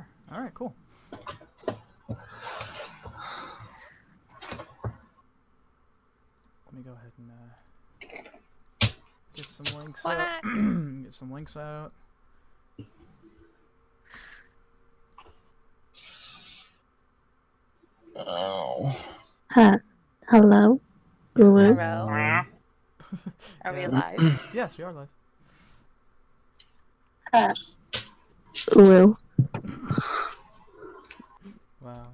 Sure. All right. Cool. Let me go ahead and get some links out. Get some links out. Oh. Hello? Yeah. Hello. Are we live? Yes, we are live. Uru. Wow.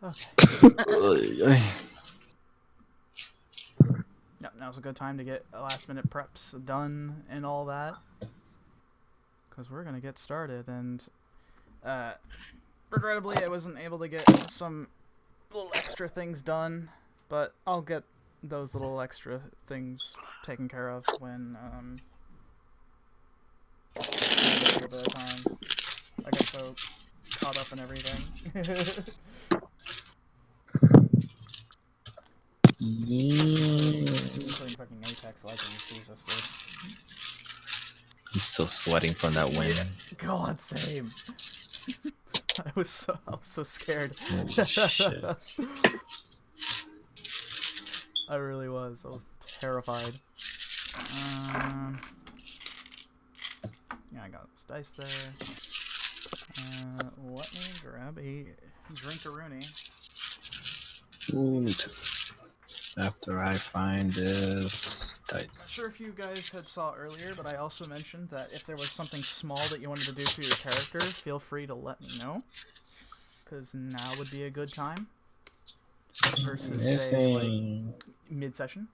Okay. Yep, now's a good time to get last minute preps done and all that. Because we're going to get started. And regrettably, I wasn't able to get some little extra things done. But I'll get those little extra things taken care of when I get a little bit of time. I got so caught up in everything. Including fucking Apex Legends, Jesus, I'm still sweating from that win. dude. God, same. I was so scared. Holy shit. I really was. I was terrified. Yeah, I got those dice there. Let me grab a drink-a-rooney. After I find this dice. Not sure if you guys had saw earlier, but I also mentioned that if there was something small that you wanted to do for your character, feel free to let me know. Because now would be a good time. Versus, say, like, mid-session.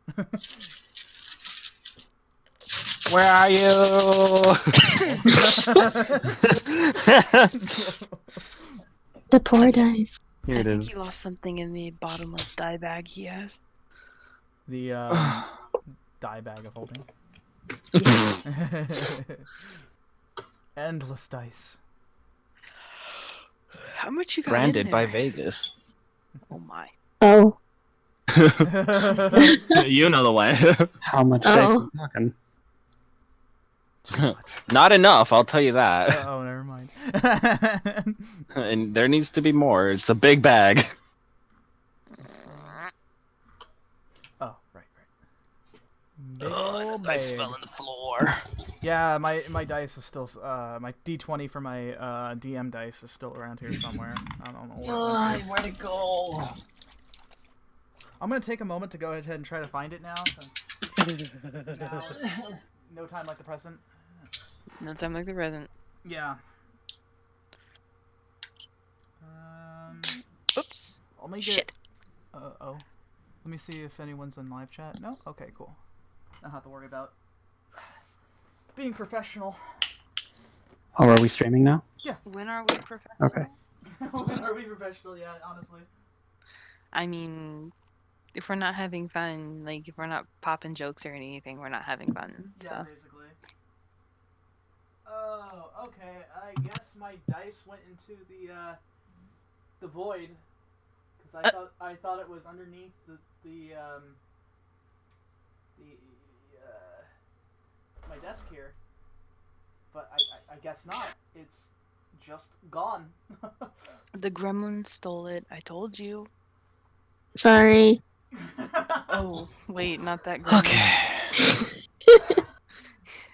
Where are you? The poor dice. Here it I think is. he lost something in the bottomless dye bag he has. The dye bag of holding. Endless dice. How much you got Branded in by there? Vegas. Oh my. Oh. You know the one. How much dice we talking? Not enough, I'll tell you that. Oh, never mind. And there needs to be more. It's a big bag. Oh, right. Big Oh, old the dice bag. fell on the floor. Yeah, my dice is still my D20 for my DM dice is still around here somewhere. I don't know where it went to. Where'd it go? I'm gonna take a moment to go ahead and try to find it now. Since now, no time like the present. No time like the present. Yeah. Oops. Let me get. Shit. Oh. Let me see if anyone's in live chat. No? Okay, cool. Don't have to worry about being professional. Oh, are we streaming now? Yeah. When are we professional? Okay. When are we professional? Yeah, honestly. I mean, if we're not having fun, like if we're not popping jokes or anything, we're not having fun. Yeah, So. basically. Oh, okay. I guess my dice went into the void because I thought it was underneath my desk here, but I guess not. It's just gone. The gremlin stole it. I told you. Sorry. Oh, wait, not that gremlin. Okay.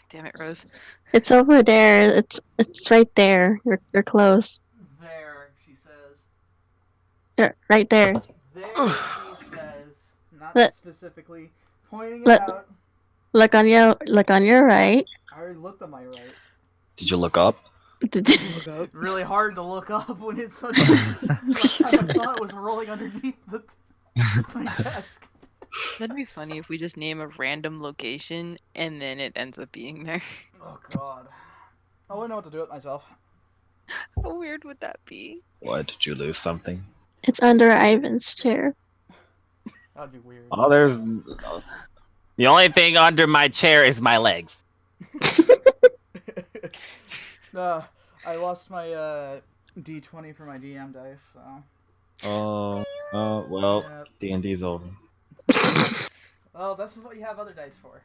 Damn it, Rose. It's over there. It's right there. You're close. There, she says. Right there. There, she says. Not Look. specifically pointing it out. Look on your right. I already looked on my right. Did you look up? Really hard to look up when it's such. Last time I saw it was rolling underneath my desk. That'd be funny if we just name a random location and then it ends up being there. Oh god. I wouldn't know what to do with myself. How weird would that be? What? Did you lose something? It's under Ivan's chair. That'd be weird. Oh, there's. The only thing under my chair is my legs. I lost my D20 for my DM dice, so. Oh, well, Yep. D&D's over. Well, this is what you have other dice for.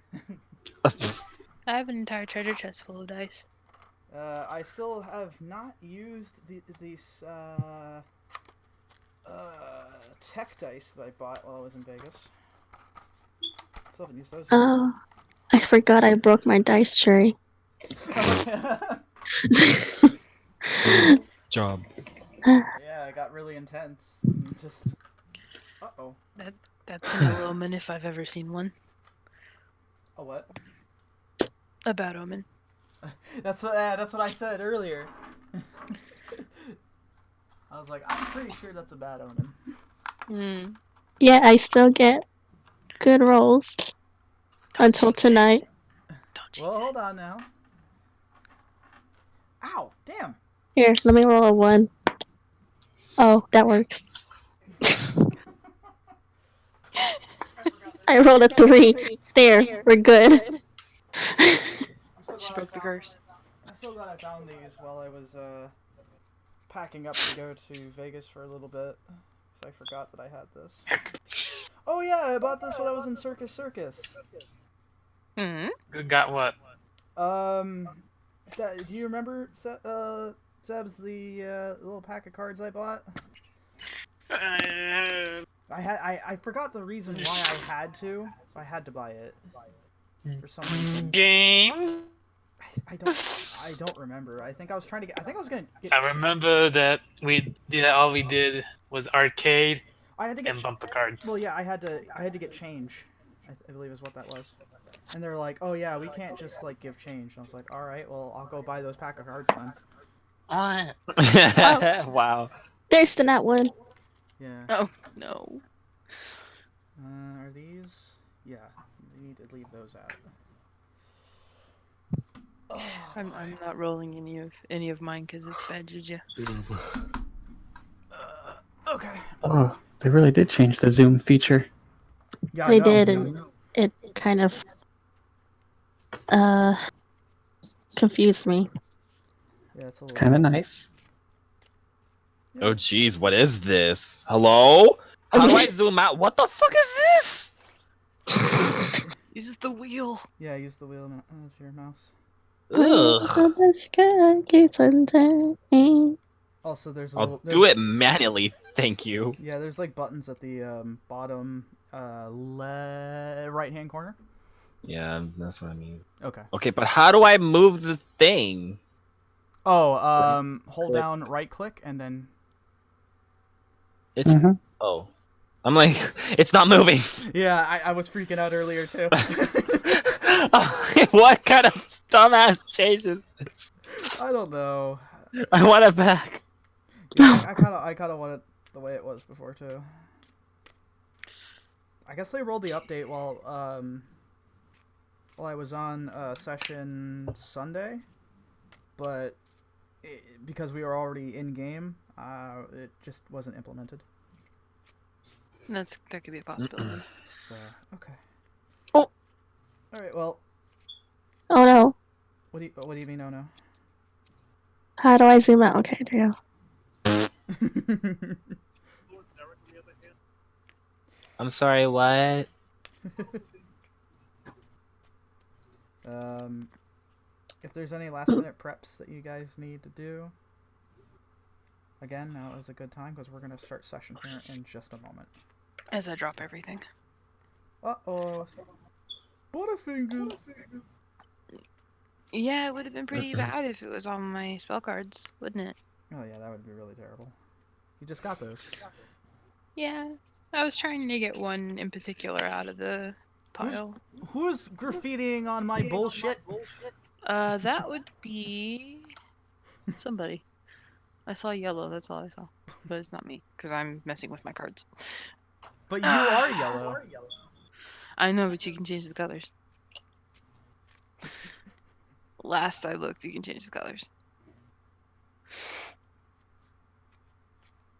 I have an entire treasure chest full of dice. I still have not used these tech dice that I bought while I was in Vegas. Still haven't used those yet. Oh, I forgot I broke my dice tray. Job. Yeah, it got really intense. And just. Uh-oh. That's an ill omen if I've ever seen one. A what? A bad omen. That's what I said earlier. I was like, I'm pretty sure that's a bad omen. Mm. Yeah, I still get good rolls until jinx it. tonight. Don't jinx Well, hold on now. Ow! Damn! Here, let me roll a 1. Oh, that works. I rolled a 3. There, we're good. She broke the curse. I'm so glad I found these while I was packing up to go to Vegas for a little bit. So I forgot that I had this. Oh yeah, I bought this when I was in Circus. Hmm. Got what? Do you remember, Sebs, the little pack of cards I bought? I forgot the reason why I had to. I had to buy it for some reason. Game. I don't remember. I think I was trying to get. I think I was gonna get. I remember that all we did was arcade I had to get and bumper cards. Well, yeah, I had to get change. I believe is what that was. And they're like, "Oh yeah, we can't just like give change." And I was like, "All right, well, I'll go buy those pack of cards then." Wow. There's the nat 1. Yeah. Oh no. Are these? Yeah, you need to leave those out. I'm not rolling any of mine because it's bad juju. Okay. Oh, they really did change the zoom feature. Yeah, They I know. did, and it kind of confused me. Yeah, it's a little. Kind of nice. Oh jeez, what is this? Hello? How do I zoom out? What the fuck is this? Use the wheel. Yeah, use the wheel of your mouse. Ugh. The sky keeps on turning. Also, there's a I'll little. do it manually, thank you. Yeah, there's like buttons at the bottom right-hand corner. Yeah, that's what I mean. Okay. Okay, but how do I move the thing? Oh, hold Click. down right-click and then. It's Mhm. oh. I'm like, it's not moving. Yeah, I was freaking out earlier too. What kind of dumbass changes this? I don't know. I want it back. Yeah, I kind of want it the way it was before too. I guess they rolled the update while I was on session Sunday, but because we were already in game, it just wasn't implemented. That could be a possibility. So okay. Oh. All right. Well, Oh no. what do you mean? Oh no. How do I zoom out? Okay, there you go. I'm sorry, what? If there's any last minute preps that you guys need to do, again, now is a good time because we're gonna start session here in just a moment. As I drop everything. Uh-oh. Butterfingers! Yeah, it would have been pretty bad if it was on my spell cards, wouldn't it? Oh yeah, that would be really terrible. You just got those. Yeah. I was trying to get one in particular out of the pile. Who's graffitiing on my bullshit? That would be somebody. I saw yellow, that's all I saw. But it's not me, because I'm messing with my cards. But you are yellow. I know, but you can change the colors. Last I looked, you can change the colors.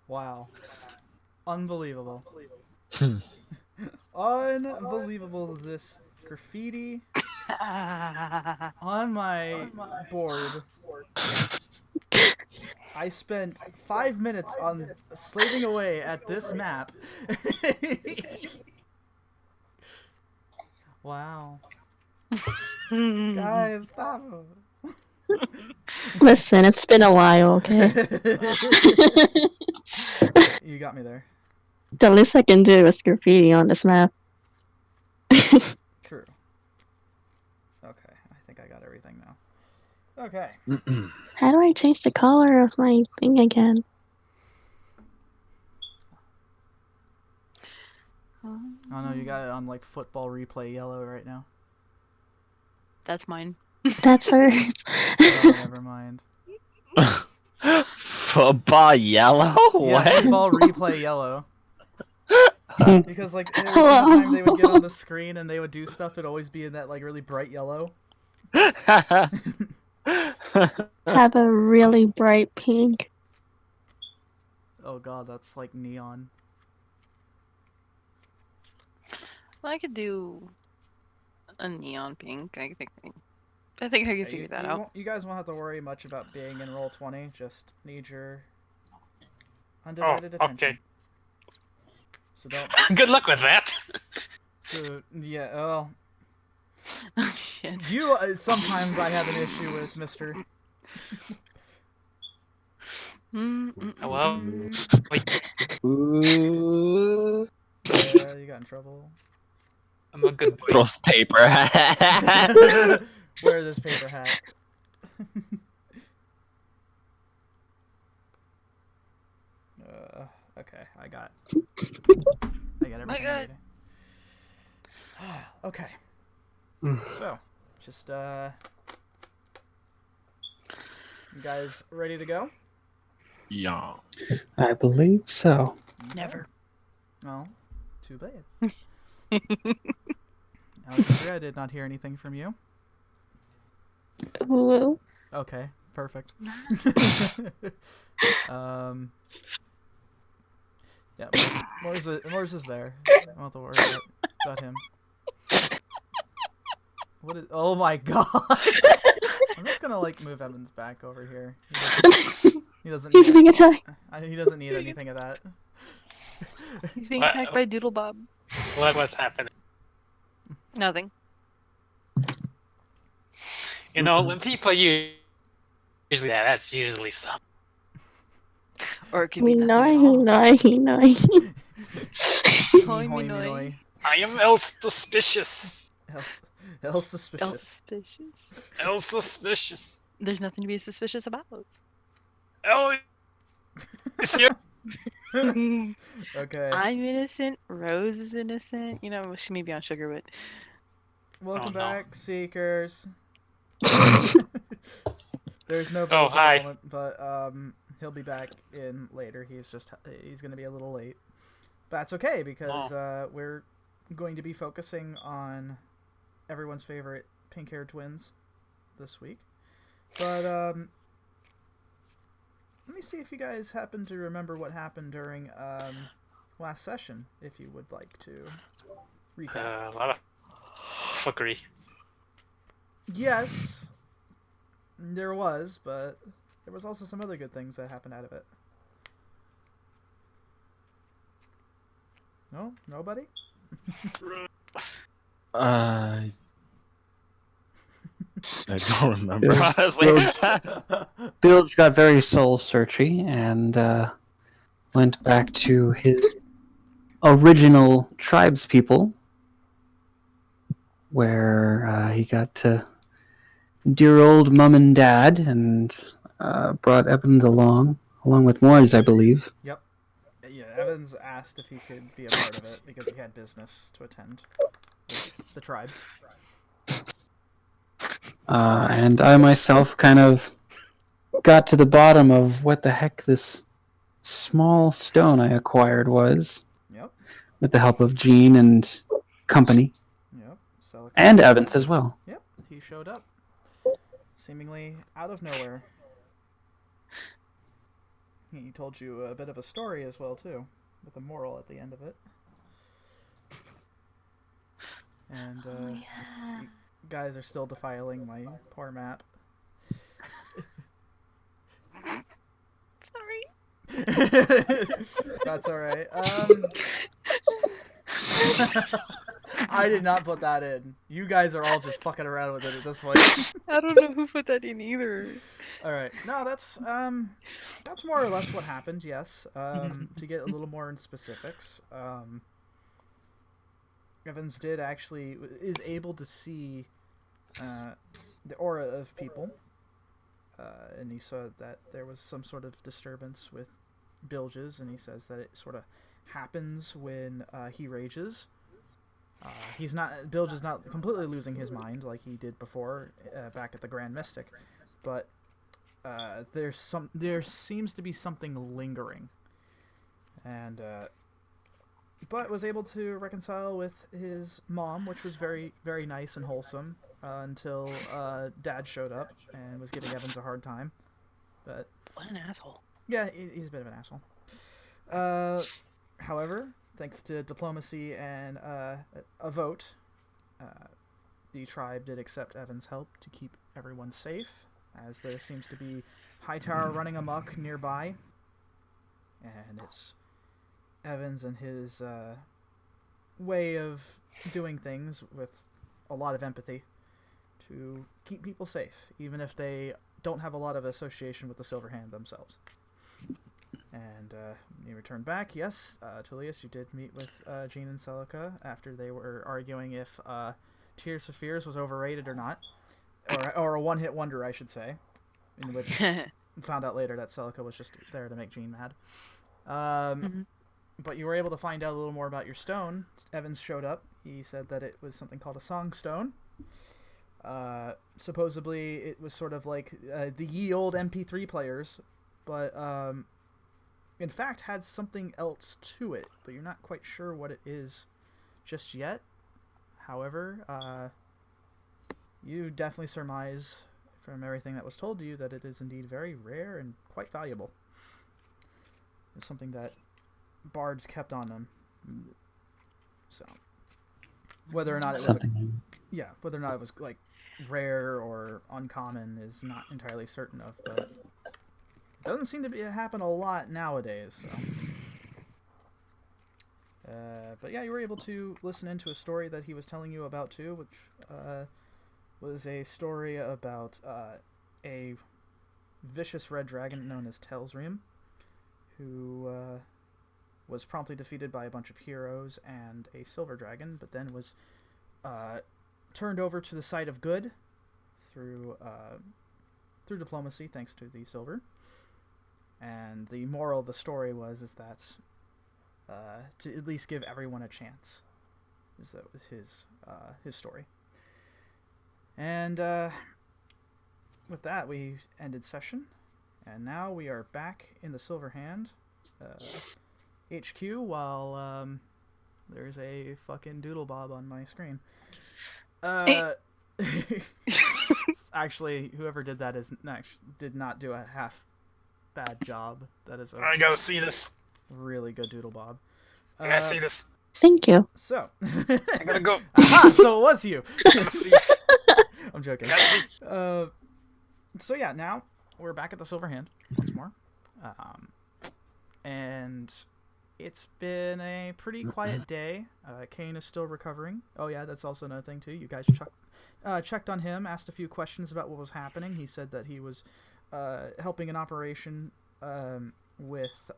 Wow. Unbelievable. Unbelievable, this graffiti on my board. I spent 5 minutes on slaving away at this map. Wow. Guys, stop. Listen, it's been a while, okay? You got me there. The least I can do is graffiti on this map. True. Okay, I think I got everything now. Okay. How do I change the color of my thing again? Oh no, you got it on like football replay yellow right now. That's mine. That's hers. Oh, never mind. Football yellow? Yeah, What? football replay yellow. Because like every single time they would get on the screen and they would do stuff, it'd always be in that like really bright yellow. Have a really bright pink. Oh god, that's like neon. Well, I could do a neon pink. I think I could figure that out. You guys won't have to worry much about being in roll 20. Just need your undivided attention. Okay. So don't. Good luck with that. So yeah, well, Oh shit. you sometimes I have an issue with Mister. Well, Ooh. Yeah, you got in trouble. I'm a good boy. Throws paper. Wear this paper hat. Okay, I got everything. My God. Okay. So, just you guys ready to go? Yeah. I believe so. Never. No, too bad. Alexandria, I did not hear anything from you. Ooh. Okay, perfect. Yeah, Mors is there. I don't have to worry about him. What is? Oh my god! I'm just gonna like move Evans back over here. He doesn't. He's being attacked. He doesn't need anything of that. He's being What? attacked by Doodle Bob. What's happening? Nothing. You know, when people usually that's usually something. Or it could be nothing at all. Hoi Hoi minoi. minoi. I am El suspicious. El suspicious. Suspicious. El suspicious. There's nothing to be suspicious about. El is here. Okay. I'm innocent. Rose is innocent. You know, she may be on sugar, but Welcome Oh, no. back, Seekers. There's no Oh, Bilg at hi. the moment, but he'll be back in later. He's gonna be a little late. That's okay because we're going to be focusing on everyone's favorite pink-haired twins this week. But let me see if you guys happen to remember what happened during last session. If you would like to recap. A lot of fuckery. Yes, there was, but there was also some other good things that happened out of it. No? Nobody? I don't remember, Bilge- honestly. Bilge got very soul searchy and went back to his original tribespeople, where he got to dear old mum and dad, and brought Evans along with Mors, I believe. Yep. Yeah, Evans asked if he could be a part of it because he had business to attend with the tribe. And I myself kind of got to the bottom of what the heck this small stone I acquired was, Yep. with the help of Jean and company, Yep. So and Evans as well. Yep. He showed up, seemingly out of nowhere. He told you a bit of a story as well too, with a moral at the end of it. And you guys are still defiling my poor map. sorry. That's all right. I did not put that in. You guys are all just fucking around with it at this point. I don't know who put that in either. All right. No, that's more or less what happened. Yes. To get a little more in specifics, Evans is able to see the aura of people, and he saw that there was some sort of disturbance with Bilges, and he says that it sort of happens when he rages. Bilge is not completely losing his mind like he did before back at the Grand Mystic, but there seems to be something lingering, and but was able to reconcile with his mom, which was very, very nice and wholesome until Dad showed up and was giving Evans a hard time. But What an asshole. yeah, he's a bit of an asshole. However, thanks to diplomacy and a vote, the tribe did accept Evans' help to keep everyone safe, as there seems to be Hightower running amok nearby, and it's Evans and his way of doing things with a lot of empathy to keep people safe, even if they don't have a lot of association with the Silver Hand themselves. And you returned back. Yes, Tulius, you did meet with Jean and Celica after they were arguing if Tears of Fears was overrated or not, or a one-hit wonder, I should say, in which found out later that Celica was just there to make Jean mad. But you were able to find out a little more about your stone. Evans showed up. He said that it was something called a song stone. Supposedly, it was sort of like the ye old MP3 players, but in fact had something else to it, but you're not quite sure what it is just yet. However, you definitely surmise from everything that was told to you that it is indeed very rare and quite valuable. It's something that bards kept on them. So whether or not it was whether or not it was like rare or uncommon is not entirely certain of, but it doesn't seem to happen a lot nowadays. So. But yeah, you were able to listen into a story that he was telling you about too, which was a story about a vicious red dragon known as Telsream, who was promptly defeated by a bunch of heroes and a silver dragon, but then was turned over to the side of good through diplomacy, thanks to the silver. And the moral of the story was that to at least give everyone a chance. That was his story. And with that, we ended session, and now we are back in the Silver Hand HQ while there's a fucking doodle bob on my screen. Actually, whoever did that did not do a half bad job. That is I gotta see this. really good doodle bob. I gotta see this. Thank you. So, I gotta go. aha, so it was you. I gotta see. I'm joking. I gotta see. So yeah, now we're back at the Silver Hand once more, and it's been a pretty quiet day. Kane is still recovering. Oh yeah, that's also another thing too. You guys checked on him, asked a few questions about what was happening. He said that he was helping an operation with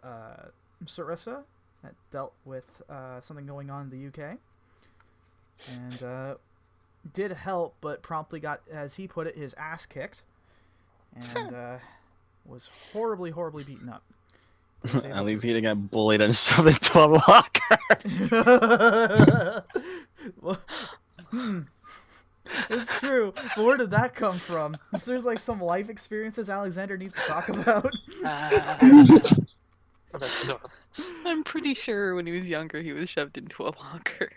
Sarissa that dealt with something going on in the UK, and did help, but promptly got, as he put it, his ass kicked, and was horribly beaten up. At least he didn't get bullied and shoved into a locker. Well, it's true. But where did that come from? There's like some life experiences Alexander needs to talk about. I'm pretty sure when he was younger, he was shoved into a locker.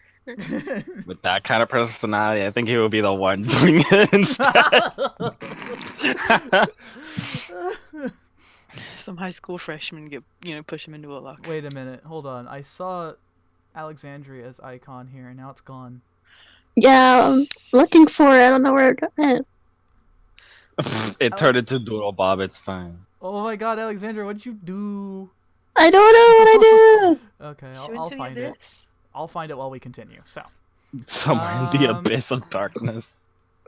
With that kind of personality, I think he would be the one doing it instead. Some high school freshman push him into a locker. Wait a minute, hold on. I saw Alexandria's icon here, and now it's gone. Yeah, I'm looking for it. I don't know where it went. It turned into Doodle Bob, it's fine. Oh my god, Alexandria, what'd you do? I don't know what I did. Okay, She went I'll to find the it. abyss. I'll find it while we continue. So, Somewhere in the abyss of darkness.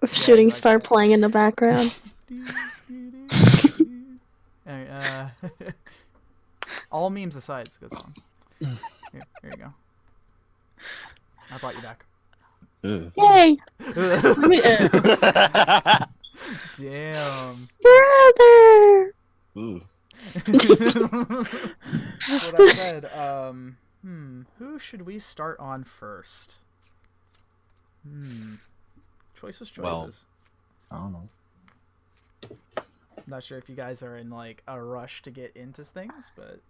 Shooting exactly. star playing in the background. Alright, all memes aside, it's a good song. Here you go. I brought you back. Ugh. Yay! Me- Damn. Brother! Ooh. So that said, who should we start on first? Choices. Well, I don't know. Not sure if you guys are in like a rush to get into things, but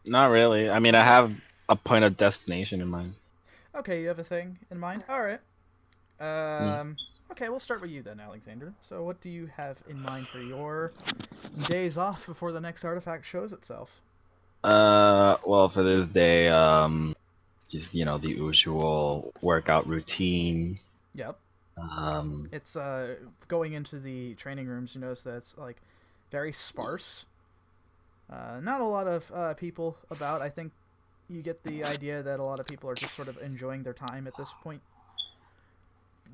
Not really. I mean, I have a point of destination in mind. okay, you have a thing in mind. All right. Okay, we'll start with you then, Alexander. So, what do you have in mind for your days off before the next artifact shows itself? Well, for this day, just the usual workout routine. Yep. Um, It's going into the training rooms. You notice that it's like very sparse. Not a lot of people about. I think you get the idea that a lot of people are just sort of enjoying their time at this point,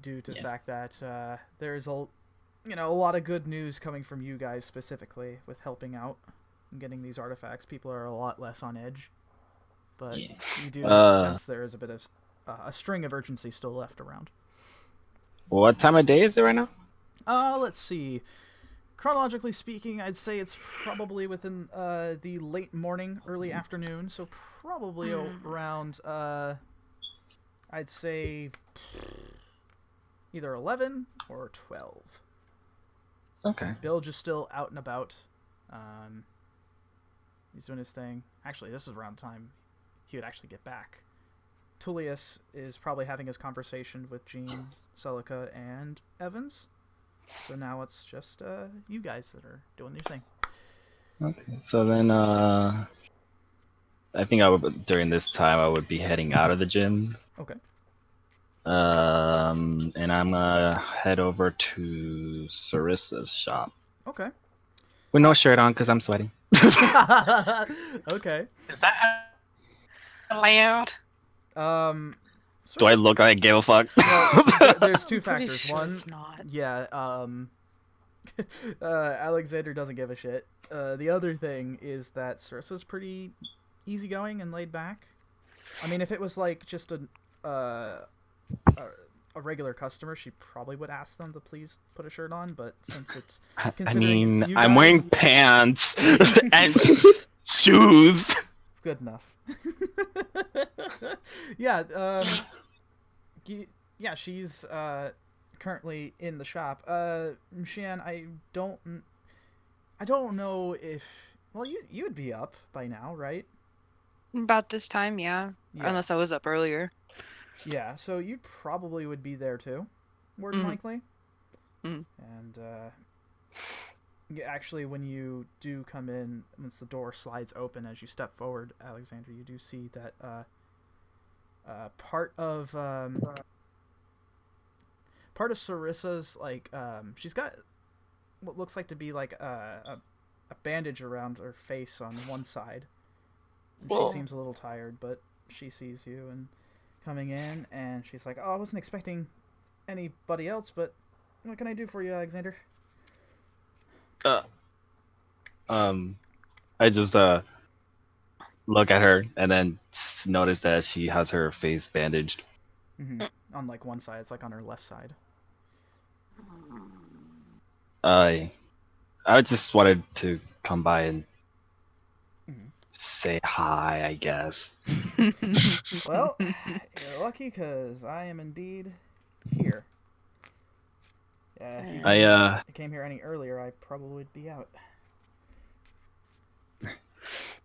due to the fact that there's a lot of good news coming from you guys specifically with helping out and getting these artifacts. People are a lot less on edge, but you do sense there is a bit of a string of urgency still left around. what time of day is it right now? Let's see. Chronologically speaking, I'd say it's probably within the late morning, early afternoon, so probably around I'd say either 11 or 12. Okay. Bilg is still out and about. He's doing his thing. Actually, this is around the time he would actually get back. Tulius is probably having his conversation with Jean, Celica, and Evans. So now it's just you guys that are doing your thing. Okay. So then, I think during this time I would be heading out of the gym. Okay. And I'm gonna head over to Sarissa's shop Okay. with no shirt on because I'm sweating. Okay. Is that allowed? Do I look like I gave a fuck? Well, there's two I'm pretty factors. sure One, it's not. yeah, Alexander doesn't give a shit. The other thing is that Sarissa's pretty easygoing and laid back. I mean, if it was like just a regular customer, she probably would ask them to please put a shirt on. But since it's I mean, you I'm guys, wearing pants and shoes. it's good enough. Yeah. Yeah, she's currently in the shop. Xian, I don't know if you would be up by now, right? About this time, yeah. Unless I was up earlier. Yeah, so you probably would be there too, more than likely. Mhm. And actually, when you do come in, once the door slides open as you step forward, Alexander, you do see that part of Sarissa's she's got what looks like to be like a bandage around her face on one side. And she seems a little tired, but she sees you and coming in, and she's like, "Oh, I wasn't expecting anybody else, but what can I do for you, Alexander?" I just look at her and then notice that she has her face bandaged. On like one side, it's like on her left side. I just wanted to come by and say hi, I guess. Well, you're lucky because I am indeed here. If you came here any earlier, I probably would be out.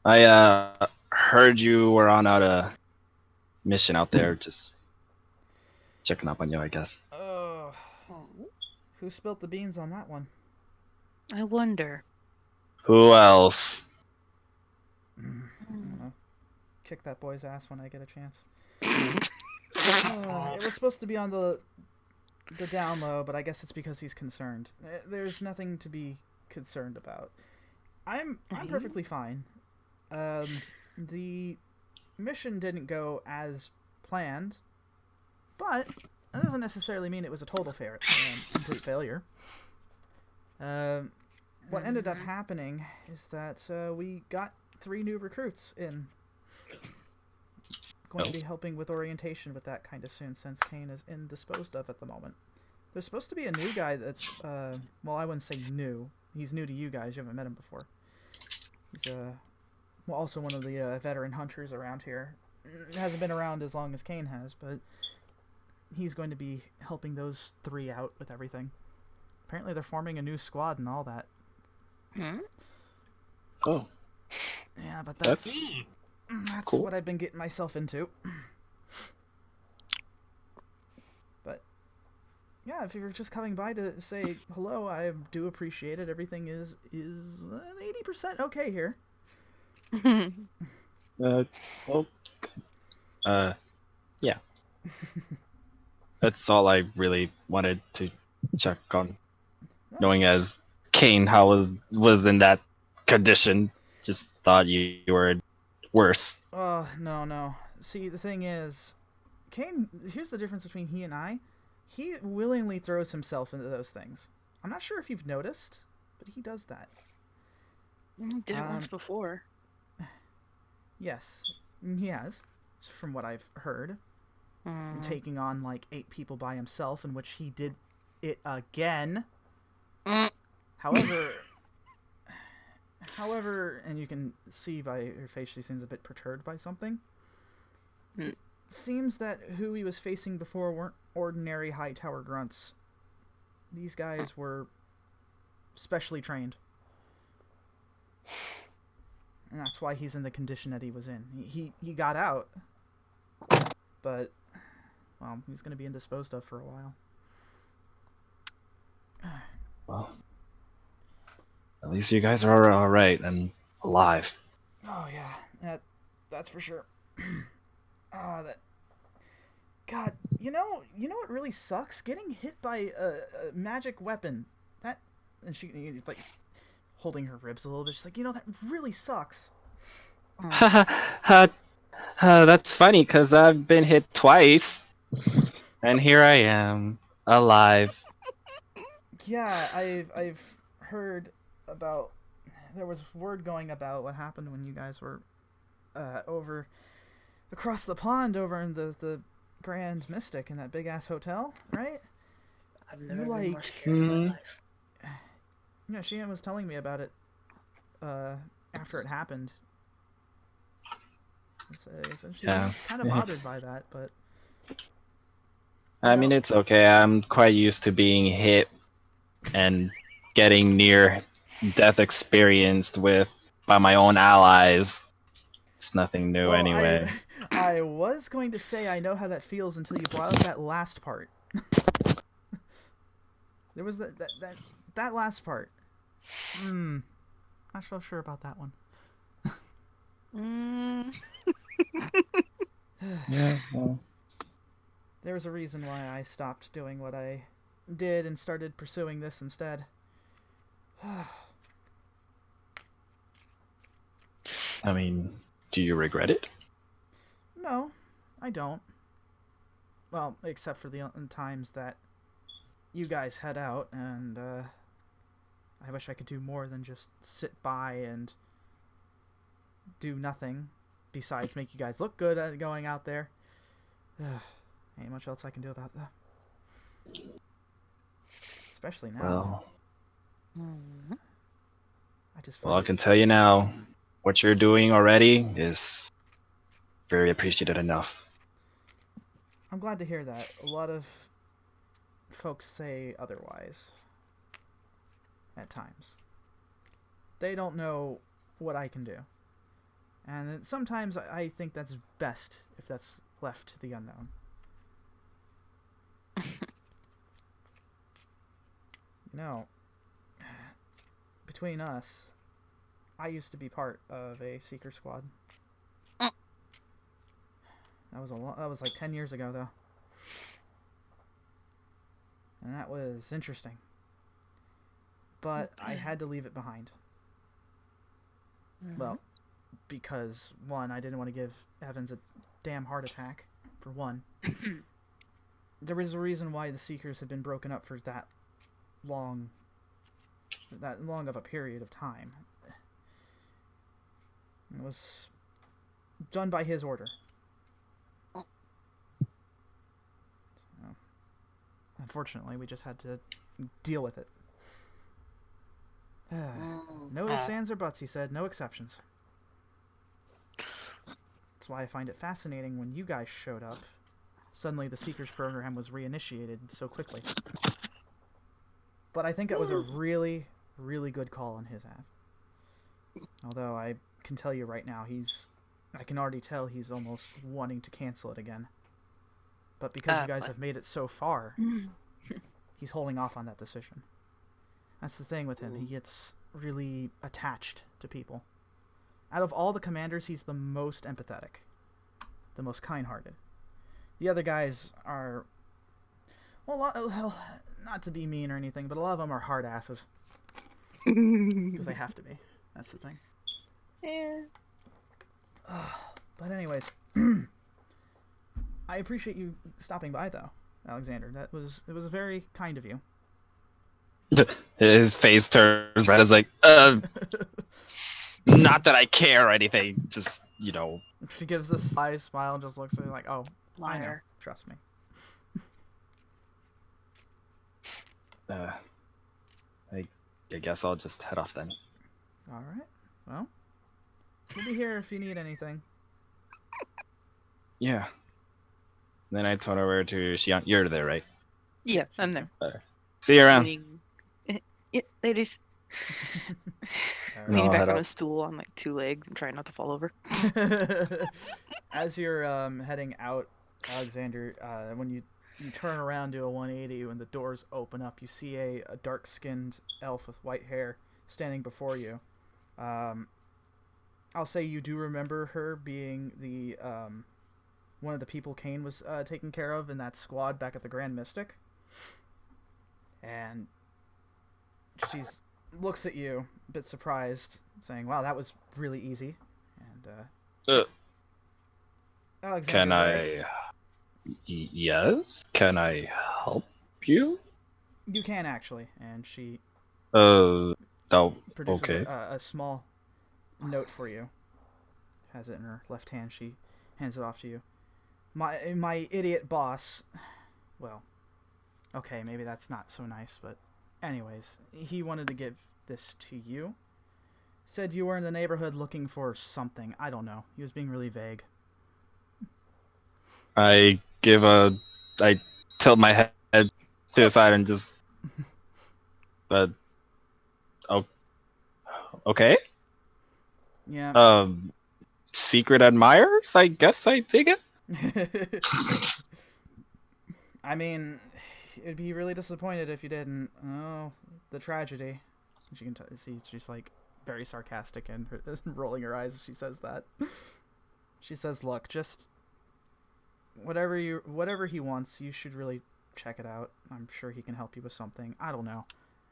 I heard you were on a mission out there, just checking up on you, I guess. Oh, who spilled the beans on that one? I wonder. Who else? I'll kick that boy's ass when I get a chance. It was supposed to be on the down low, but I guess it's because he's concerned. There's nothing to be concerned about. I'm perfectly fine. The mission didn't go as planned, But that doesn't necessarily mean it was a total complete failure. What ended up happening is that we got 3 new recruits in. Going to be helping with orientation with that kind of soon, since Kane is indisposed of at the moment. There's supposed to be a new guy that's, well, I wouldn't say new. He's new to you guys. You haven't met him before. He's also one of the veteran hunters around here. Hasn't been around as long as Kane has, but he's going to be helping those 3 out with everything. Apparently they're forming a new squad and all that. Oh. Yeah, but that's cool. what I've been getting myself into. But yeah, if you're just coming by to say hello, I do appreciate it. Everything is 80% okay here. Yeah. That's all I really wanted to check on. Knowing as Kane how was in that condition, just thought you were worse. Oh, no. See, the thing is, Kane, here's the difference between he and I. He willingly throws himself into those things. I'm not sure if you've noticed, but he does that. Did it once before. Yes, he has, from what I've heard. Taking on like 8 people by himself, in which he did it again. However, and you can see by her face she seems a bit perturbed by something. It seems that who he was facing before weren't ordinary high tower grunts. These guys were specially trained. And that's why he's in the condition that he was in. He got out, but, well, he's going to be indisposed of for a while. Well, at least you guys are all right and alive. Oh yeah, that's for sure. God, you know what really sucks? Getting hit by a magic weapon. And she like holding her ribs a little bit. She's like, that really sucks. That's funny because I've been hit twice, and here I am, alive. Yeah, I've heard about. There was word going about what happened when you guys were over across the pond over in the Grand Mystic in that big ass hotel, right? I've never been more scared in my life. Yeah, Xian was telling me about it after it happened. So she was kind of bothered by that, but I mean, it's okay. I'm quite used to being hit and getting near death experienced by my own allies. It's nothing new anyway. I was going to say I know how that feels until you brought up that last part. There was that last part. Not so sure about that one. Yeah, well. There was a reason why I stopped doing what I did and started pursuing this instead. I mean, do you regret it? No, I don't. Well, except for the times that you guys head out, and I wish I could do more than just sit by and do nothing besides make you guys look good at going out there. Ain't much else I can do about that. Especially now. Well, I I can tell you now, what you're doing already is very appreciated enough. I'm glad to hear that. A lot of folks say otherwise. At times. They don't know what I can do. And sometimes I think that's best if that's left to the unknown. Between us, I used to be part of a seeker squad. That was like 10 years ago, though. And that was interesting. But I had to leave it behind. Well, because, one, I didn't want to give Evans a damn heart attack, for one. there was a reason why the Seekers had been broken up for that long of a period of time. It was done by his order. So, unfortunately, we just had to deal with it. No ifs, ands, or buts, he said. No exceptions. That's why I find it fascinating when you guys showed up. Suddenly the Seekers program was reinitiated so quickly. But I think it was a really, really good call on his half. Although I can tell you right now, I can already tell he's almost wanting to cancel it again. But because you guys have made it so far, he's holding off on that decision. That's the thing with him. He gets really attached to people. Out of all the commanders, he's the most empathetic. The most kind-hearted. The other guys are... Well, not to be mean or anything, but a lot of them are hard asses. Because they have to be. That's the thing. Yeah. But anyways, I appreciate you stopping by, though, Alexander. It was very kind of you. His face turns red. It's like, not that I care or anything. Just, you know. She gives a sly smile and just looks at me like, oh, I know. Liar. Trust me. I guess I'll just head off then. All right. Well, we'll be here if you need anything. Yeah. Then I turn over to Xian. You're there, right? Yeah, I'm there. See you around. Yeah, ladies. All Leaning I'll back head on up. a stool on like 2 legs and trying not to fall over. As you're heading out, Alexander, when you turn around to a 180, when the doors open up, you see a dark-skinned elf with white hair standing before you. I'll say you do remember her being the one of the people Kane was taking care of in that squad back at the Grand Mystic. And she's looks at you, a bit surprised, saying, "Wow, that was really easy." And Alexander, Can I... Yes? Can I help you? You can actually, and she Oh, produces okay. a small note for you. Has it in her left hand. She hands it off to you. My idiot boss. Well, okay, maybe that's not so nice, but anyways, he wanted to give this to you. Said you were in the neighborhood looking for something. I don't know. He was being really vague. I tilt my head to the side and just... oh, okay. Yeah. Secret admirers? I guess I take it? I mean, it'd be really disappointed if you didn't. Oh, the tragedy. She can see she's like very sarcastic and rolling her eyes as she says that. She says, "Look, just whatever he wants, you should really check it out. I'm sure he can help you with something. I don't know,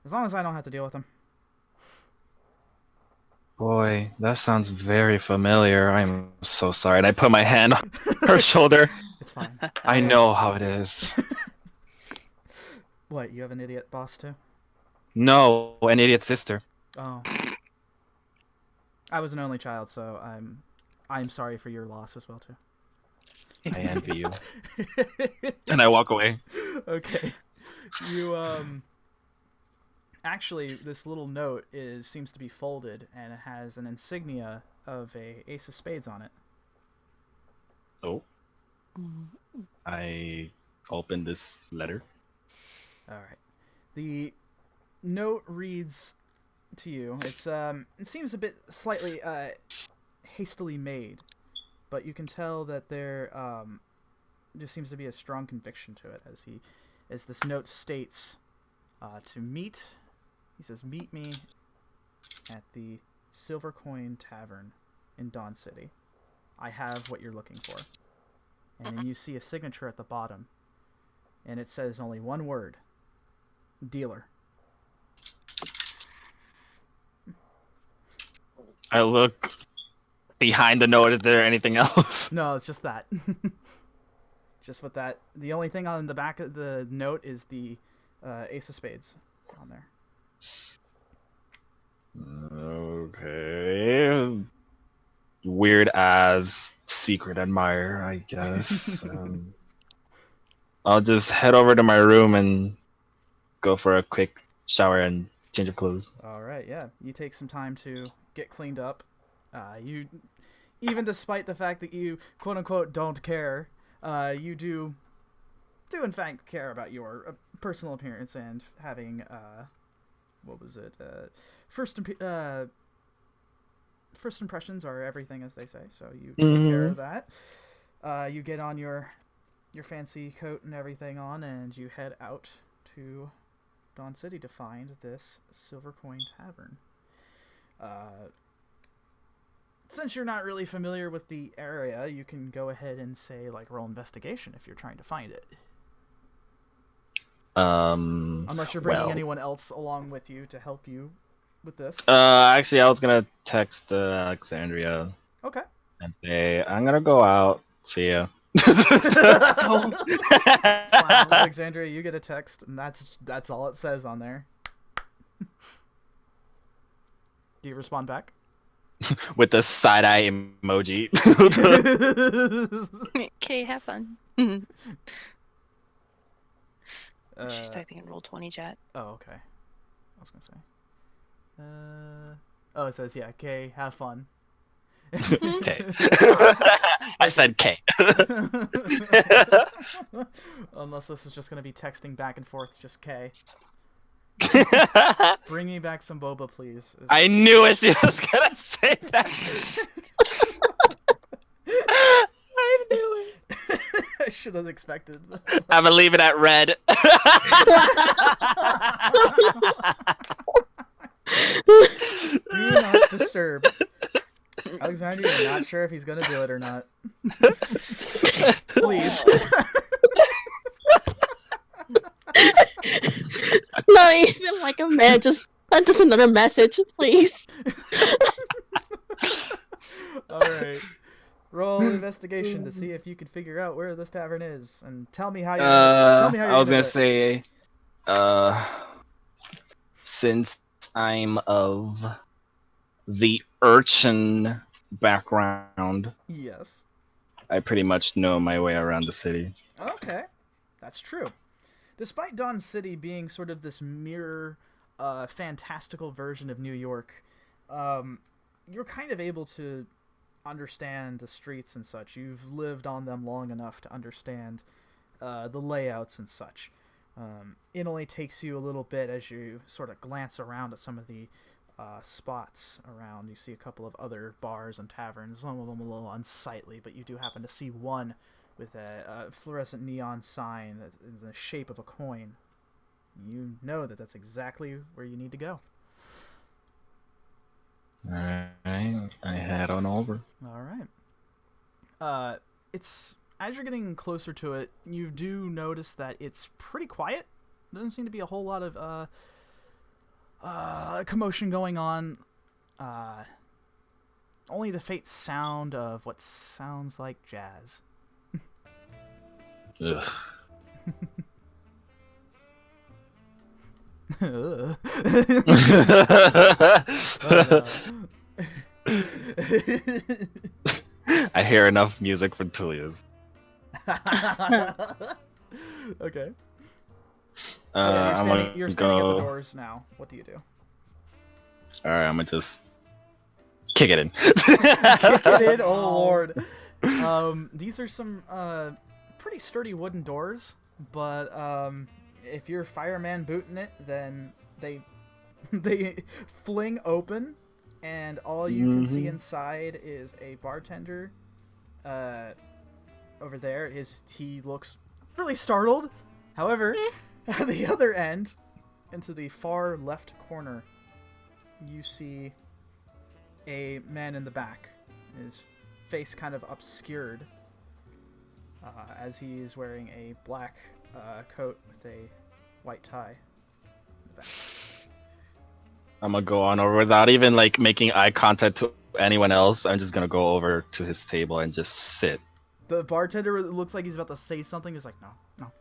as long as I don't have to deal with him." Boy, that sounds very familiar. I'm so sorry. And I put my hand on her shoulder. It's fine. I know how it is. What, you have an idiot boss too? No, an idiot sister. Oh. I was an only child, so I'm sorry for your loss as well too. I envy you. And I walk away. Okay. You actually, this little note seems to be folded, and it has an insignia of a ace of spades on it. Oh. I open this letter. All right. The note reads to you. It seems a bit slightly hastily made, but you can tell that there seems to be a strong conviction to it, as this note states, to meet. He says, "Meet me at the Silver Coin Tavern in Dawn City. I have what you're looking for." And then you see a signature at the bottom, and it says only one word: dealer. I look behind the note. Is there anything else? No, it's just that. Just with that, the only thing on the back of the note is the Ace of Spades on there. Okay. Weird as secret admirer, I guess. I'll just head over to my room and go for a quick shower and change of clothes. All right, yeah. You take some time to get cleaned up. You, even despite the fact that you quote unquote don't care, you do in fact care about your personal appearance and having what was it? First impressions are everything, as they say. So you take care of that. You get on your fancy coat and everything on, and you head out to Dawn City to find this Silver Coin Tavern. Since you're not really familiar with the area, you can go ahead and say like roll investigation if you're trying to find it. Unless you're bringing anyone else along with you to help you with this. Actually, I was gonna text Alexandria. Okay. And say I'm gonna go out. See ya. Wow, Alexandria, you get a text, and that's all it says on there. Do you respond back? With the side eye emoji. Okay, have fun. She's typing in Roll20 chat. Oh, okay. I was gonna say. Oh, it says, yeah, K, have fun. Okay. I said K. Unless this is just gonna be texting back and forth, just K. Bring me back some boba, please. I knew it. She was gonna say that. I knew it. I should have expected. I'm gonna leave it at red. Do not disturb. Alexandria, you're not sure if he's gonna do it or not. Please. Not even like a man, just another message, please. Alright. Roll investigation to see if you can figure out where this tavern is, and tell me how you're I was gonna say, since I'm of the urchin background, yes, I pretty much know my way around the city. Okay, that's true. Despite Dawn City being sort of this mirror, fantastical version of New York, you're kind of able to understand the streets and such. You've lived on them long enough to understand the layouts and such. It only takes you a little bit as you sort of glance around at some of the spots around. You see a couple of other bars and taverns, some of them a little unsightly, but you do happen to see one with a fluorescent neon sign that's in the shape of a coin. You know that that's exactly where you need to go. Alright, I head on over. Alright. It's as you're getting closer to it, you do notice that it's pretty quiet. Doesn't seem to be a whole lot of commotion going on. Only the faint sound of what sounds like jazz. Ugh. I hear enough music for Tulius. Okay. So I'm you're standing at the doors now. What do you do? Alright, I'm gonna just kick it in. Kick it in, oh lord. These are some pretty sturdy wooden doors, but if you're fireman booting it, then they fling open, and all you can see inside is a bartender over there. He looks really startled. However, at the other end, into the far left corner, you see a man in the back. His face kind of obscured as he is wearing a black coat with a white tie. I'm gonna go on over without even making eye contact to anyone else. I'm just gonna go over to his table and just sit. The bartender looks like he's about to say something. He's like, no,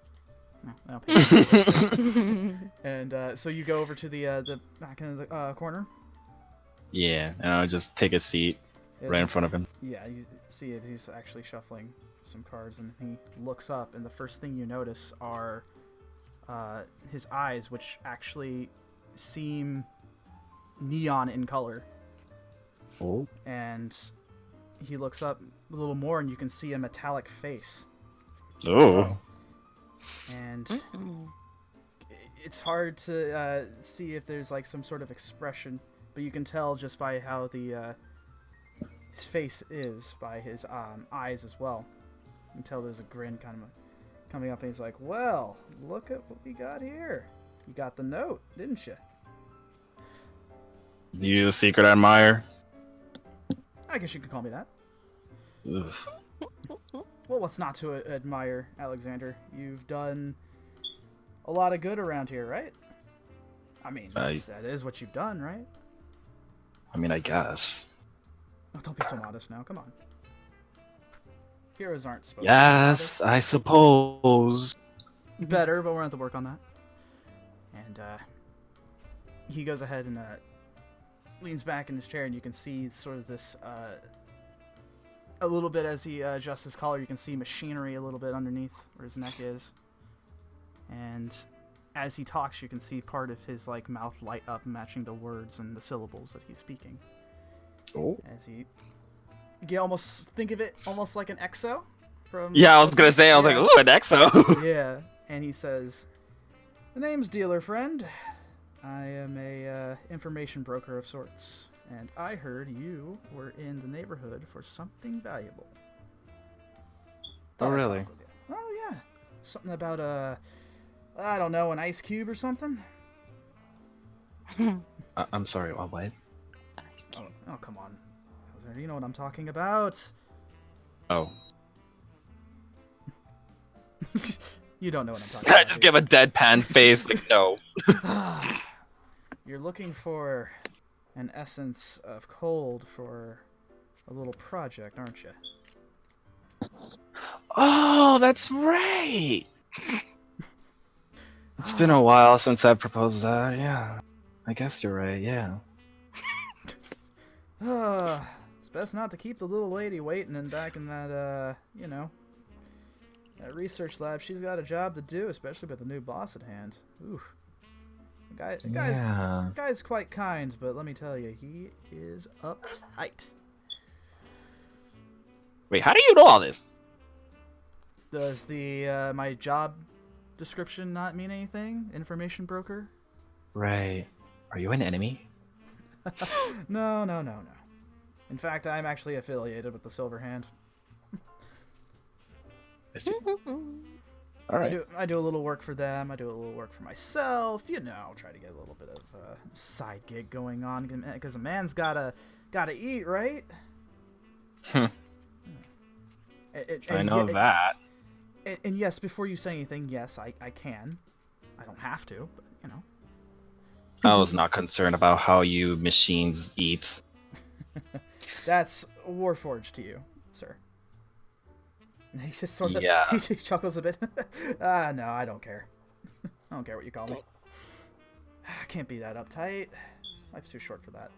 I don't pay attention. And so you go over to the back end of the corner. Yeah, and I'll just take a seat right in front of him. Yeah, you see if he's actually shuffling some cards, and he looks up, and the first thing you notice are his eyes, which actually seem neon in color. Oh. And he looks up a little more, and you can see a metallic face. Oh. And it's hard to see if there's like some sort of expression, but you can tell just by how the his face is, by his eyes as well. You can tell there's a grin kind of coming up, and he's like, "Well, look at what we got here. You got the note, didn't you?" You the secret admirer? I guess you could call me that. Ugh. Well, what's not to admire, Alexander? You've done a lot of good around here, right? I mean, that is what you've done, right? I mean, I guess. Oh, don't be so modest now. Come on. Heroes aren't supposed Yes, to be I suppose. better, but we're going to have to work on that. And he goes ahead and leans back in his chair, and you can see sort of this a little bit as he adjusts his collar. You can see machinery a little bit underneath where his neck is, and as he talks, you can see part of his like mouth light up, matching the words and the syllables that he's speaking. Oh. As you can almost think of it almost like an exo from. Yeah, I was gonna say. I was like, ooh, an exo. Yeah, and he says, "The name's Dealer Friend. I am a information broker of sorts, and I heard you were in the neighborhood for something valuable." Oh, Thought I'd really? talk with you. Oh, yeah. Something about I don't know, an ice cube or something? I'm sorry, what? Oh, come on. You know what I'm talking about. Oh. You don't know what I'm talking about. I just give a deadpan face, like, no. You're looking for an essence of cold for a little project, aren't you? Oh, that's right! It's been a while since I proposed that, yeah. I guess you're right, yeah. It's best not to keep the little lady waiting and back in that, that research lab. She's got a job to do, especially with the new boss at hand. Ooh. The guy's quite kind, but let me tell you, he is uptight. Wait, how do you know all this? Does the my job description not mean anything? Information broker? Right. Are you an enemy? No. In fact, I'm actually affiliated with the Silver Hand. I see. Alright. I do a little work for them. I do a little work for myself. You know, try to get a little bit of side gig going on because a man's gotta eat, right? I know that. And yes, before you say anything, yes, I can. I don't have to, but you know. I was not concerned about how you machines eat. That's Warforged to you, sir. He just sort of he chuckles a bit. No, I don't care. I don't care what you call me. I can't be that uptight. Life's too short for that.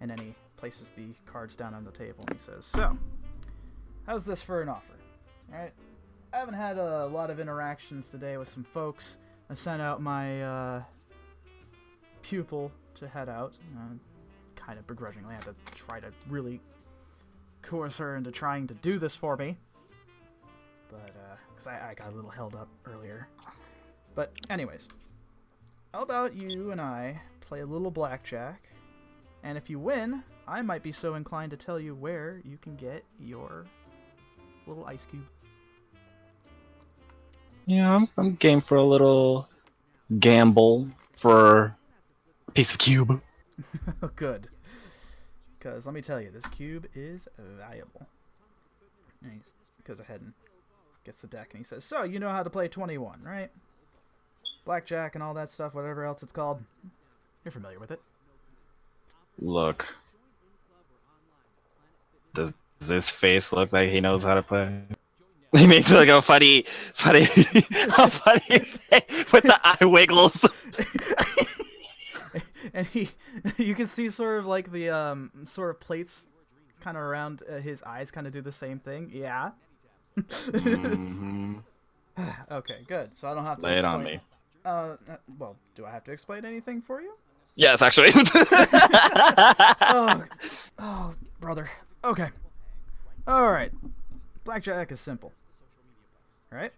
And then he places the cards down on the table and he says, "So, how's this for an offer? All right? I haven't had a lot of interactions today with some folks. I sent out my pupil to head out. Kind of begrudgingly. I had to try to really coerce her into trying to do this for me. But, because I got a little held up earlier. But, anyways. How about you and I play a little blackjack? And if you win, I might be so inclined to tell you where you can get your little ice cube." Yeah, I'm game for a little gamble for a piece of cube. Good. Because let me tell you, this cube is valuable. And he goes ahead and gets the deck and he says, "So, you know how to play 21, right? Blackjack and all that stuff, whatever else it's called. You're familiar with it." Look. Does his face look like he knows how to play? He makes like a funny, a funny face with the eye wiggles. And you can see sort of like the sort of plates kind of around his eyes kind of do the same thing. Yeah. Mhm. Okay, good. So I don't have to Lay it on explain. me. Well, do I have to explain anything for you? Yes, actually. Oh, brother. Okay. All right. Blackjack is simple. All right.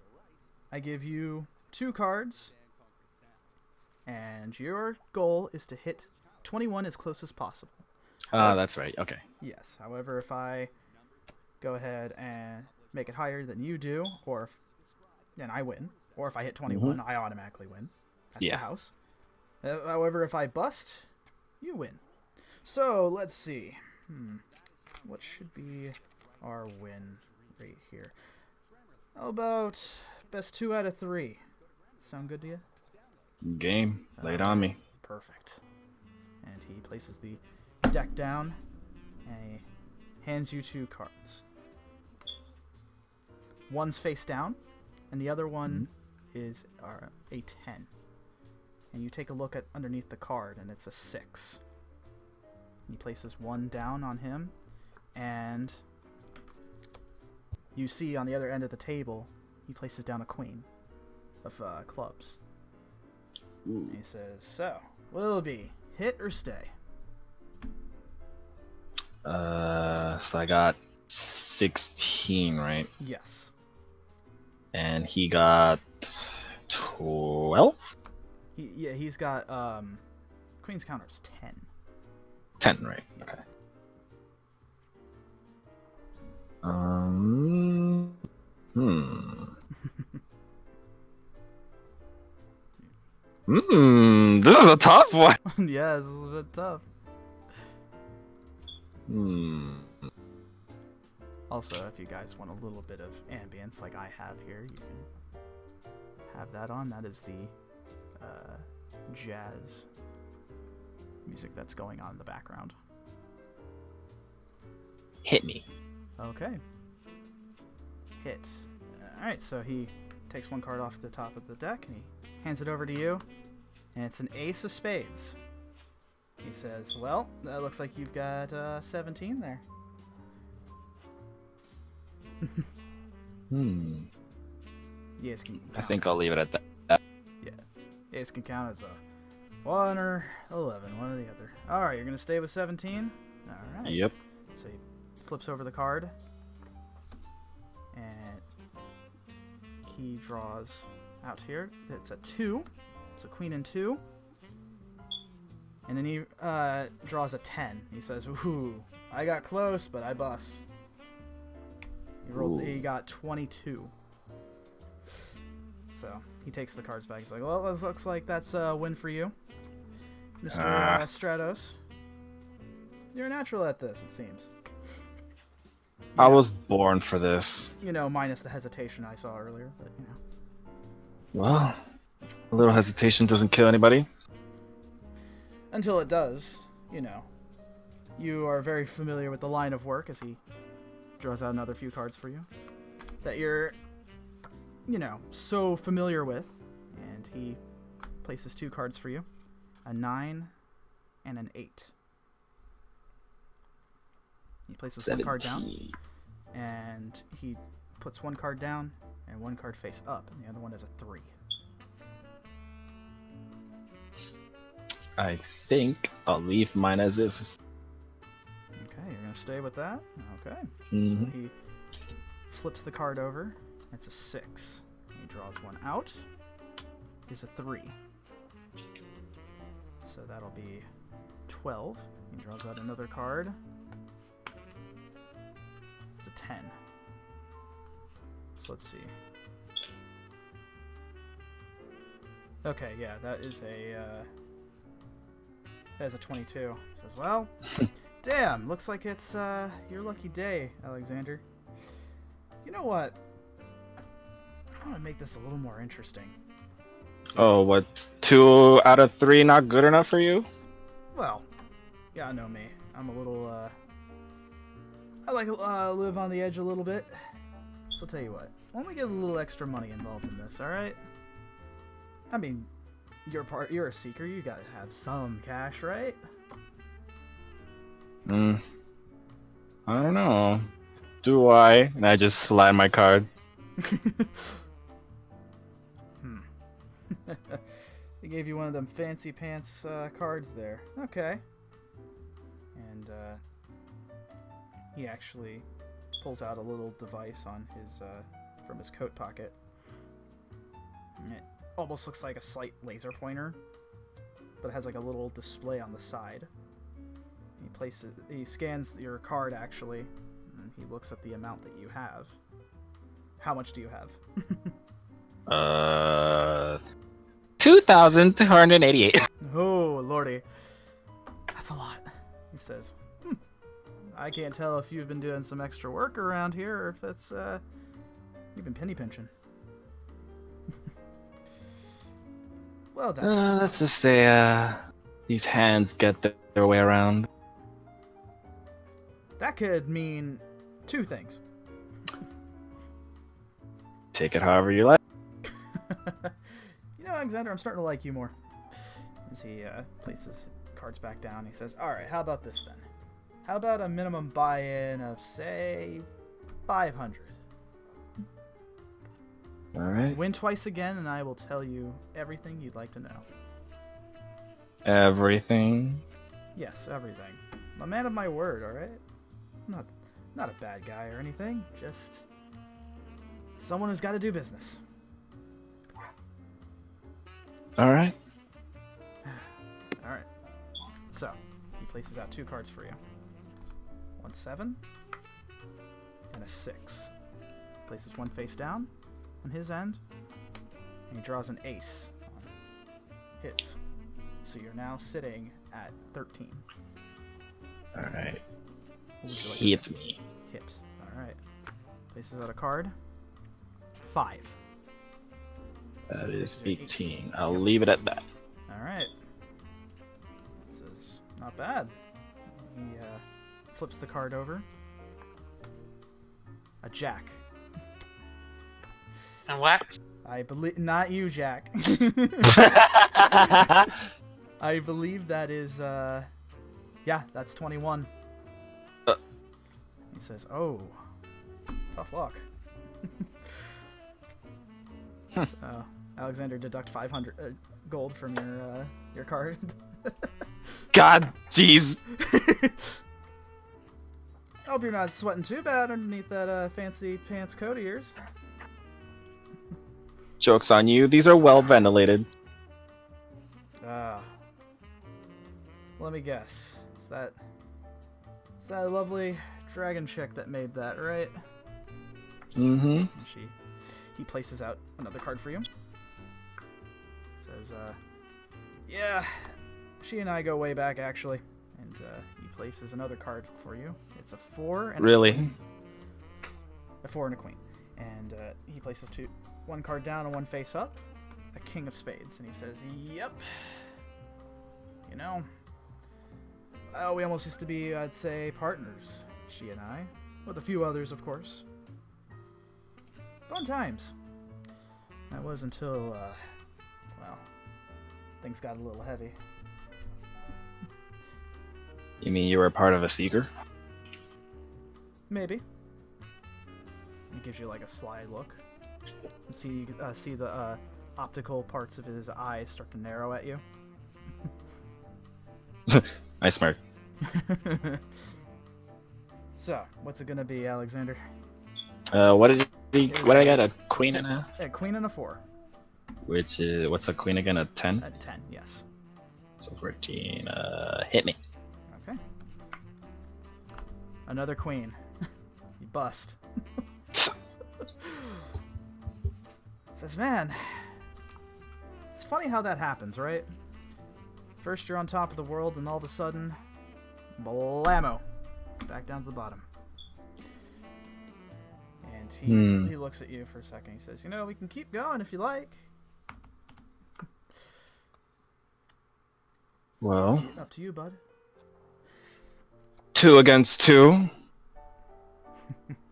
I give you 2 cards, and your goal is to hit 21 as close as possible. That's right. Okay. Yes. However, if I go ahead and make it higher than you do, then I win. Or if I hit 21, I automatically win. That's the house. However, if I bust, you win. So let's see. What should be our win rate here? How about best 2 out of 3? Sound good to you? Game. Lay it on me. Perfect. And he places the deck down, and he hands you 2 cards. One's face down, and the other one is a 10. And you take a look at underneath the card, and it's a 6. He places 1 down on him, and you see on the other end of the table, he places down a queen of clubs. And he says, "So, will it be hit or stay?" So I got 16, right? Yes. And he got 12? He's got queen's counter's 10. 10, right? Okay. This is a tough one. Yeah, this is a bit tough. Also, if you guys want a little bit of ambience like I have here, you can have that on. That is the jazz music that's going on in the background. Hit me. Okay. Hit. Alright, so he takes 1 card off the top of the deck and he hands it over to you. And it's an ace of spades. He says, "Well, that looks like you've got 17 there." Yes, I think I'll leave it at that. Yeah. Ace can count as a 1 or 11, one or the other. Alright, you're going to stay with 17? Alright. Yep. So he flips over the card. And he draws out here. It's a 2. It's a queen and 2. And then he draws a 10. He says, "Ooh, I got close, but I bust." He got 22. So he takes the cards back. He's like, "Well, it looks like that's a win for you, Mr. Stratos. You're a natural at this, it seems." I was born for this. You know, minus the hesitation I saw earlier, but you know. Well, a little hesitation doesn't kill anybody. Until it does, you know. You are very familiar with the line of work as he draws out another few cards for you that you're, you know, so familiar with. And he places 2 cards for you, a 9 and an 8. He places 1 card down, and he puts 1 card down and 1 card face up, and the other one is a 3. I think I'll leave mine as is. Okay, you're gonna stay with that? Okay. Mhm. So he flips the card over. It's a 6. He draws 1 out. Here's a 3. So that'll be 12. He draws out another card. It's a 10. So let's see. Okay, yeah, that is a 22. He says, "Well, damn, looks like it's your lucky day, Alexander. You know what? I want to make this a little more interesting." Oh, what? 2 out of 3 not good enough for you? Well, yeah, I know me. I'm a little, I like to live on the edge a little bit. So I'll tell you what. let me get a little extra money involved in this, alright? I mean, you're a seeker, you gotta have some cash, right? I don't know. Do I? And I just slide my card. They gave you one of them fancy pants cards there. Okay. And he actually pulls out a little device on his from his coat pocket. And it almost looks like a slight laser pointer, but it has like a little display on the side. He scans your card actually, and he looks at the amount that you have. How much do you have? 2,288. Oh, lordy. That's a lot. He says, I can't tell if you've been doing some extra work around here or if it's, you've been penny pinching. Well done. Let's just say, these hands get their way around. That could mean two things. Take it however you like. You know, Alexander, I'm starting to like you more. As he places cards back down, he says, alright, how about this then? How about a minimum buy-in of, say, 500? Alright. Win twice again, and I will tell you everything you'd like to know. Everything. Yes, everything. I'm a man of my word, alright? Not a bad guy or anything, just someone who's got to do business. Alright. Alright. So, he places out two cards for you. 1 7 and a 6. Places one face down on his end, and he draws an ace on his. So you're now sitting at 13. Alright. What would you like Hit to do? me. Hit. Alright. Places out a card. 5. So That is places are 18. I'll leave it at that. Alright. This is not bad. He flips the card over. A jack. And what? I believe not you, Jack. I believe that is yeah, that's 21. He says, "Oh, tough luck." So, Alexander, deduct 500 gold from your card. God, jeez. I hope you're not sweating too bad underneath that fancy pants coat of yours. Joke's on you. These are well ventilated. Let me guess. It's that lovely dragon chick that made that, right? Mm-hmm. And he places out another card for you. Says, yeah, she and I go way back, actually. And he places another card for you. It's a 4 and Really? a 4 and a queen. And he places one card down and one face up. A king of spades. And he says, yep. You know, we almost used to be, I'd say, partners, she and I. With a few others, of course. Fun times. That was until, well, things got a little heavy. You mean you were part of a seeker? Maybe. He gives you like a sly look. And see the optical parts of his eyes start to narrow at you. I smirk. So, what's it gonna be, Alexander? What did I get? A queen and a? A queen and a 4. Which is, what's a queen again? A 10? A 10, yes. So 14. Hit me. Okay. Another queen. You bust. Says, man, it's funny how that happens, right? First you're on top of the world, and all of a sudden, blammo, back down to the bottom. And he looks at you for a second. He says, you know, we can keep going if you like. Well, Up to you, bud. 2 against 2.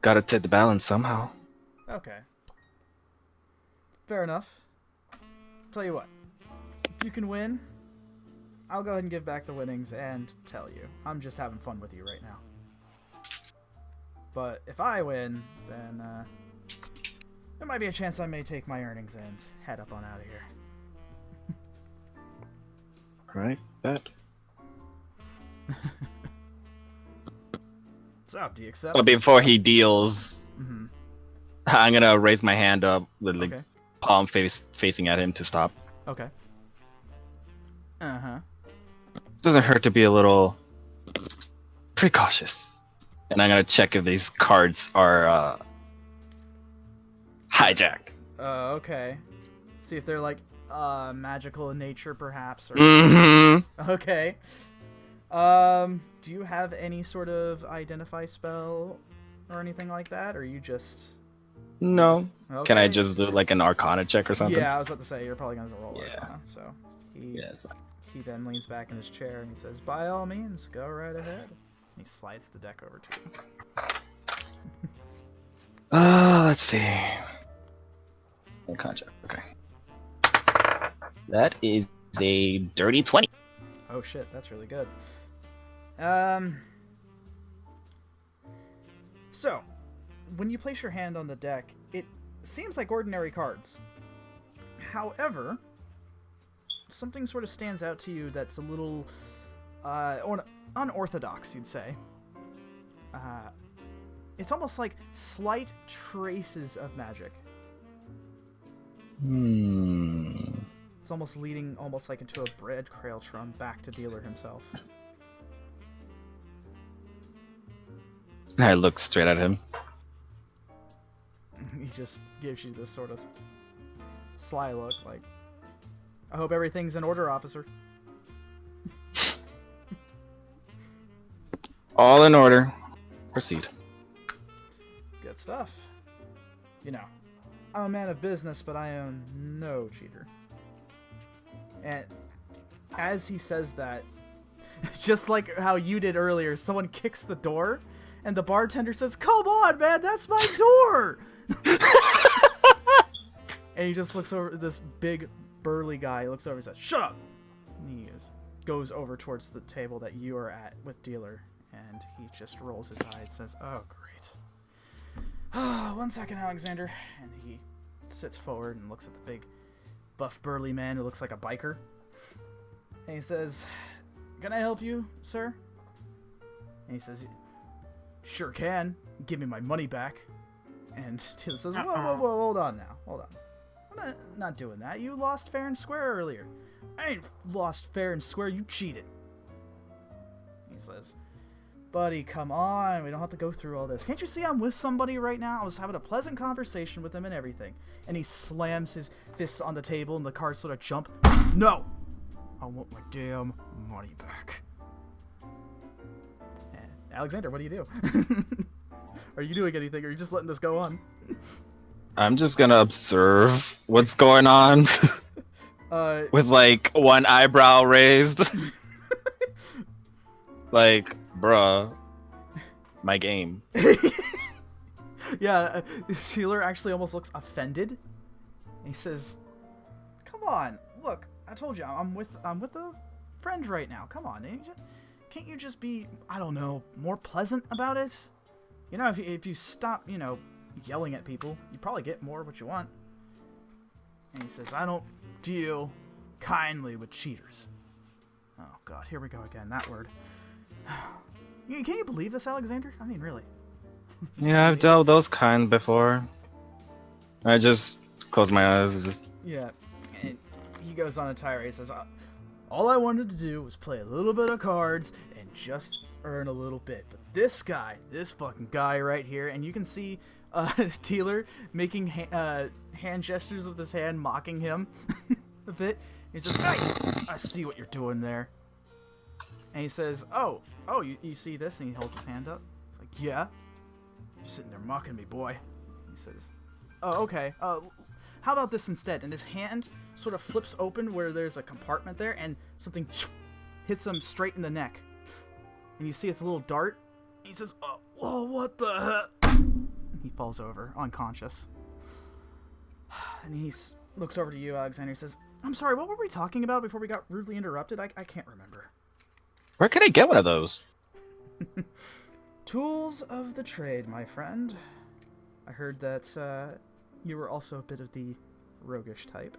Gotta take the balance somehow. Okay. fair enough. Tell you what, if you can win, I'll go ahead and give back the winnings and tell you. I'm just having fun with you right now. But if I win, then there might be a chance I may take my earnings and head up on out of here. Right, bet. So, do you accept? But before he deals, Mm-hmm. I'm gonna raise my hand up with like Okay. palm facing at him to stop. Okay. Uh-huh. Doesn't hurt to be a little precautious. And I'm gonna check if these cards are hijacked. Okay. See if they're like magical in nature, perhaps. Or... Mm-hmm. Okay. Do you have any sort of identify spell or anything like that, or you just? No. Okay. Can I just do like an Arcana check or something? Yeah, I was about to say you're probably gonna roll Yeah. Arcana. So he Yeah, it's fine. he then leans back in his chair and he says, "By all means, go right ahead." And he slides the deck over to you. Let's see. Arcana check. Okay. That is a dirty 20. Oh shit, that's really good. So, when you place your hand on the deck, it seems like ordinary cards. However, something sort of stands out to you that's a little unorthodox, you'd say. It's almost like slight traces of magic. It's almost leading almost like into a bread trail back to dealer himself. I look straight at him. He just gives you this sort of sly look, like, I hope everything's in order, officer. All in order. Proceed. Good stuff. You know, I'm a man of business, but I am no cheater. And as he says that, just like how you did earlier, someone kicks the door, and the bartender says, "Come on, man, that's my door!" And he just looks over, this big, burly guy, he looks over and says, "Shut up!" And he goes over towards the table that you are at with dealer, and he just rolls his eyes and says, "Oh, great. 1 second, Alexander." And he sits forward and looks at the big, buff, burly man who looks like a biker. And he says, "Can I help you, sir?" And he says, "Sure can. Give me my money back." And Taylor says, whoa, hold on now. Hold on. I'm not doing that. You lost fair and square earlier. I ain't lost fair and square. You cheated. He says, "Buddy, come on. We don't have to go through all this. Can't you see I'm with somebody right now? I was having a pleasant conversation with him and everything." And he slams his fists on the table and the cards sort of jump. "No! I want my damn money back." And Alexander, what do you do? Are you doing anything, or are you just letting this go on? I'm just gonna observe what's going on. With like one eyebrow raised. Like, bruh, my game. Yeah, Sheeler actually almost looks offended. He says, "Come on, look, I told you, I'm with a friend right now. Come on, can't you just be, I don't know, more pleasant about it? You know, if you stop, you know, yelling at people, you probably get more of what you want." And he says, "I don't deal kindly with cheaters." Oh god, here we go again, that word. Can you believe this, Alexander? I mean, really. Yeah, I've dealt with those kind before. I just close my eyes and just... Yeah, and he goes on a tirade. He says, "All I wanted to do was play a little bit of cards and just earn a little bit. But this guy, this fucking guy right here," and you can see Teeler making hand gestures with his hand, mocking him a bit. He says, "Hey, I see what you're doing there." And he says, oh, you see this?" And he holds his hand up. He's like, "Yeah. You're sitting there mocking me, boy." He says, "Oh, okay. How about this instead?" And his hand sort of flips open where there's a compartment there, and something hits him straight in the neck. And you see it's a little dart. He says, "Oh, what the heck?" He falls over, unconscious. And he looks over to you, Alexander. He says, I'm sorry, what were we talking about before we got rudely interrupted? I can't remember. Where can I get one of those? Tools of the trade, my friend. I heard that you were also a bit of the roguish type.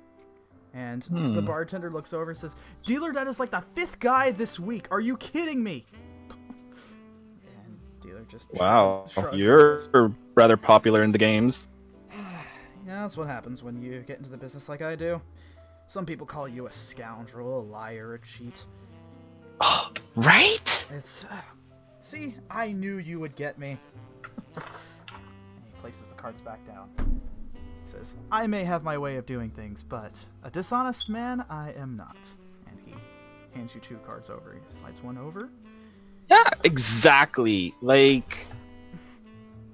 And the bartender looks over and says, Dealer, that is like the 5th guy this week. Are you kidding me? And Dealer just Wow, shrugs and you're says, rather popular in the games. Yeah, that's what happens when you get into the business like I do. Some people call you a scoundrel, a liar, a cheat. Oh, right? It's... see, I knew you would get me. And he places the cards back down. He says, I may have my way of doing things, but a dishonest man I am not. And he hands you 2 cards over. He slides one over. Yeah, exactly. Like,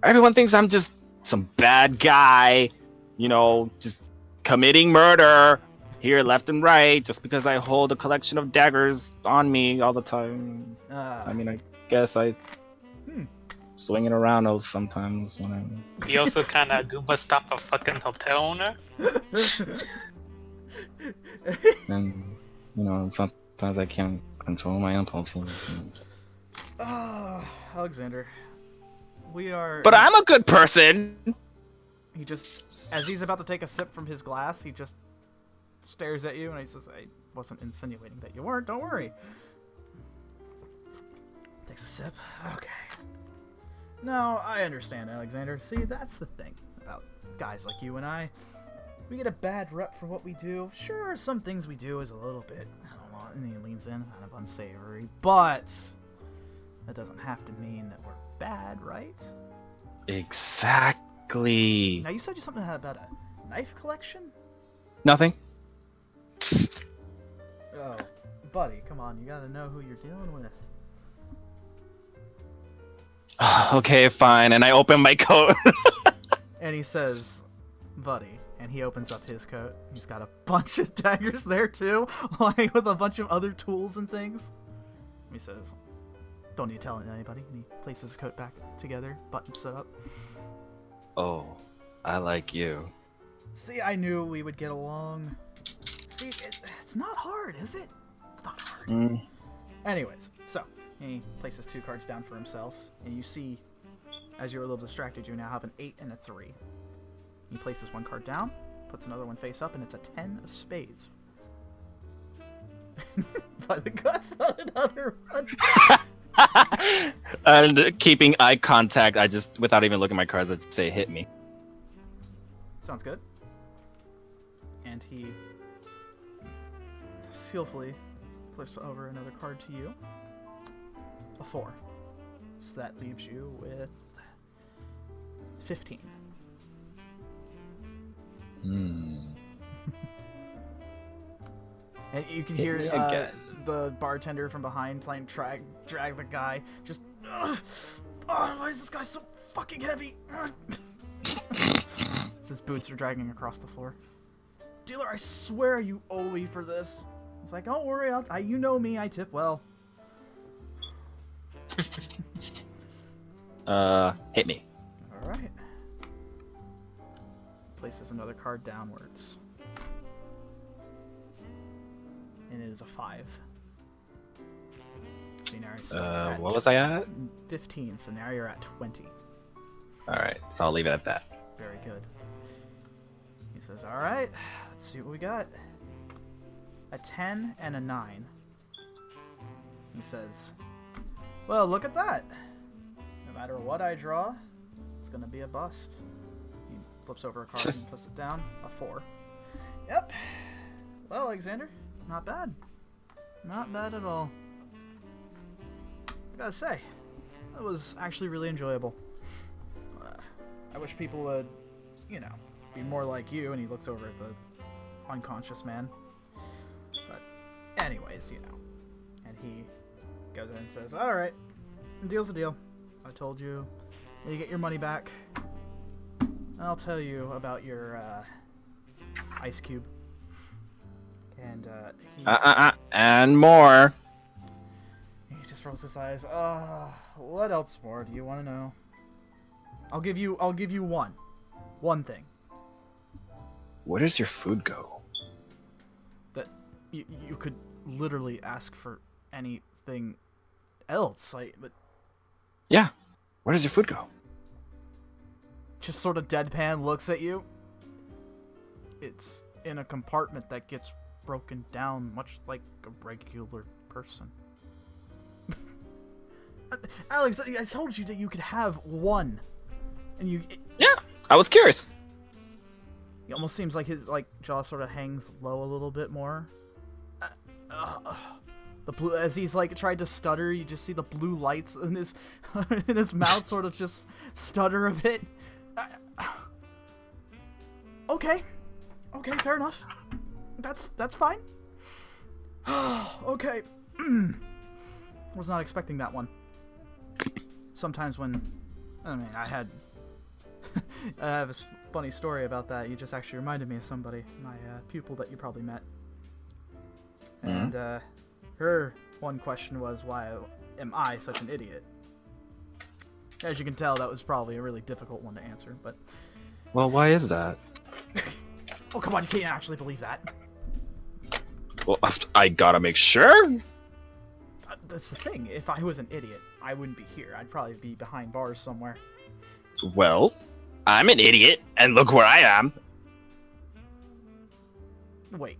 everyone thinks I'm just some bad guy, you know, just committing murder here, left and right, just because I hold a collection of daggers on me all the time. I mean, I guess I swing it around those sometimes when I'm... You also kind of Goomba stop a fucking hotel owner. And, you know, sometimes I can't control my impulses. Alexander, we are... But I'm a good person! He just, as he's about to take a sip from his glass, he just stares at you and he says, I wasn't insinuating that you weren't, don't worry. Takes a sip. Okay. No, I understand, Alexander. See, that's the thing about guys like you and I. We get a bad rep for what we do. Sure, some things we do is a little bit, I don't know, and he leans in, kind of unsavory, but that doesn't have to mean that we're bad, right? Exactly. Now, you said something about a knife collection? Nothing. Oh, buddy, come on, you gotta know who you're dealing with. Okay, fine. And I open my coat. And he says, buddy, and he opens up his coat. He's got a bunch of daggers there too, like with a bunch of other tools and things. He says, don't need to tell anybody. And he places his coat back together, buttons it up. Oh, I like you. See, I knew we would get along. See, it's not hard, is it? It's not hard. Anyways, so he places 2 cards down for himself, and you see, as you're a little distracted, you now have an 8 and a 3. He places 1 card down, puts another one face up, and it's a 10 of spades. By the guts, not another one. And keeping eye contact, I just, without even looking at my cards, I just say, hit me. Sounds good. And he skillfully places over another card to you. A 4. So that leaves you with 15. And you can hear the bartender from behind trying to drag the guy. Just, why is this guy so fucking heavy? His boots are dragging across the floor. Dealer, I swear you owe me for this. It's like, don't worry, you know me, I tip well. Hit me. Alright. Places another card downwards. And it is a 5. So now you're at what was I at? 15, so now you're at 20. Alright, so I'll leave it at that. Very good. He says, alright, let's see what we got. A 10 and a 9. He says, well, look at that. No matter what I draw, it's going to be a bust. He flips over a card and puts it down. A 4. Yep. Well, Alexander, not bad. Not bad at all. I gotta say, that was actually really enjoyable. I wish people would, you know, be more like you. And he looks over at the unconscious man. But anyways, you know. And he goes in and says, alright, deal's a deal. I told you. You get your money back. I'll tell you about your ice cube. And and more. He just rolls his eyes. What else more do you want to know? I'll give you one thing. Where does your food go? That you could literally ask for anything else. But Yeah. Where does your food go? just sort of deadpan looks at you. It's in a compartment that gets broken down, much like a regular person. Alex, I told you that you could have one, and you. Yeah, I was curious. It almost seems like his jaw sort of hangs low a little bit more. The blue, as he's tried to stutter, you just see the blue lights in his in his mouth sort of just stutter a bit. Okay, fair enough. That's fine. Okay. Was not expecting that one. Sometimes when, I have a funny story about that. You just actually reminded me of somebody, my pupil that you probably met. And her one question was, why am I such an idiot? As you can tell, that was probably a really difficult one to answer, but... Well, why is that? Oh, come on, you can't actually believe that. Well, I gotta make sure. That's the thing. If I was an idiot, I wouldn't be here. I'd probably be behind bars somewhere. Well, I'm an idiot, and look where I am. Wait.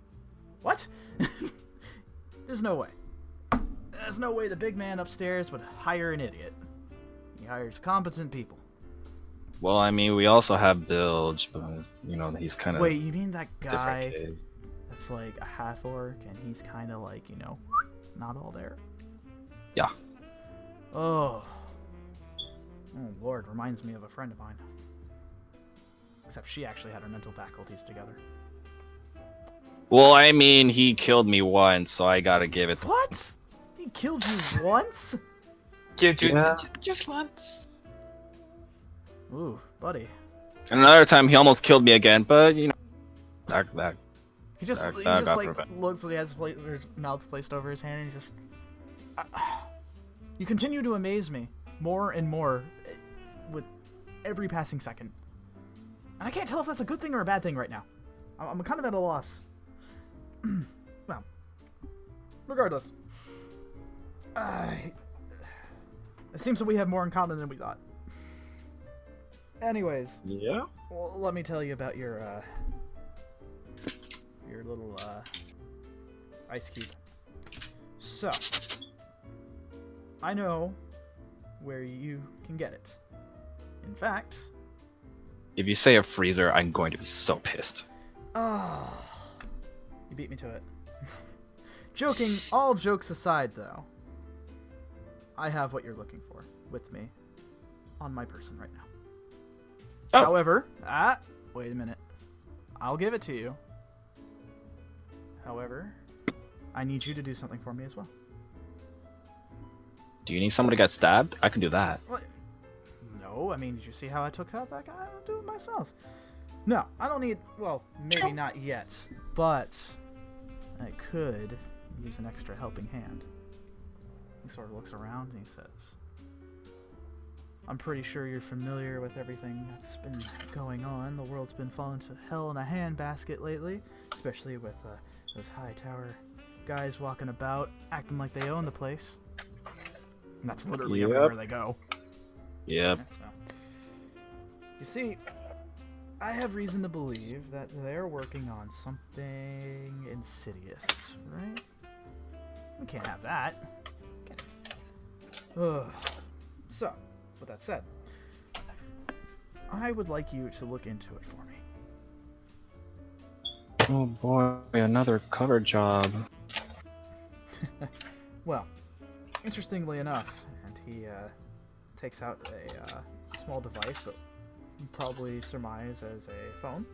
What? There's no way. There's no way the big man upstairs would hire an idiot. He hires competent people. Well, I mean, we also have Bilg, but, he's kind of... Wait, you mean that different guy kid. that's like a half-orc, and he's kind of not all there? Yeah. Oh, Lord, reminds me of a friend of mine. Except she actually had her mental faculties together. Well, I mean, he killed me once, so I gotta give it to What? He killed you once? Yeah. Just once. Ooh, buddy. And another time, he almost killed me again, but, that He just got prevent. looks, so he has his mouth placed over his hand, and he just... You continue to amaze me more and more with every passing second. And I can't tell if that's a good thing or a bad thing right now. I'm kind of at a loss. Well, regardless. It seems that we have more in common than we thought. Anyways. Yeah? Well, let me tell you about your little, ice cube. So, I know where you can get it. In fact... If you say a freezer, I'm going to be so pissed. Oh, you beat me to it. Joking, all jokes aside, though, I have what you're looking for with me on my person right now. Oh. However, wait a minute. I'll give it to you. However, I need you to do something for me as well. Do you need somebody to get stabbed? I can do that. What? No, I mean, did you see how I took out that guy? I'll do it myself. No, I don't need... Well, maybe not yet, but I could use an extra helping hand. He sort of looks around and he says, I'm pretty sure you're familiar with everything that's been going on. The world's been falling to hell in a handbasket lately, especially with those high tower guys walking about, acting like they own the place. And that's literally everywhere they go. Yep. So, you see, I have reason to believe that they're working on something insidious, right? We can't have that. Ugh. So, with that said, I would like you to look into it for me. Oh boy, another cover job. Well, interestingly enough, and he takes out a small device that you probably surmise as a phone.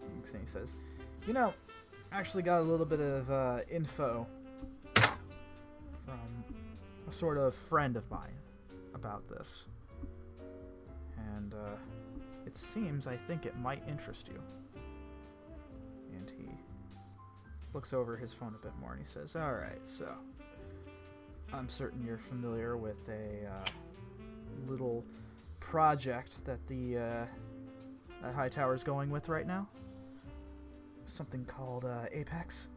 And he says, actually got a little bit of info from a sort of friend of mine about this. And it seems I think it might interest you. And he looks over his phone a bit more and he says, alright, so I'm certain you're familiar with a little project that the High Tower's going with right now. something called Apex.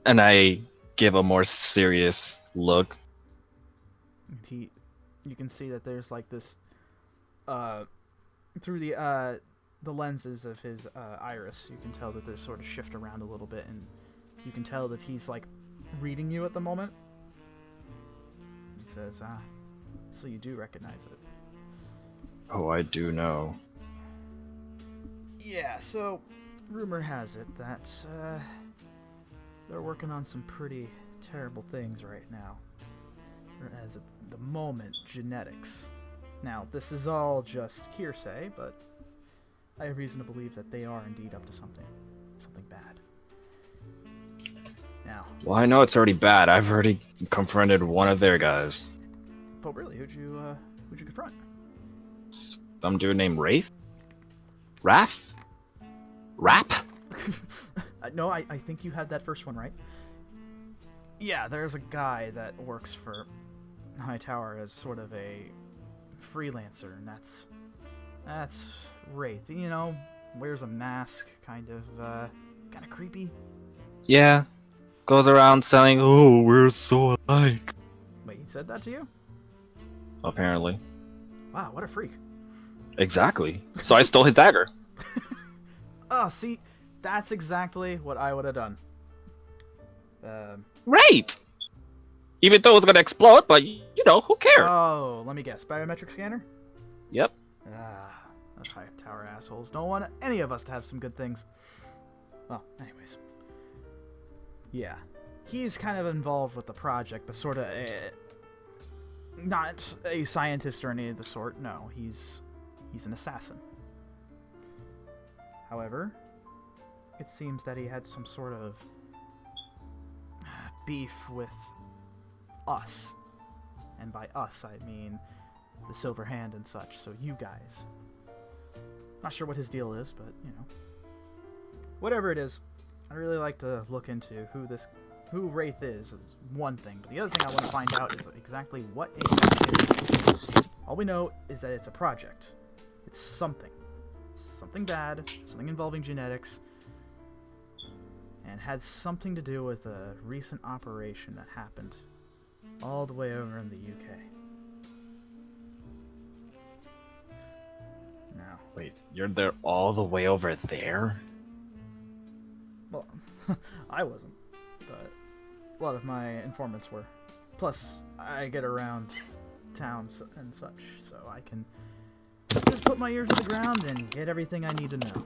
And I give a more serious look. You can see that there's like this, through the lenses of his iris, you can tell that there's sort of shift around a little bit, and you can tell that he's like reading you at the moment. He says, so you do recognize it. Oh, I do know. Yeah, so rumor has it that they're working on some pretty terrible things right now. As at the moment, genetics. Now, this is all just hearsay, but I have reason to believe that they are indeed up to something bad. Now, Well, I know it's already bad. I've already confronted one of their guys. oh really? Who'd you confront? Some dude named Wraith? Wrath? Rap? No, I think you had that first one right. Yeah, there's a guy that works for Hightower as sort of a freelancer, and that's Wraith. You know, wears a mask, kind of creepy. Yeah. Goes around selling, oh, we're so alike. Wait, he said that to you? Apparently. Wow, what a freak. Exactly. So I stole his dagger. Oh, see, that's exactly what I would have done. Right! Even though it was gonna explode, but you know, who cares? Oh, let me guess. Biometric scanner? Yep. Those Hightower assholes don't want any of us to have some good things. Well, anyways. Yeah. He's kind of involved with the project, but sort of not a scientist or any of the sort. No, he's an assassin. However, it seems that he had some sort of beef with us. And by us, I mean the Silver Hand and such, so you guys. Not sure what his deal is, but, you know. Whatever it is, I'd really like to look into who Wraith is one thing, but the other thing I want to find out is exactly what Apex is. All we know is that it's a project. It's something. Something bad, something involving genetics, and had something to do with a recent operation that happened all the way over in the UK. Now, Wait, you're there all the way over there? well, I wasn't, but a lot of my informants were. Plus, I get around towns and such, so I can just put my ear to the ground and get everything I need to know.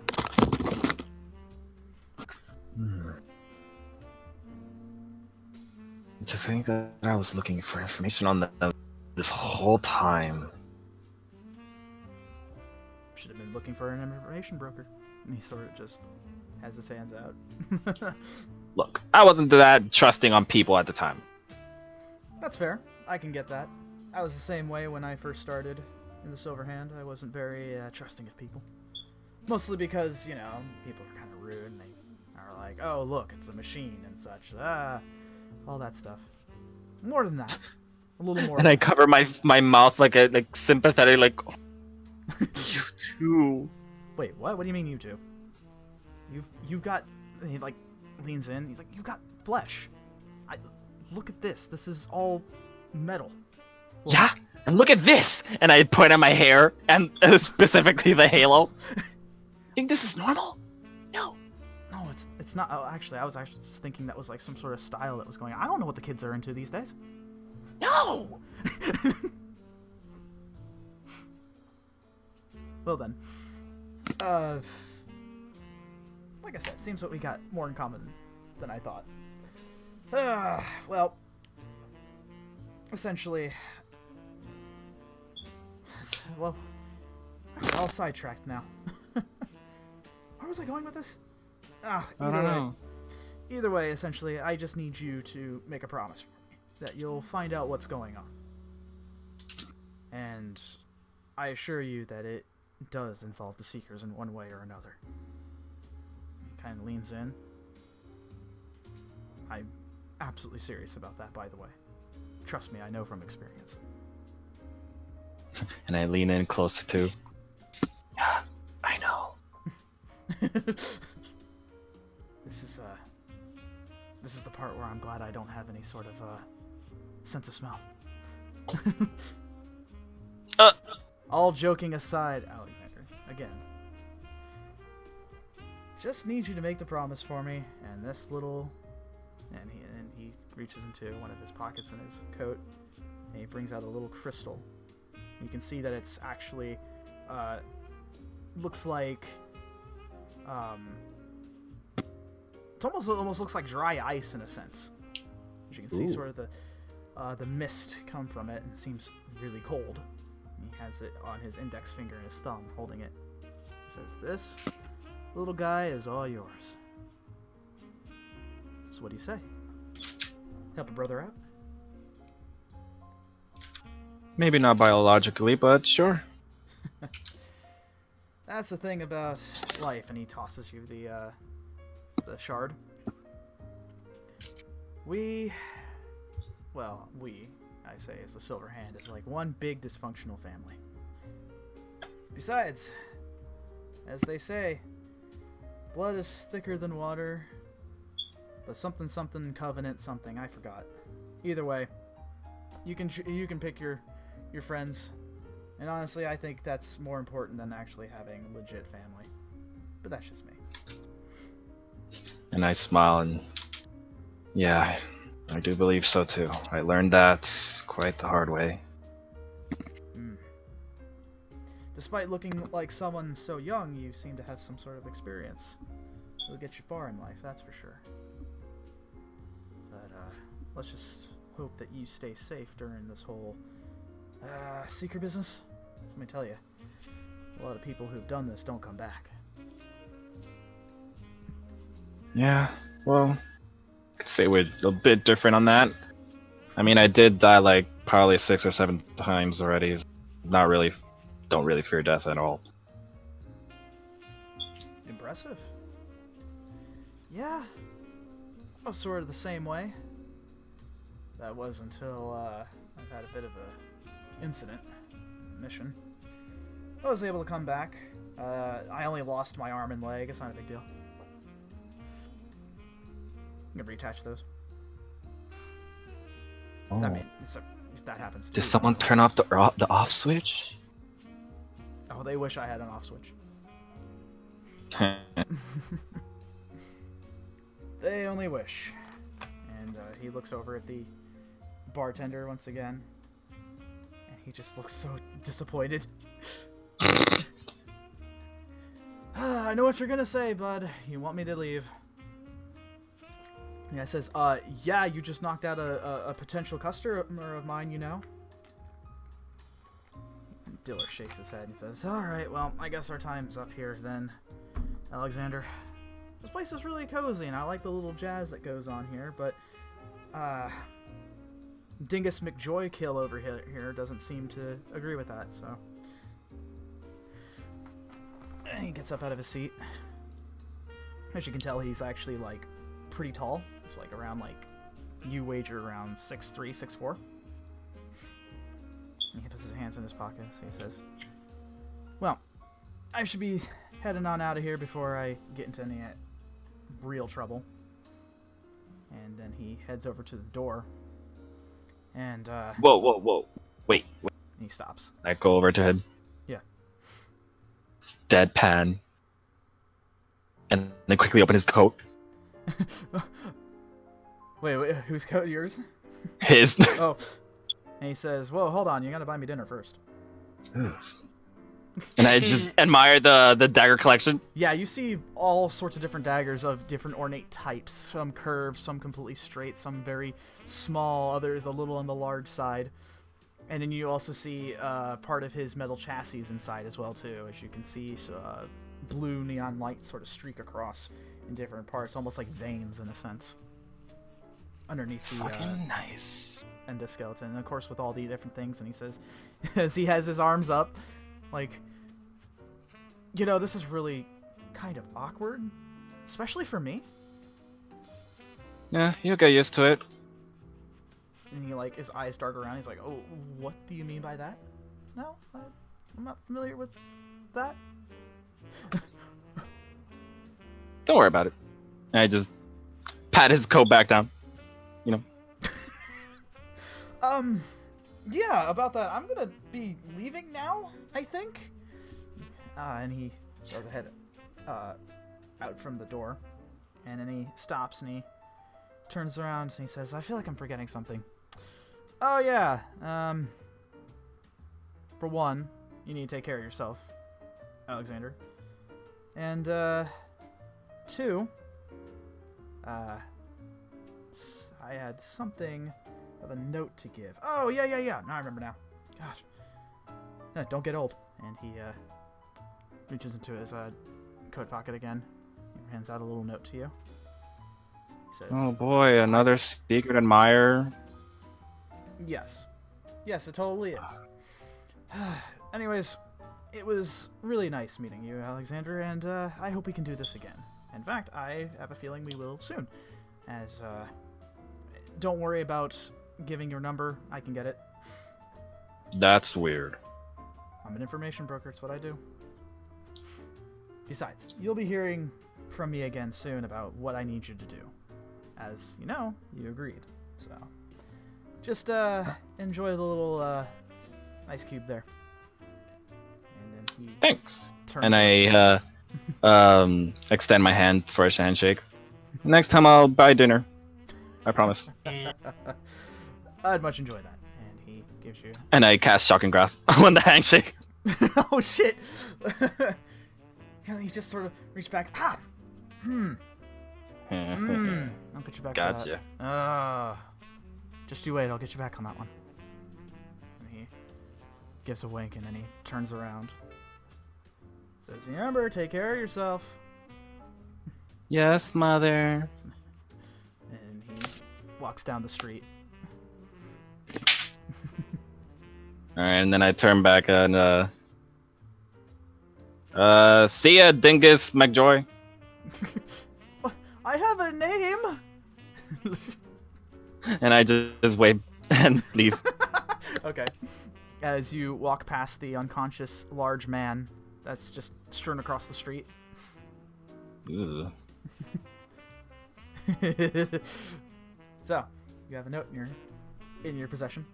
To think that I was looking for information on them this whole time. Should have been looking for an information broker. And he sort of just has his hands out. Look, I wasn't that trusting on people at the time. That's fair. I can get that. I was the same way when I first started in the Silver Hand. I wasn't very trusting of people. Mostly because, you know, people are kind of rude and they are like, oh, look, it's a machine and such. All that stuff. More than that. A little more. And I cover my mouth like sympathetic, like, oh, you too. Wait, what? What do you mean you two? You've got. He like leans in. He's like, you've got flesh. Look at this. This is all metal. Well, Yeah, and look at this. And I point at my hair and specifically the halo. Think this is normal? No. No, it's not. Oh, actually, I was actually just thinking that was like some sort of style that was going on. I don't know what the kids are into these days. No. Well then, like I said, seems that we got more in common than I thought. Well, essentially, well, we're all sidetracked now. Where was I going with this? I don't know. Either way, essentially, I just need you to make a promise for me that you'll find out what's going on. And I assure you that it does involve the Seekers in one way or another. He kind of leans in. I'm absolutely serious about that, by the way. Trust me, I know from experience. And I lean in closer too. Yeah, I know. This is the part where I'm glad I don't have any sort of sense of smell. All joking aside, Alexander, again. Just need you to make the promise for me, and this little... And he reaches into one of his pockets in his coat, and he brings out a little crystal. You can see that it's actually... looks like... it almost looks like dry ice in a sense. As you can see, sort of the mist come from it, and it seems really cold. He has it on his index finger and his thumb, holding it. He says, "This little guy is all yours." So what do you say? Help a brother out? Maybe not biologically, but sure. That's the thing about life, and he tosses you the shard. I say as the Silver Hand, is like one big dysfunctional family. Besides, as they say, blood is thicker than water, but something covenant something, I forgot. Either way, you can pick your friends, and honestly, I think that's more important than actually having legit family. But that's just me. And I smile and... Yeah, I do believe so too. I learned that quite the hard way. Despite looking like someone so young, you seem to have some sort of experience. It'll get you far in life, that's for sure. But, let's just hope that you stay safe during this whole, seeker business. Let me tell you, a lot of people who've done this don't come back. Yeah, well, I could say we're a bit different on that. I mean, I did die like probably 6 or 7 times already. Don't really fear death at all. Impressive. Yeah, I was sort of the same way. That was until I've had a bit of a mission. I was able to come back. I only lost my arm and leg. It's not a big deal. I'm gonna reattach those. Oh. I mean, if that happens. Did someone turn off the off switch? Oh, they wish I had an off switch. They only wish. And he looks over at the bartender once again, and he just looks so disappointed. I know what you're gonna say, bud. You want me to leave. Yeah, it says, yeah, you just knocked out a potential customer of mine, you know? Diller shakes his head and says, "Alright, well, I guess our time's up here then, Alexander. This place is really cozy, and I like the little jazz that goes on here, but, Dingus McJoykill over here doesn't seem to agree with that, so..." And he gets up out of his seat. As you can tell, he's actually, like, pretty tall. It's like around, like, you wager around 6'3", 6'4". And he puts his hands in his pockets. He says, "Well, I should be heading on out of here before I get into any real trouble." And then he heads over to the door. And, Whoa. Wait. he stops. I go over to him. Yeah. It's deadpan. And then quickly open his coat. Wait, whose coat? Yours? His. Oh. And he says, "Whoa, hold on, you gotta buy me dinner first." And I just admire the dagger collection. Yeah, you see all sorts of different daggers of different ornate types. Some curved, some completely straight, some very small, others a little on the large side. And then you also see part of his metal chassis inside as well, too. As you can see, blue neon lights sort of streak across in different parts, almost like veins in a sense. Underneath the Fucking nice. endoskeleton. And of course with all the different things, and he says, as he has his arms up, like, "You know, this is really kind of awkward, especially for me." Yeah, you'll get used to it. And he, like, his eyes dart around. He's like, "Oh, what do you mean by that?" "No, I'm not familiar with that." Don't worry about it. And I just pat his coat back down. Yeah, about that. I'm gonna be leaving now, I think. And he goes ahead, out from the door. And then he stops and he turns around and he says, I feel like I'm forgetting something. Oh, yeah. For one, you need to take care of yourself, Alexander. And, two, I had something of a note to give. Oh, yeah. Now I remember now. Gosh. Don't get old. And he, reaches into his, coat pocket again. He hands out a little note to you. He says, Oh boy, another secret admirer. Yes. Yes, it totally is. Anyways, it was really nice meeting you, Alexander, and I hope we can do this again. In fact, I have a feeling we will soon. As, don't worry about giving your number. I can get it. That's weird. I'm an information broker. It's what I do. Besides, you'll be hearing from me again soon about what I need you to do. As you know, you agreed. So, just enjoy the little ice cube there. And then he Thanks. turns And I extend my hand for a handshake. Next time I'll buy dinner. I promise. I'd much enjoy that. And he gives you. And I cast Shocking Grasp on the handshake. Oh shit! He just sort of reached back. Ah! I'll get you back. Gotcha. For that. Just you wait. I'll get you back on that one. And he gives a wink, and then he turns around. Says, "Remember, take care of yourself." Yes, mother. And he walks down the street. Alright, and then I turn back and see ya, Dingus McJoy. I have a name. And I just wave and leave. Okay. As you walk past the unconscious large man that's just strewn across the street. Ugh. So, you have a note in your possession.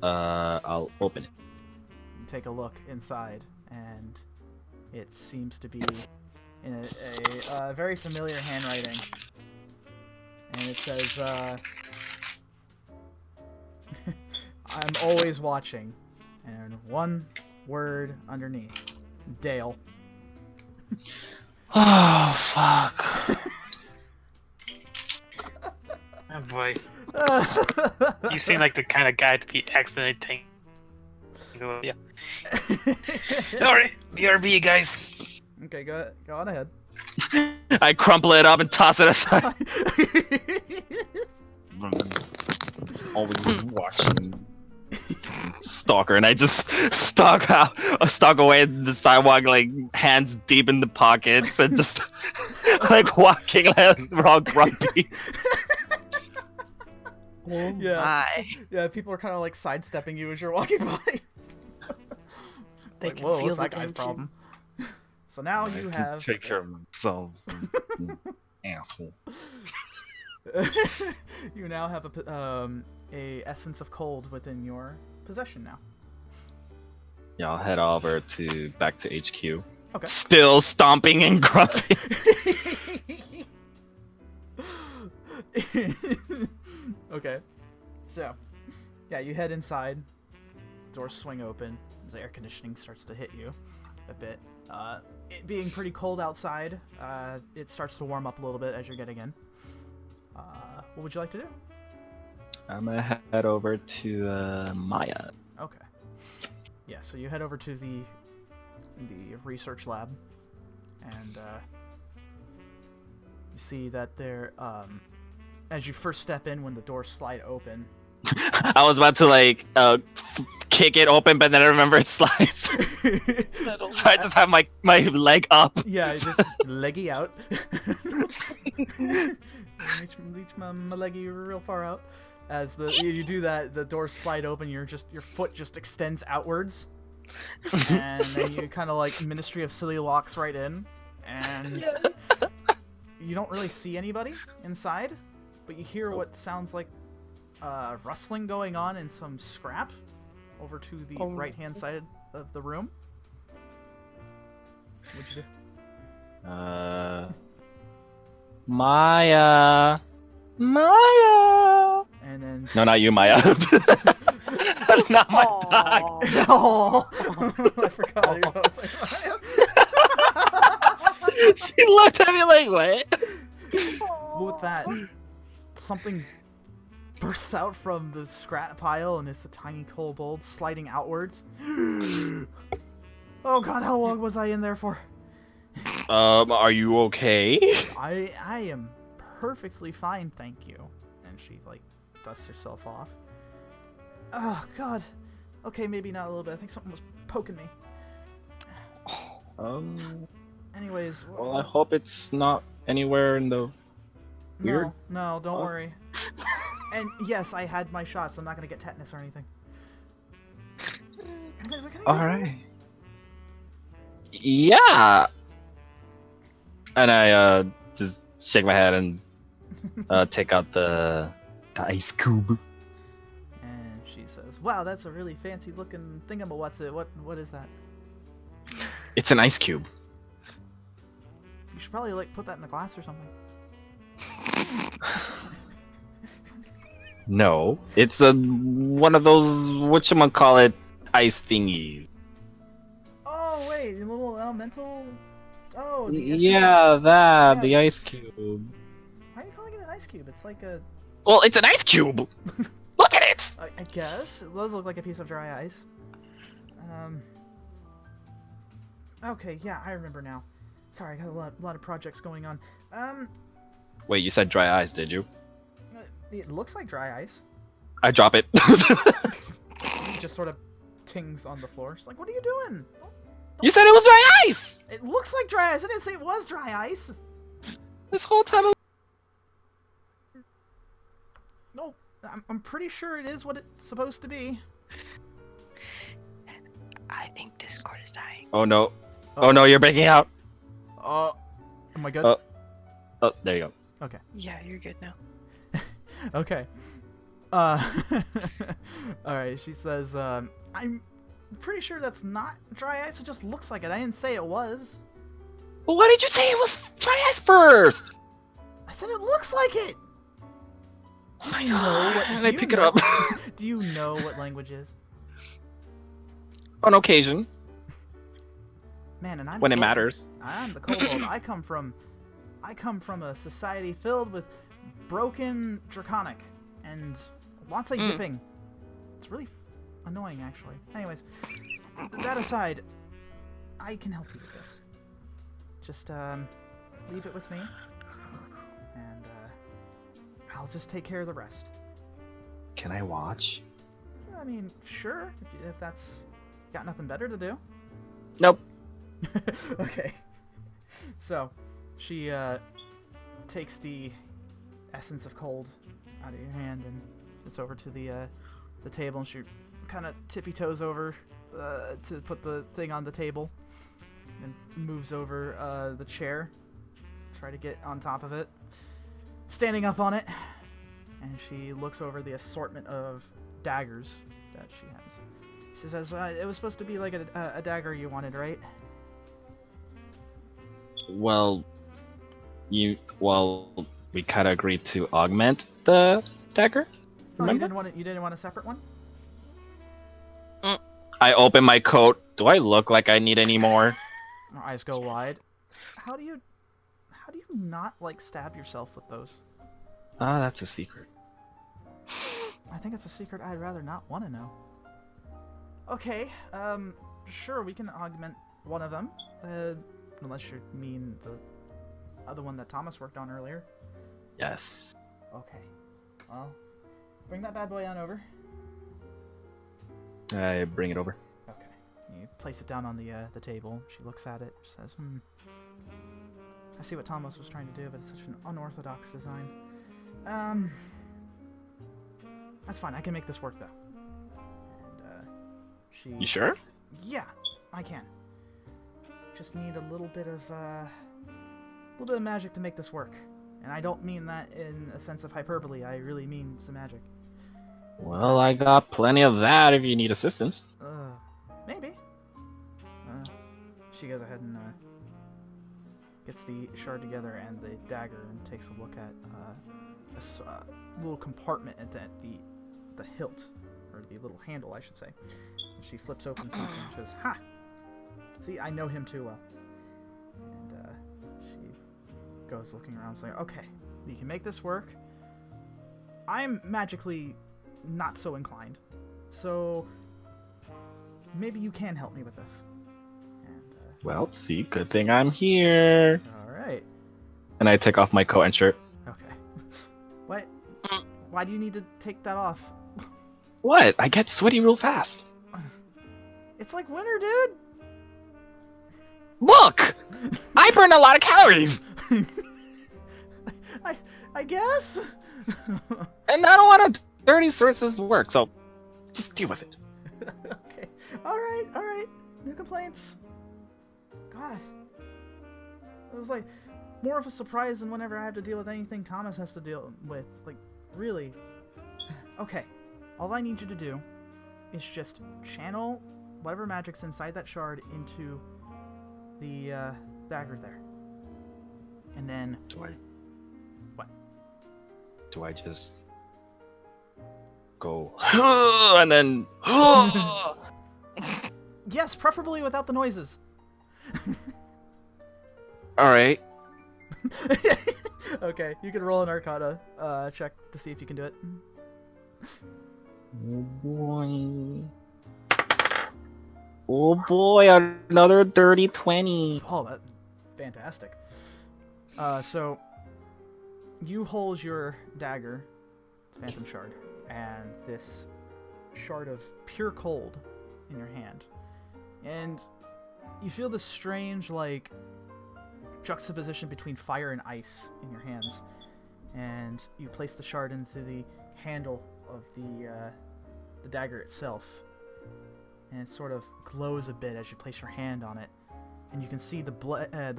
I'll open it. You take a look inside, and it seems to be in a very familiar handwriting. And it says, I'm always watching. And one word underneath. Dale. Oh, fuck. Oh boy. You seem like the kind of guy to be accidentally tangled. Yeah. Alright, BRB, guys. Okay, go on ahead. I crumple it up and toss it aside. Always watching stalker, and I just stalk away in the sidewalk, like hands deep in the pockets, and just like walking like wrong grumpy. Yeah. Yeah, people are kind of like sidestepping you as you're walking by. They Like, can whoa, feel what's the that guy's tension. problem? So now you have Picture of myself. Asshole. you now have a essence of cold within your possession now. Yeah, I'll head over back to HQ. Okay. Still stomping and grunting. Okay. So, yeah, you head inside. Doors swing open. As the air conditioning starts to hit you a bit. It being pretty cold outside, it starts to warm up a little bit as you're getting in. What would you like to do? I'm gonna head over to Maya. Okay. Yeah, so you head over to the research lab, and you see that there, as you first step in, when the doors slide open. I was about to like kick it open, but then I remember it slides. So I just have my leg up. Yeah, just leggy out. reach my leggy real far out. As you do that, the doors slide open. Your foot just extends outwards, and then you kind of like Ministry of Silly walks right in, and You don't really see anybody inside, but you hear what sounds like rustling going on in some scrap over to the right-hand side of the room. What'd you do? Maya. And then... No, not you, Maya. Not my dog. Oh, I forgot. I was like, She looked at me like, what? with that, something bursts out from the scrap pile, and it's a tiny kobold sliding outwards. Oh god, how long was I in there for? Are you okay? I am perfectly fine, thank you. And she, like, dusts herself off. Oh god. Okay, maybe not a little bit. I think something was poking me. Anyways. Well, I hope it's not anywhere in the weird. No, don't worry. And yes, I had my shots. I'm not gonna get tetanus or anything. Alright. Yeah! And I just shake my head and take out the ice cube. And she says, "Wow, that's a really fancy looking thingamawat's. What is that?" It's an ice cube. You should probably like put that in a glass or something. No, it's a one of those whatchamacallit ice thingies. Oh wait, a little elemental. Oh Yeah, that the ice cube. Why are you calling it an ice cube? It's like a. Well, it's an ice cube. Look at it. I guess it does look like a piece of dry ice. Okay, yeah, I remember now. Sorry, I got a lot of projects going on. Wait, you said dry ice, did you? It looks like dry ice. I drop it. It just sort of tings on the floor. She's like, "What are you doing?" You said it was dry ice. It looks like dry ice. I didn't say it was dry ice. This whole time. No, I'm pretty sure it is what it's supposed to be. I think Discord is dying. Oh no. Oh no, you're breaking out. Am I good? Oh, there you go. Okay. Yeah, you're good now. Okay. Alright, she says, I'm pretty sure that's not dry ice, it just looks like it. I didn't say it was. Well, why did you say it was dry ice first? I said it looks like it! Oh my god. And I pick it know- up. Do you know what language is? On occasion. Man, and I'm When the it kobold. matters. I'm the kobold. I come from a society filled with broken draconic and lots of yipping. It's really annoying, actually. Anyways, that aside, I can help you with this. Just leave it with me, and I'll just take care of the rest. Can I watch? I mean, sure, if that's got nothing better to do. Nope. Okay. So, she takes the essence of cold out of your hand and it's over to the table, and she kind of tippy toes over to put the thing on the table and moves over the chair, try to get on top of it, standing up on it, and she looks over the assortment of daggers that she has. She says, "It was supposed to be like a dagger you wanted, right?" Well, we kind of agreed to augment the dagger. Oh, Remember? you didn't want a separate one? I open my coat. Do I look like I need any more? Her eyes go wide. How do you not like stab yourself with those? Ah, that's a secret. I think it's a secret I'd rather not want to know. Okay, sure, we can augment one of them. Unless you mean the other one that Thomas worked on earlier. Yes. Okay. Well, bring that bad boy on over. I bring it over. Okay. You place it down on the table. She looks at it, says, I see what Thomas was trying to do, but it's such an unorthodox design. That's fine. I can make this work, though. And, she... You sure? Yeah, I can. Just need a little bit of, little bit of magic to make this work. And I don't mean that in a sense of hyperbole. I really mean some magic. Well, I got plenty of that if you need assistance. Maybe. She goes ahead and gets the shard together and the dagger and takes a look at a little compartment at the hilt, or the little handle, I should say. And she flips open something and says, "Ha! See, I know him too well." And she goes looking around, saying, "Okay, we can make this work. I'm magically not so inclined, so maybe you can help me with this." And, Well, see, good thing I'm here. all right. And I take off my coat and shirt. Okay. What? Why do you need to take that off? What? I get sweaty real fast. It's like winter, dude. Look! I burn a lot of calories! I guess. And I don't want a dirty sources work, so just deal with it. Okay. All right. No complaints. God. It was like more of a surprise than whenever I have to deal with anything Thomas has to deal with. Like, really. Okay. All I need you to do is just channel whatever magic's inside that shard into the dagger there. And then... Do I... What? Do I just... go... and then... Yes, preferably without the noises. Alright. Okay, you can roll an Arcana check to see if you can do it. Oh boy. Oh boy, another dirty 20. Oh, that's fantastic. So, you hold your dagger, Phantom Shard, and this shard of pure cold in your hand. And you feel this strange, like, juxtaposition between fire and ice in your hands. And you place the shard into the handle of the dagger itself. And it sort of glows a bit as you place your hand on it. And you can see the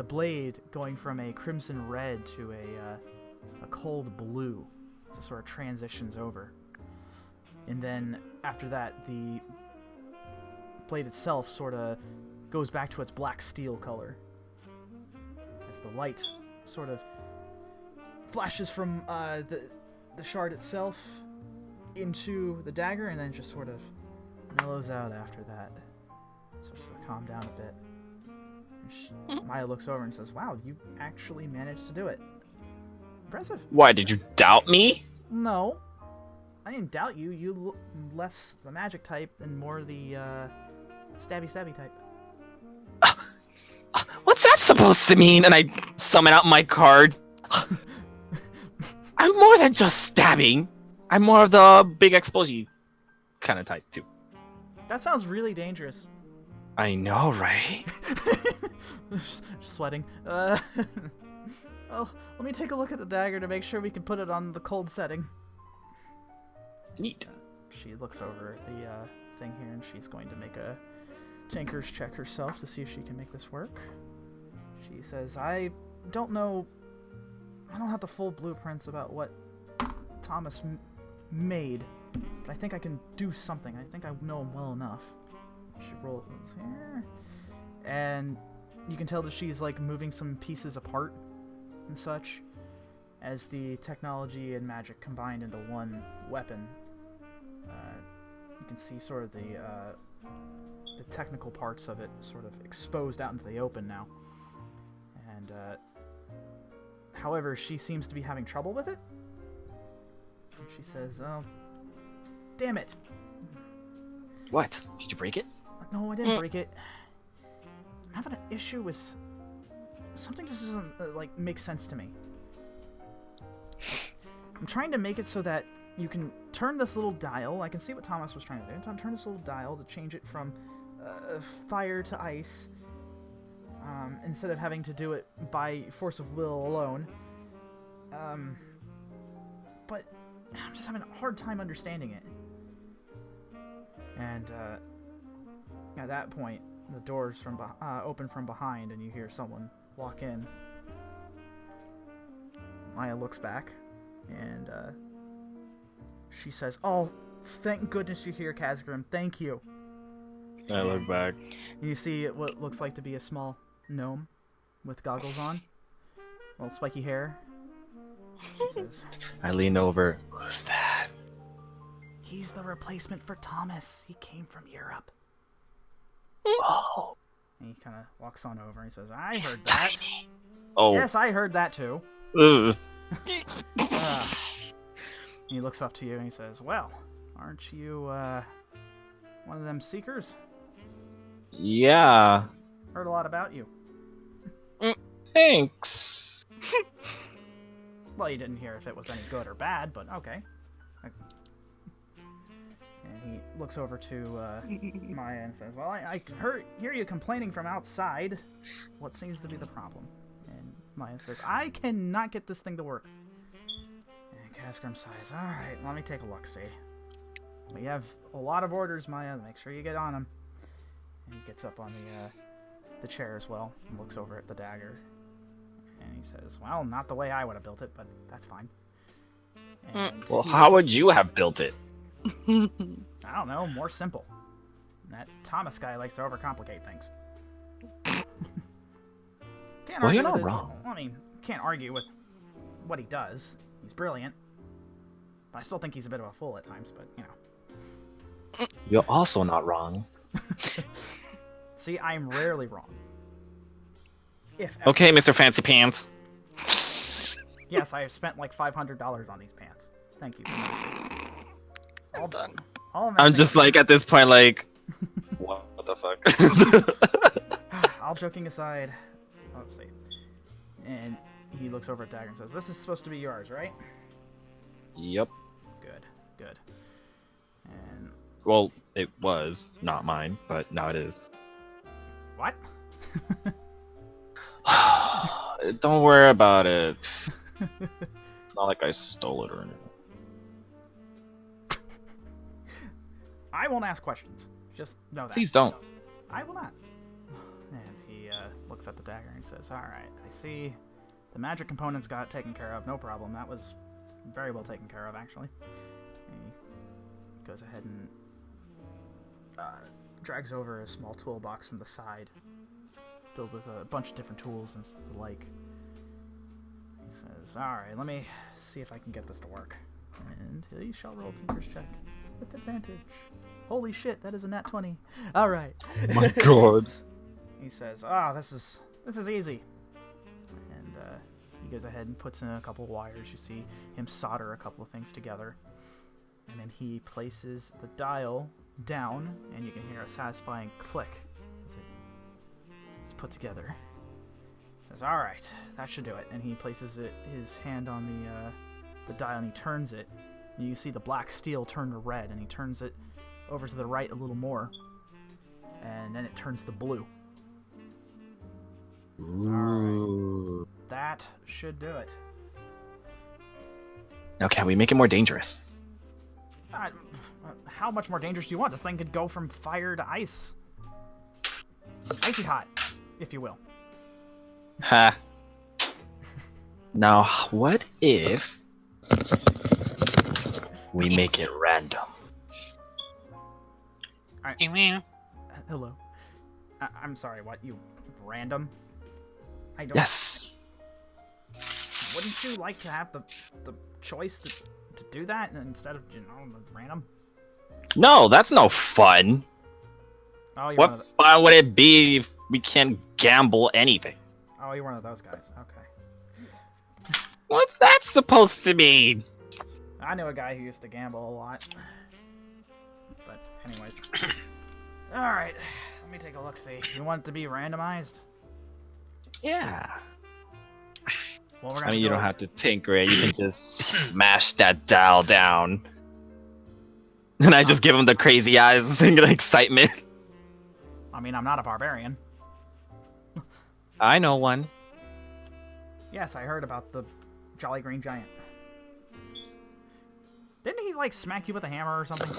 blade going from a crimson red to a cold blue. So it sort of transitions over. And then after that, the blade itself sort of goes back to its black steel color. As the light sort of flashes from the shard itself into the dagger and then just sort of mellows out after that. So just to calm down a bit. And Maya looks over and says, "Wow, you actually managed to do it. Impressive." Why, did you doubt me? No. I didn't doubt you. You look less the magic type and more the stabby type. What's that supposed to mean? And I summon out my cards. I'm more than just stabbing. I'm more of the big explosion kind of type, too. That sounds really dangerous. I know, right? Sweating. Well, let me take a look at the dagger to make sure we can put it on the cold setting. Neat. She looks over at the thing here and she's going to make a Tinker's check herself to see if she can make this work. She says, I don't have the full blueprints about what Thomas made, but I think I can do something. I think I know him well enough. She rolls here, and you can tell that she's like moving some pieces apart and such, as the technology and magic combined into one weapon. You can see sort of the technical parts of it sort of exposed out into the open now. And however, she seems to be having trouble with it. And she says, "Oh, damn it." What? Did you break it? No, I didn't break it. I'm having an issue with something just doesn't like make sense to me. I'm trying to make it so that you can turn this little dial. I can see what Thomas was trying to do. Turn this little dial to change it from fire to ice, instead of having to do it by force of will alone. But I'm just having a hard time understanding it. And at that point, the doors open from behind, and you hear someone walk in. Maya looks back, and she says, "Oh, thank goodness you're here, Kazgrim. Thank you." I look back. And you see what looks like to be a small gnome with goggles on, little spiky hair. He says, I lean over. Who's that? "He's the replacement for Thomas. He came from Europe." Oh. And he kind of walks on over and he says, "I heard that." Tiny. Oh. Yes, I heard that too. Ugh. He looks up to you and he says, "Well, aren't you one of them seekers? Yeah. Heard a lot about you." Thanks. Well, you didn't hear if it was any good or bad, but okay. And he looks over to Maya and says, "Well, I hear you complaining from outside. What seems to be the problem?" And Maya says, "I cannot get this thing to work." And Kazgrim sighs, "All right, let me take a look, see. We have a lot of orders, Maya. Make sure you get on them." And he gets up on the chair as well and looks over at the dagger. And he says, "Well, not the way I would have built it, but that's fine." And Well, he how looks- would you have built it? I don't know, more simple. That Thomas guy likes to overcomplicate things. Can't Well, argue you're not with it. wrong. I mean, can't argue with what he does. He's brilliant. But I still think he's a bit of a fool at times, but, you know. You're also not wrong. See, I'm rarely wrong. If ever. Okay, Mr. Fancy Pants. Yes, I have spent like $500 on these pants. Thank you. For noticing. I'm done. All I'm I'm asking- just like, at this point, like, what the fuck? All joking aside, let's see. And he looks over at Dagger and says, "This is supposed to be yours, right?" Yep. Good, good. And Well, it was not mine, but now it is. what? Don't worry about it. It's not like I stole it or anything. I won't ask questions. Just know that. Please don't. I will not. And he looks at the dagger and says, "All right, I see the magic components got taken care of. No problem. That was very well taken care of, actually." And he goes ahead and drags over a small toolbox from the side, filled with a bunch of different tools and the like. He says, "All right, let me see if I can get this to work." And he shall roll Tinker's check with advantage. Holy shit, that is a nat 20. All right. Oh my god. He says, this is easy." And he goes ahead and puts in a couple wires. You see him solder a couple of things together. And then he places the dial down, and you can hear a satisfying click as it's put together. He says, "All right, that should do it." And he places his hand on the dial, and he turns it. And you see the black steel turn to red, and he turns it over to the right a little more, and then it turns to blue. Ooh. That should do it. Now, can we make it more dangerous? How much more dangerous do you want? This thing could go from fire to ice. Icy hot, if you will. Ha. Now, what if we make it random? Hello. I'm sorry, what? You random? I don't... Yes. Wouldn't you like to have the choice to do that instead of, random? No, that's no fun. Oh, you're What one of fun would it be if we can't gamble anything? you're one of those guys. Okay. What's that supposed to mean? I knew a guy who used to gamble a lot. But anyways. Alright, let me take a look-see. You want it to be randomized? Yeah. Well, we're I gonna mean, you go- don't have to tinker it. You can just smash that dial down. And I just give him the crazy eyes and the excitement. I mean, I'm not a barbarian. I know one. Yes, I heard about the Jolly Green Giant. Didn't he, like, smack you with a hammer or something?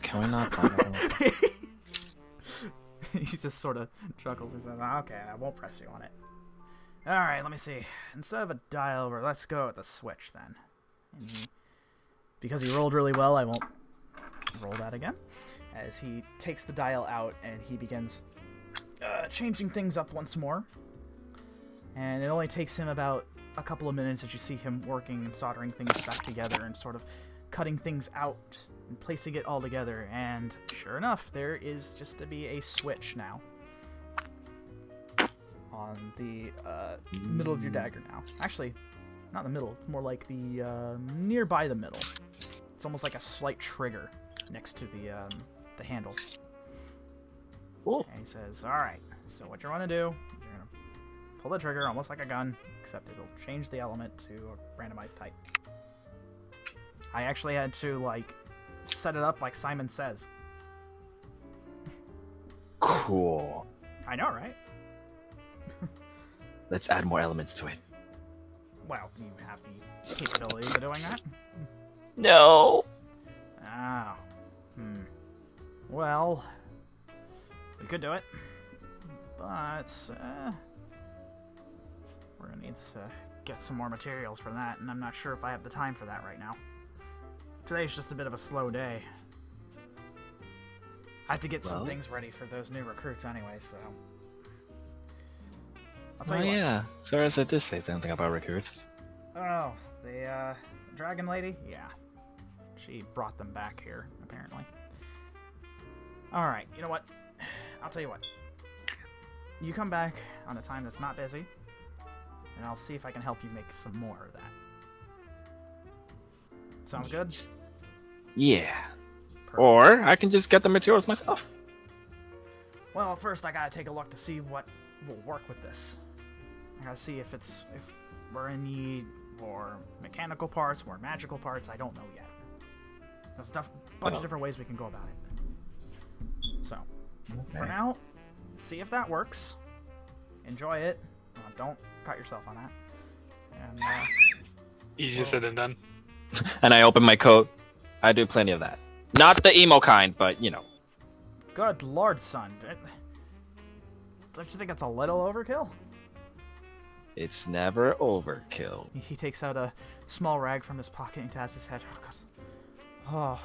Can we not talk about that? He just sort of chuckles and says, "Okay, I won't press you on it." Alright, let me see. Instead of a dial, let's go with the switch then. And because he rolled really well, I won't roll that again. As he takes the dial out and he begins changing things up once more. And it only takes him about a couple of minutes as you see him working and soldering things back together and sort of cutting things out and placing it all together. And sure enough, there is just to be a switch now on the middle of your dagger now. Actually, not the middle, more like the nearby the middle. It's almost like a slight trigger next to the handle. Cool. And he says, "Alright, so what you want to do, you're going to pull the trigger almost like a gun, except it'll change the element to a randomized type." I actually had to, like, set it up like Simon Says. Cool. I know, right? Let's add more elements to it. Well, do you have the capabilities of doing that? No. Oh. Well, we could do it, but we're gonna need to get some more materials for that, and I'm not sure if I have the time for that right now. Today's just a bit of a slow day. I have to get some things ready for those new recruits anyway, so... I'll tell you what. Yeah. Sarah said did say something about recruits. Oh, the dragon lady? Yeah. She brought them back here, apparently. Alright, you know what? I'll tell you what. You come back on a time that's not busy, and I'll see if I can help you make some more of that. Sound good? Yeah. Perfect. Or I can just get the materials myself. Well, first I gotta take a look to see what will work with this. I gotta see if we're in need for mechanical parts or magical parts. I don't know yet. There's a bunch of different ways we can go about it. So, for now, see if that works. Enjoy it. Don't cut yourself on that. And, Easier said than done. And I open my coat. I do plenty of that. Not the emo kind, but you know. Good lord, son. Don't you think that's a little overkill? It's never overkill. He takes out a small rag from his pocket and taps his head. Oh, God. Oh,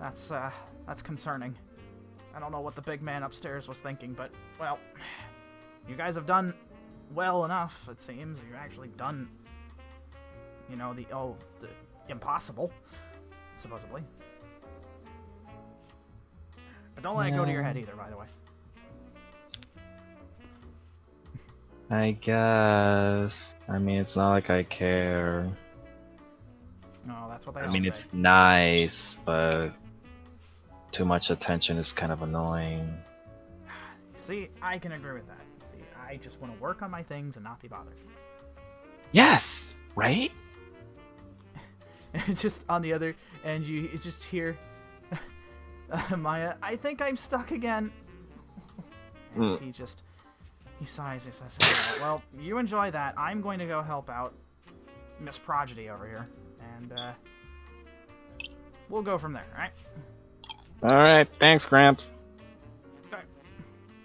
that's concerning. I don't know what the big man upstairs was thinking, but, well, you guys have done well enough, it seems. You've actually done, you know, the impossible, supposedly. But don't let it go to your head either, by the way. I guess. I mean, it's not like I care. No, that's what they I all mean, say. it's nice, but too much attention is kind of annoying. See, I can agree with that. See, I just want to work on my things and not be bothered. Yes! Right? And just on the other end, you just hear Maya, "I think I'm stuck again." And he sighs and says, "Well, you enjoy that. I'm going to go help out Miss Prodigy over here, and we'll go from there, alright?" Alright, thanks, Gramps.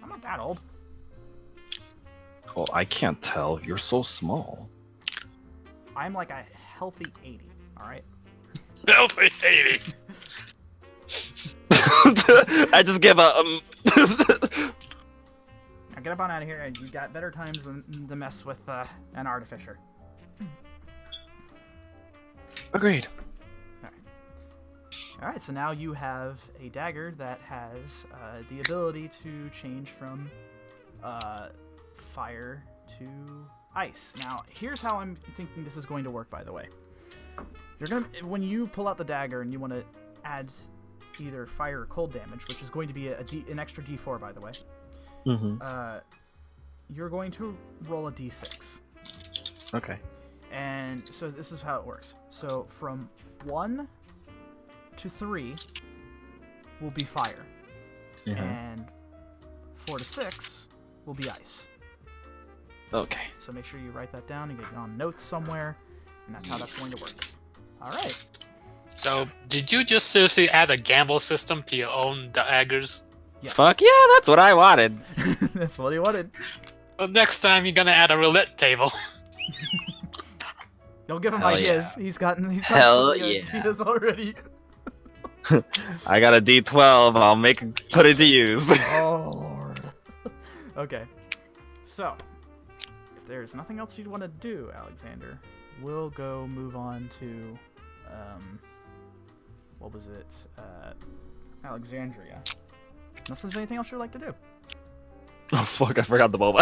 I'm not that old. Oh, I can't tell. You're so small. I'm like a healthy 80, alright? Healthy 80. I just give a Now get up on out of here, and you got better times than to mess with an artificer. Agreed. Alright, so now you have a dagger that has the ability to change from fire to ice. Now, here's how I'm thinking this is going to work, by the way. When you pull out the dagger and you want to add either fire or cold damage, which is going to be an extra d4, by the way, you're going to roll a d6. Okay. And so this is how it works. So from 1 to 3 will be fire, and 4 to 6 will be ice. Okay. So make sure you write that down and get it on notes somewhere, and that's how that's going to work. All right. So, did you just seriously add a gamble system to your own daggers? Yes. Fuck yeah, that's what I wanted. That's what he wanted. Well, next time you're gonna add a roulette table. Don't give him Hell ideas. yeah. He's got Hell so many yeah. ideas already. I got a D12. I'll put it to use. Oh lord. Okay. So, if there's nothing else you'd want to do, Alexander, we'll go move on to, what was it? Alexandria. Unless there's anything else you'd like to do. Oh fuck! I forgot the boba.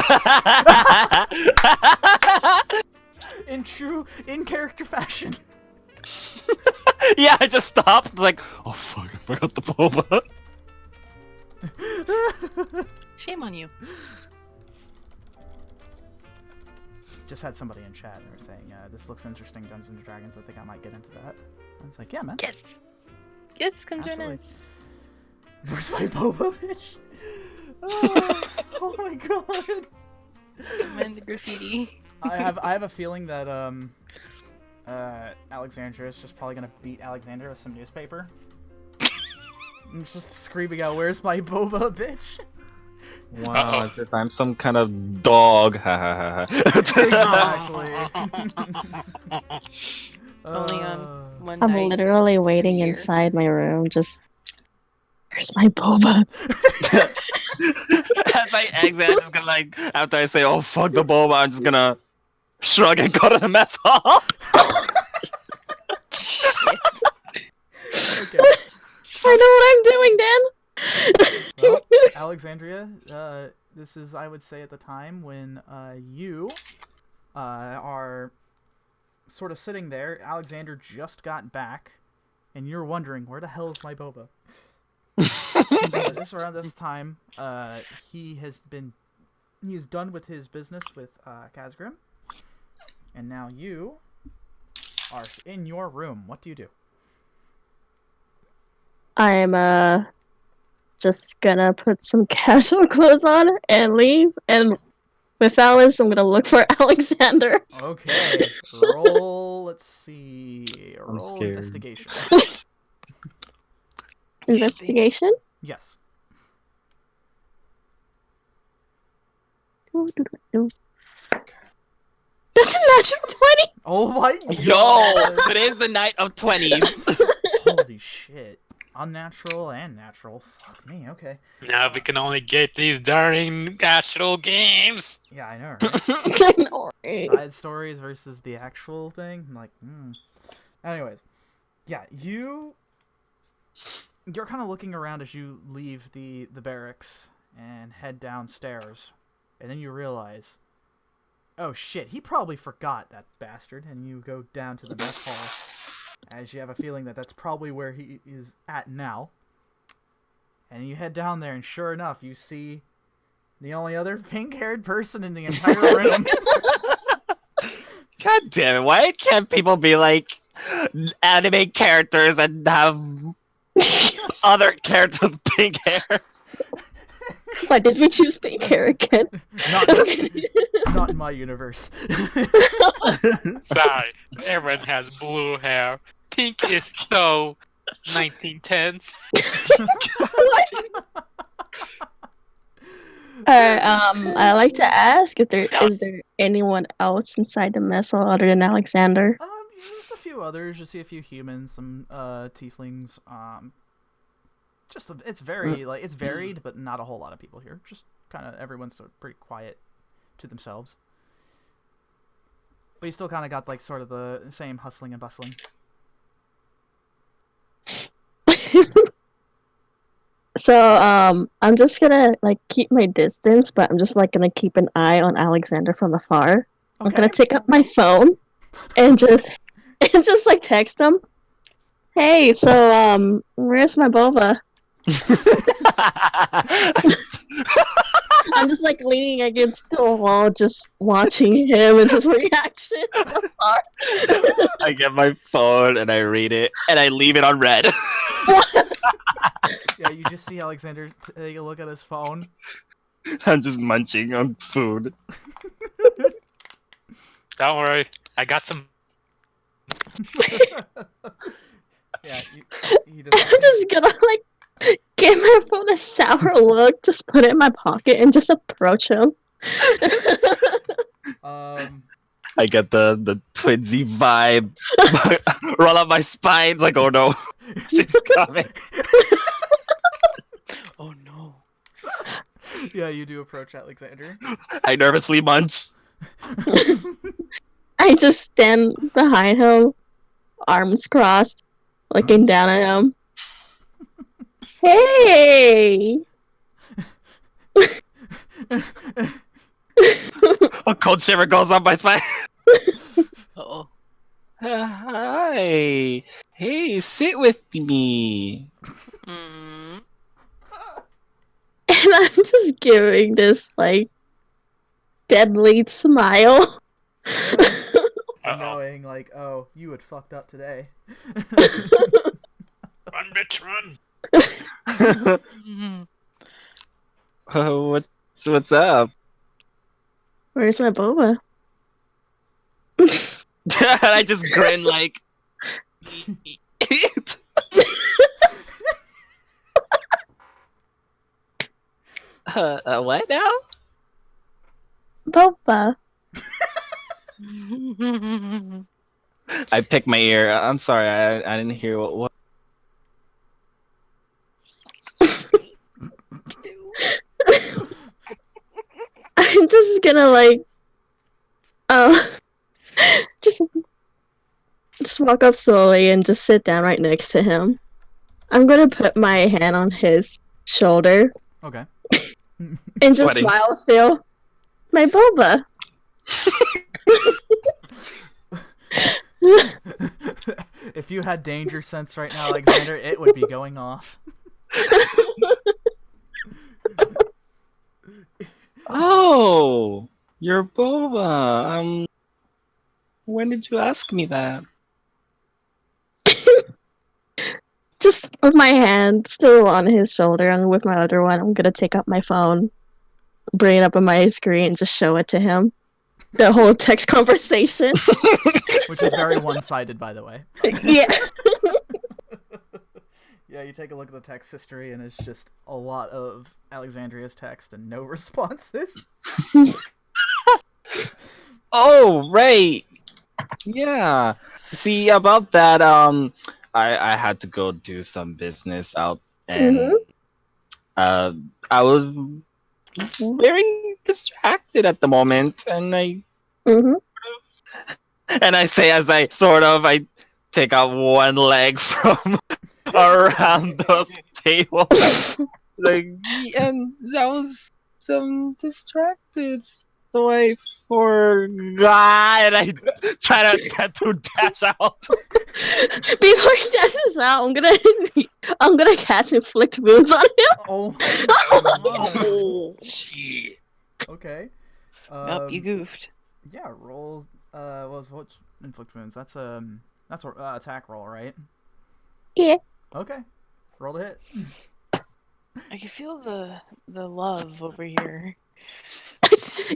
In true in-character fashion. Yeah, I just stopped. Like, oh fuck! I forgot the boba. Shame on you. Just had somebody in chat and they were saying, this looks interesting, Dungeons and Dragons. I think I might get into that. I was like, yeah, man. Yes. Yes, come join Absolutely. us. Where's my boba fish? Oh my god. Mind the graffiti. I have a feeling that Alexandria is just probably gonna beat Alexander with some newspaper. I'm just screaming out, "Where's my boba, bitch?" Wow, as if I'm some kind of dog. Ha ha ha. Exactly. Only on one I'm night. literally waiting year. inside my room, just. Where's my boba? As I exit, I'm just gonna like after I say, "Oh fuck the boba," I'm just gonna shrug and go to the mess hall. Okay. I know what I'm doing, Dan. Well, Alexandria, this is, I would say, at the time when you are sort of sitting there. Alexander just got back, and you're wondering, where the hell is my boba? Around this time, he is done with his business with Kazgrim, and now you are in your room. What do you do? I'm just gonna put some casual clothes on and leave, and with Alice, I'm gonna look for Alexander. Okay, roll. Let's see. Roll scared. investigation. Investigation? Yes. That's a natural 20! Oh my Yo, god! today's the night of 20s. Holy shit. Unnatural and natural. Fuck me, okay. Now we can only get these darn actual games. Yeah, I know, right? I know, right? Side stories versus the actual thing. I'm like, Anyways, yeah, you're kind of looking around as you leave the barracks and head downstairs, and then you realize, oh shit, he probably forgot, that bastard, and you go down to the mess hall, as you have a feeling that that's probably where he is at now. And you head down there, and sure enough, you see the only other pink-haired person in the entire room. God damn it! Why can't people be like anime characters and have other characters with pink hair? Why did we choose pink hair again? Not in my universe. Sorry, everyone has blue hair. Pink is so 1910s. I'd like to ask if is there anyone else inside the mess hall other than Alexander? Just a few others. You see a few humans, some tieflings. It's varied, but not a whole lot of people here. Just kind of everyone's sort of pretty quiet to themselves. But you still kind of got like sort of the same hustling and bustling. So, I'm just gonna like keep my distance, but I'm just like gonna keep an eye on Alexander from afar. I'm gonna take up my phone and just like text him. Hey, so where's my boba? I'm just like leaning against the wall, just watching him and his reaction from afar. I get my phone and I read it and I leave it on red. Yeah, you just see Alexander take a look at his phone. I'm just munching on food. Don't worry, I got some. Yeah, he I'm just gonna like give my phone a sour look, just put it in my pocket and just approach him. I get the twinsy vibe. Roll up my spine. Like, oh no, she's coming. Oh no. Yeah, you do approach Alexander. I nervously munch. I just stand behind him, arms crossed, looking down at him. Hey! A cold shiver goes up my spine. Uh-oh. Hi. Hey, sit with me. Mm. And I'm just giving this, like, deadly smile. Uh-oh. Knowing, like, oh, you had fucked up today. Run, bitch, run! Mhm. What's up? Where's my boba? I just grin like. What now? Boba. I pick my ear. I'm sorry, I didn't hear what. I'm just gonna, like, just walk up slowly and just sit down right next to him. I'm gonna put my hand on his shoulder Okay. and just Sweating. smile still. My boba. If you had danger sense right now, Alexander, it would be going off. Oh, you're boba. When did you ask me that? Just with my hand still on his shoulder and with my other one, I'm gonna take up my phone, bring it up on my screen, and just show it to him. The whole text conversation. Which is very one-sided, by the way. Yeah. Yeah, you take a look at the text history, and it's just a lot of Alexandria's text and no responses. Oh, right. Yeah. See, about that, I had to go do some business out, and I was very distracted at the moment, and I say as I take out one leg from around the table, like, and I was distracted, so I forgot, and I try to dash out. Before he dashes out, I'm gonna cast inflict wounds on him. Oh my god. Oh, shit. Okay. Nope, you goofed. Yeah, roll. What's inflict wounds? That's a attack roll, right? Yeah. Okay. Roll to hit. I can feel the love over here.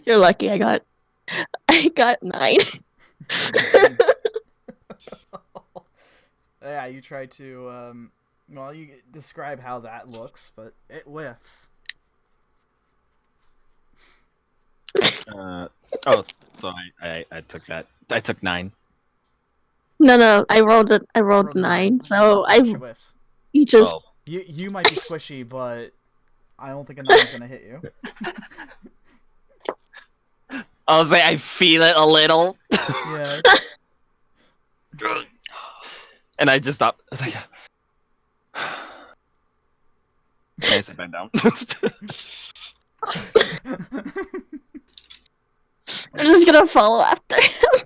You're lucky. I got 9. Yeah, you try to well, you describe how that looks, but it whiffs. So I took that. I took 9. No, I rolled it. I rolled 9. So Yeah, she whiffs. you just Oh. You might be squishy, but I don't think a 9's gonna hit you. I'll say I feel it a little. Yeah. And I just stop. I was like, I sit back down. I'm just gonna follow after him.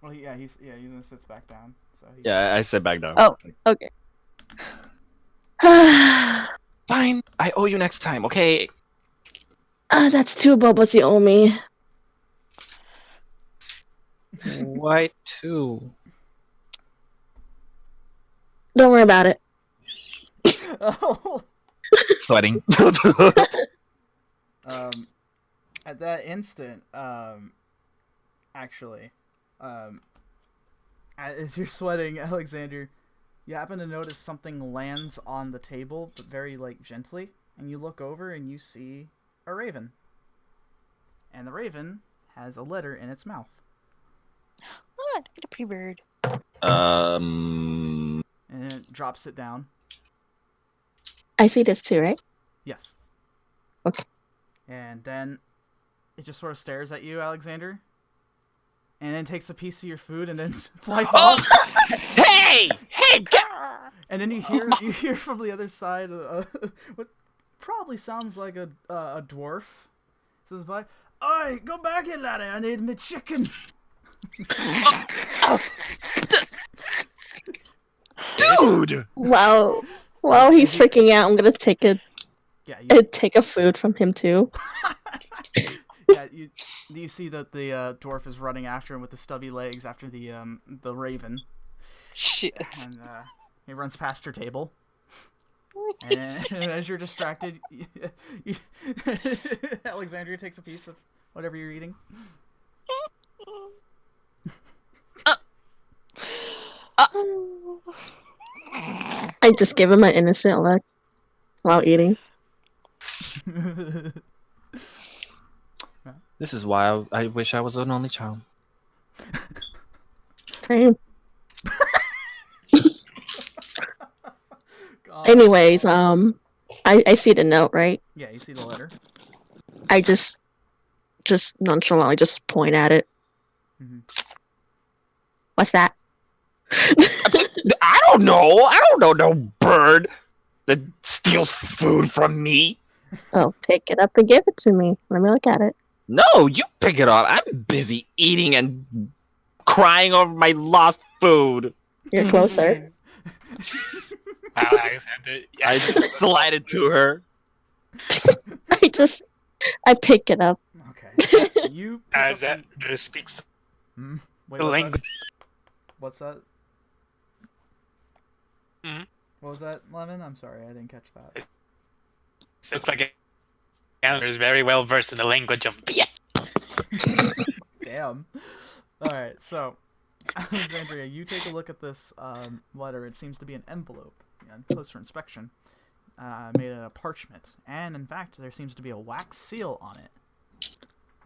Well, he then sits back down. So he... Yeah, I sit back down. Oh, okay. Fine. I owe you next time, okay? That's 2 bubbles you owe me. Why 2? Don't worry about it. Oh. Sweating. At that instant, actually, as you're sweating, Alexander, you happen to notice something lands on the table, but very, like, gently, and you look over and you see a raven. And the raven has a letter in its mouth. Oh, get a pretty bird. Um. And it drops it down. I see this too, right? Yes. Okay. And then it just sort of stares at you, Alexander. And then takes a piece of your food and then flies off. Hey! And then you hear from the other side what probably sounds like a dwarf says by, "Oi, go back here, laddie, I need my chicken." Dude! Wow. While he's freaking out, I'm gonna take a food from him too. Yeah, you see that the dwarf is running after him with the stubby legs after the raven. Shit. And he runs past your table. And as you're distracted, Alexandria takes a piece of whatever you're eating. I just give him an innocent look while eating. This is why I wish I was an only child. Same. Anyways, I see the note, right? Yeah, you see the letter. I just nonchalantly just point at it. Mm-hmm. What's that? I don't know. I don't know no bird that steals food from me. Oh, pick it up and give it to me. Let me look at it. No, you pick it up. I'm busy eating and crying over my lost food. You're closer. Alexander, yeah. I slided to her. I pick it up. Okay. You pick As up that speaks Wait, the what's that? language. What's that? Mhm. What was that, Lemon? I'm sorry, I didn't catch that. It looks like Alexander is very well versed in the language of beer. Damn. Alright, so, Alexandria, you take a look at this letter. It seems to be an envelope. On closer inspection, made out of parchment. And, in fact, there seems to be a wax seal on it.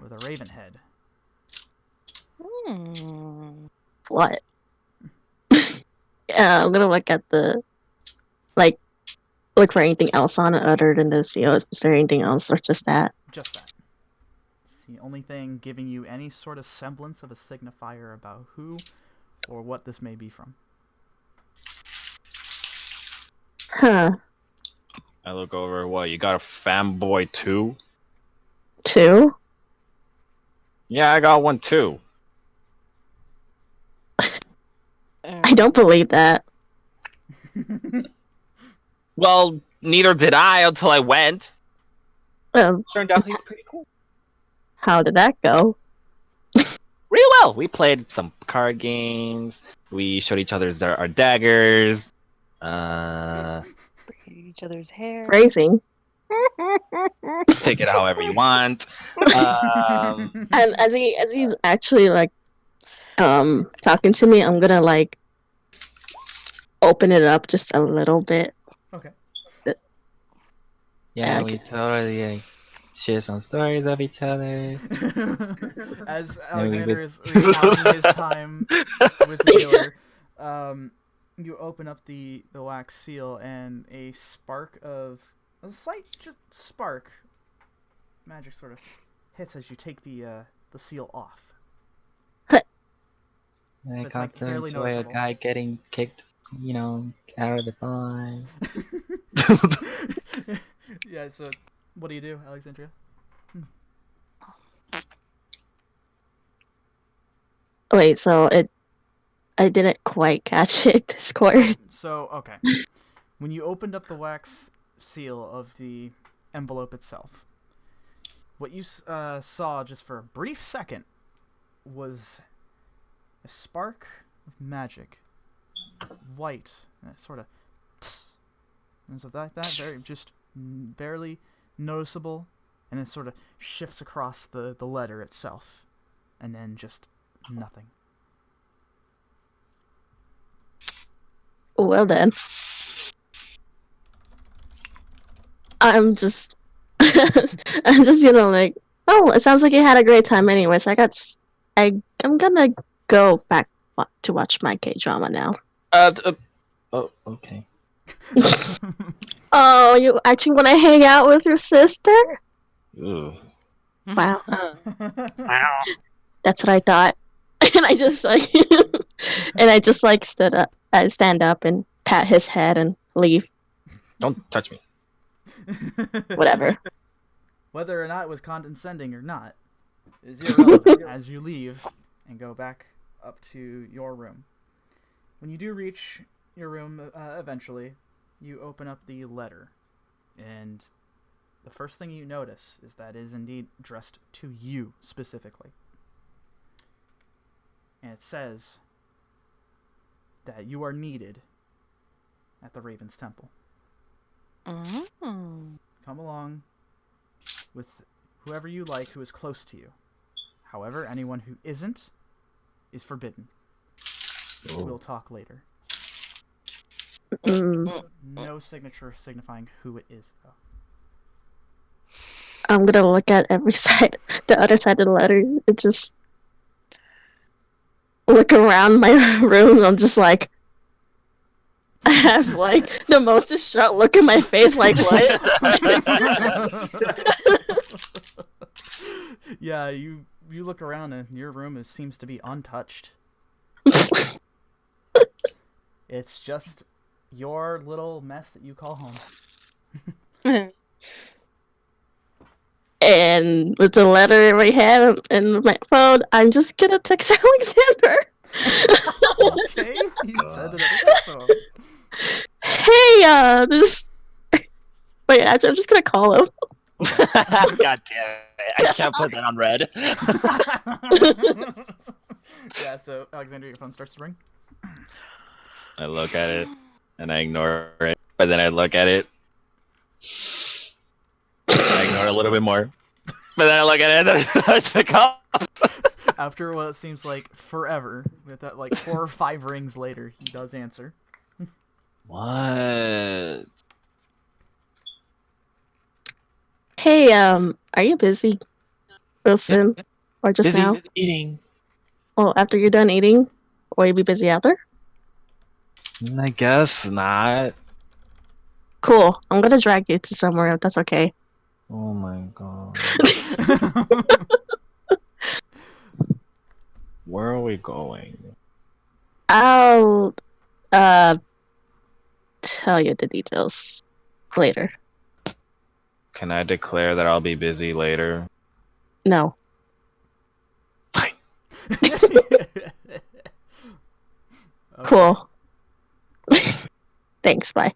With a raven head. What? I'm gonna look at the, look for anything else on it other than the seal. Is there anything else or just that? Just that. It's the only thing giving you any sort of semblance of a signifier about who or what this may be from. Huh. I look over. What? You got a fanboy too? 2? Yeah, I got one too. I don't believe that. Well, neither did I until I went. Turned out he's pretty cool. How did that go? Real well. We played some card games. We showed each other our daggers. Each other's hair. Phrasing. Take it however you want. And as he's actually talking to me, I'm gonna open it up just a little bit. Okay. Yeah, Okay. we totally share some stories of each other. As Alexander is recounting his time with the dealer, you open up the wax seal and a slight just spark magic sort of hits as you take the seal off. I It's, got to barely enjoy a noticeable. guy getting kicked, out of the barn. Yeah, so what do you do, Alexandria? Wait, so I didn't quite catch it, Discord. So, okay. When you opened up the wax seal of the envelope itself, what you saw just for a brief second was a spark of magic, white, sort of, and so that very just barely noticeable, and it sort of shifts across the letter itself, and then just nothing. Well then. I'm just I'm just Oh, it sounds like you had a great time. Anyways, I'm gonna go back to watch my K-drama now. Oh, okay. Oh, you actually want to hang out with your sister? Ooh. Wow, Wow. that's what I thought. And I just like, stood up. I stand up and pat his head and leave. Don't touch me. Whatever. Whether or not it was condescending or not is irrelevant as you leave and go back up to your room. When you do reach your room eventually, you open up the letter, and the first thing you notice is that it is indeed addressed to you specifically. And it says that you are needed at the Raven's Temple. Oh. Come along with whoever you like who is close to you. However, anyone who isn't is forbidden. We'll talk later. No signature signifying who it is, though. I'm gonna look at every side, the other side of the letter, and just look around my room. I'm just like, I have like the most distraught look in my face, like what? Yeah, you look around and your room seems to be untouched. It's just your little mess that you call home. And with the letter in my hand and my phone, I'm just gonna text Alexander. Okay, you said it at the phone. Hey, this. Wait, actually, I'm just gonna call him. God damn it. I can't put that on red. Yeah, so Alexander, your phone starts to ring. I look at it and I ignore it. But then I look at it. I ignore it a little bit more. But then I look at it and I pick up. After what seems like forever, with that like 4 or 5 rings later, he does answer. What? Hey, are you busy? Real soon? Or just now? Busy eating. Well, after you're done eating, will you be busy after? I guess not. Cool. I'm gonna drag you to somewhere if that's okay. Oh my god. Where are we going? I'll tell you the details later. Can I declare that I'll be busy later? No. Fine. Okay. Cool. Thanks, bye.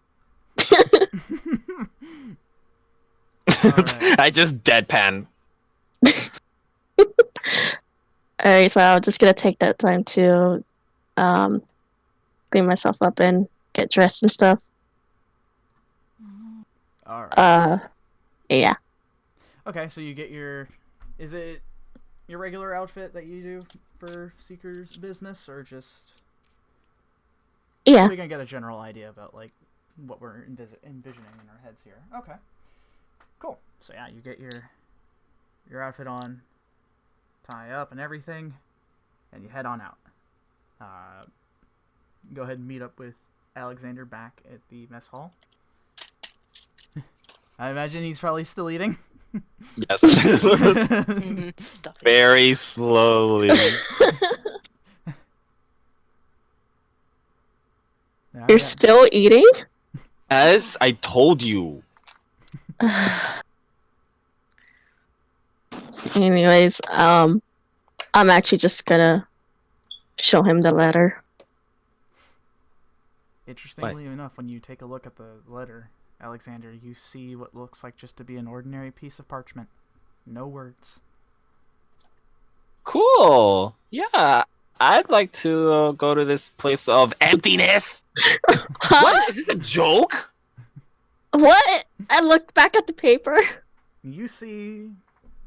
Alright. I just deadpan. Alright, so I'm just gonna take that time to clean myself up and get dressed and stuff. Alright. Yeah. Okay, so you get your... Is it your regular outfit that you do for Seeker's business, or just... Yeah. So we can get a general idea about, like, what we're envisioning in our heads here. Okay. Cool. So yeah, you get your outfit on, tie up and everything, and you head on out. Go ahead and meet up with Alexander back at the mess hall. I imagine he's probably still eating. Yes. Stuff it. Very slowly. You're still eating? As I told you. Anyways, I'm actually just gonna show him the letter. Interestingly enough, when you take a look at the letter, Alexander, you see what looks like just to be an ordinary piece of parchment. No words. Cool. Yeah. I'd like to go to this place of emptiness. Huh? What? Is this a joke? What? I looked back at the paper. You see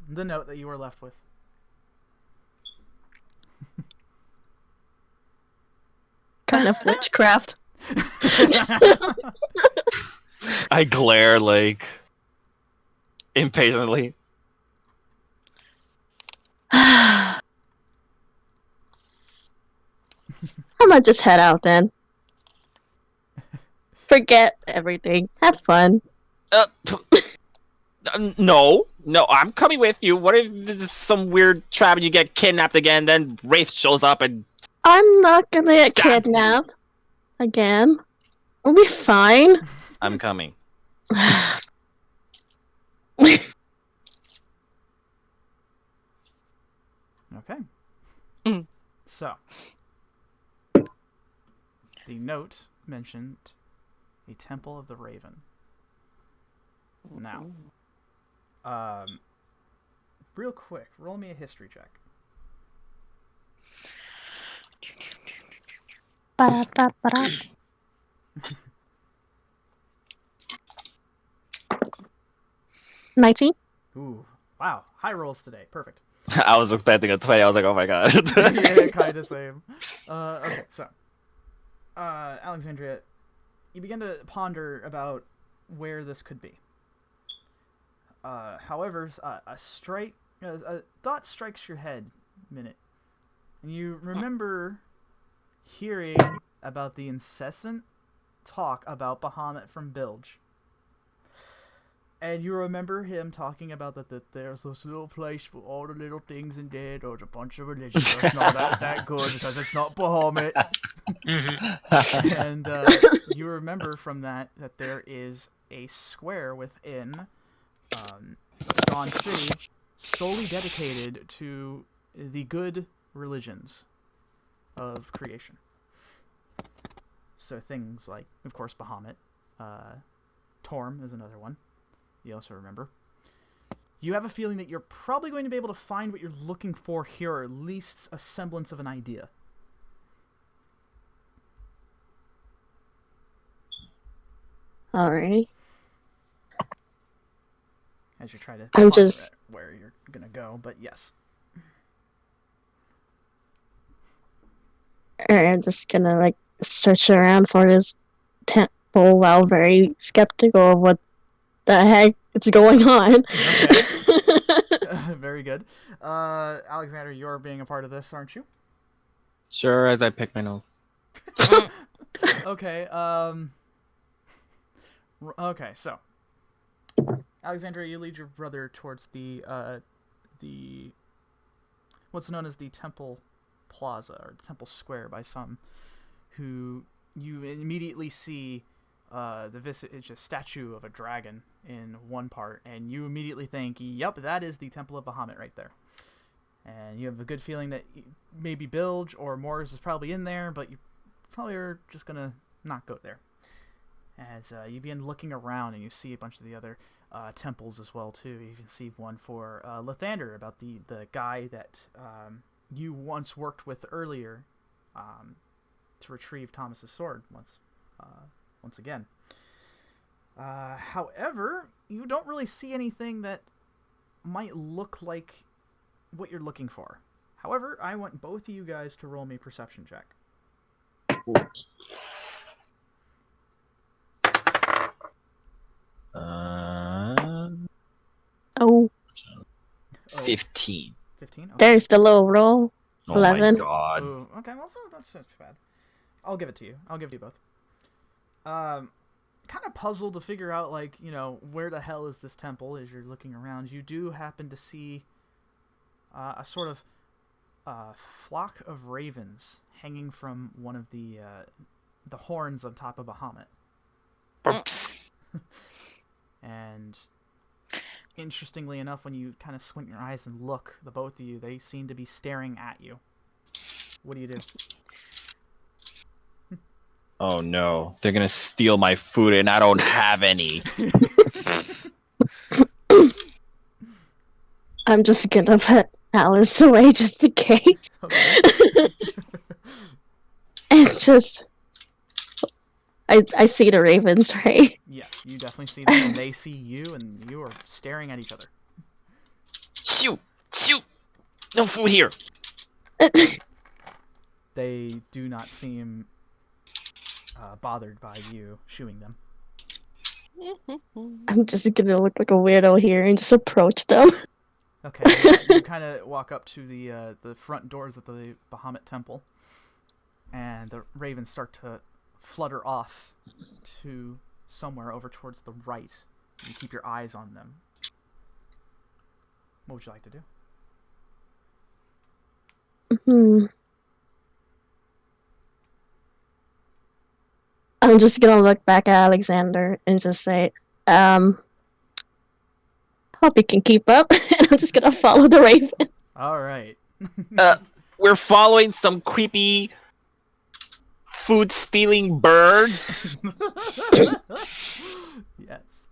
the note that you were left with. Kind of witchcraft. I glare like impatiently. I'm gonna just head out then. Forget everything. Have fun. No, I'm coming with you. What if this is some weird trap and you get kidnapped again? Then Wraith shows up and I'm not gonna get Stab. kidnapped again. We'll be fine. I'm coming. Okay. Mm. So, the note mentioned a Temple of the Raven. Now, real quick, roll me a history check. Ba-da-ba-ba-da. 19? Ooh, wow, high rolls today. Perfect. I was expecting a 20. I was like, oh my god. Yeah, kind of same. Okay, so, Alexandria, you begin to ponder about where this could be. However, a thought strikes your head, Minute, and you remember hearing about the incessant talk about Bahamut from Bilg. And you remember him talking about that there's this little place for all the little things in there. There's a bunch of religions. That's not that good because it's not Bahamut. And you remember from that there is a square within Dawn City solely dedicated to the good religions of creation. So things like, of course, Bahamut. Torm is another one. You also remember. You have a feeling that you're probably going to be able to find what you're looking for here, or at least a semblance of an idea. Alright. As you try to I'm ponder just- where you're going to go, but yes. I'm just gonna, like, search around for this temple while very skeptical of what the heck is going on. Okay. Very good. Alexander, you're being a part of this, aren't you? Sure, as I pick my nose. Okay, okay, so Alexandria, you lead your brother towards the what's known as the Temple Plaza or Temple Square by some, who you immediately see it's a statue of a dragon in one part, and you immediately think, yep, that is the Temple of Bahamut right there. And you have a good feeling that maybe Bilge or Morris is probably in there, but you probably are just gonna not go there. As you begin looking around, and you see a bunch of the other temples as well too. You even see one for Lathander, about the guy that you once worked with earlier to retrieve Thomas's sword once again. However, you don't really see anything that might look like what you're looking for. However, I want both of you guys to roll me a perception check. Oh, 15. 15? Okay. there's the low roll. Oh 11. my god. Ooh, okay, well, that's not too bad. I'll give it to you. I'll give it to you both. Kind of puzzled to figure out, like, you know, where the hell is this temple as you're looking around. You do happen to see a sort of flock of ravens hanging from one of the horns on top of Bahamut. Oops. And interestingly enough, when you kind of squint your eyes and look, the both of you, they seem to be staring at you. What do you do? Oh no. They're gonna steal my food and I don't have any. I'm just gonna put Alice away just in case. Okay. And just... I see the ravens, right? Yes, you definitely see them, and they see you, and you are staring at each other. Shoot! Shoot! No food here! They do not seem bothered by you shooing them. I'm just gonna look like a weirdo here and just approach them. Okay, yeah, you kind of walk up to the front doors of the Bahamut Temple, and the ravens start to flutter off to somewhere over towards the right. You keep your eyes on them. What would you like to do? I'm just gonna look back at Alexander and just say, hope he can keep up. And I'm just gonna follow the raven. All right. We're following some creepy food stealing birds. Yes.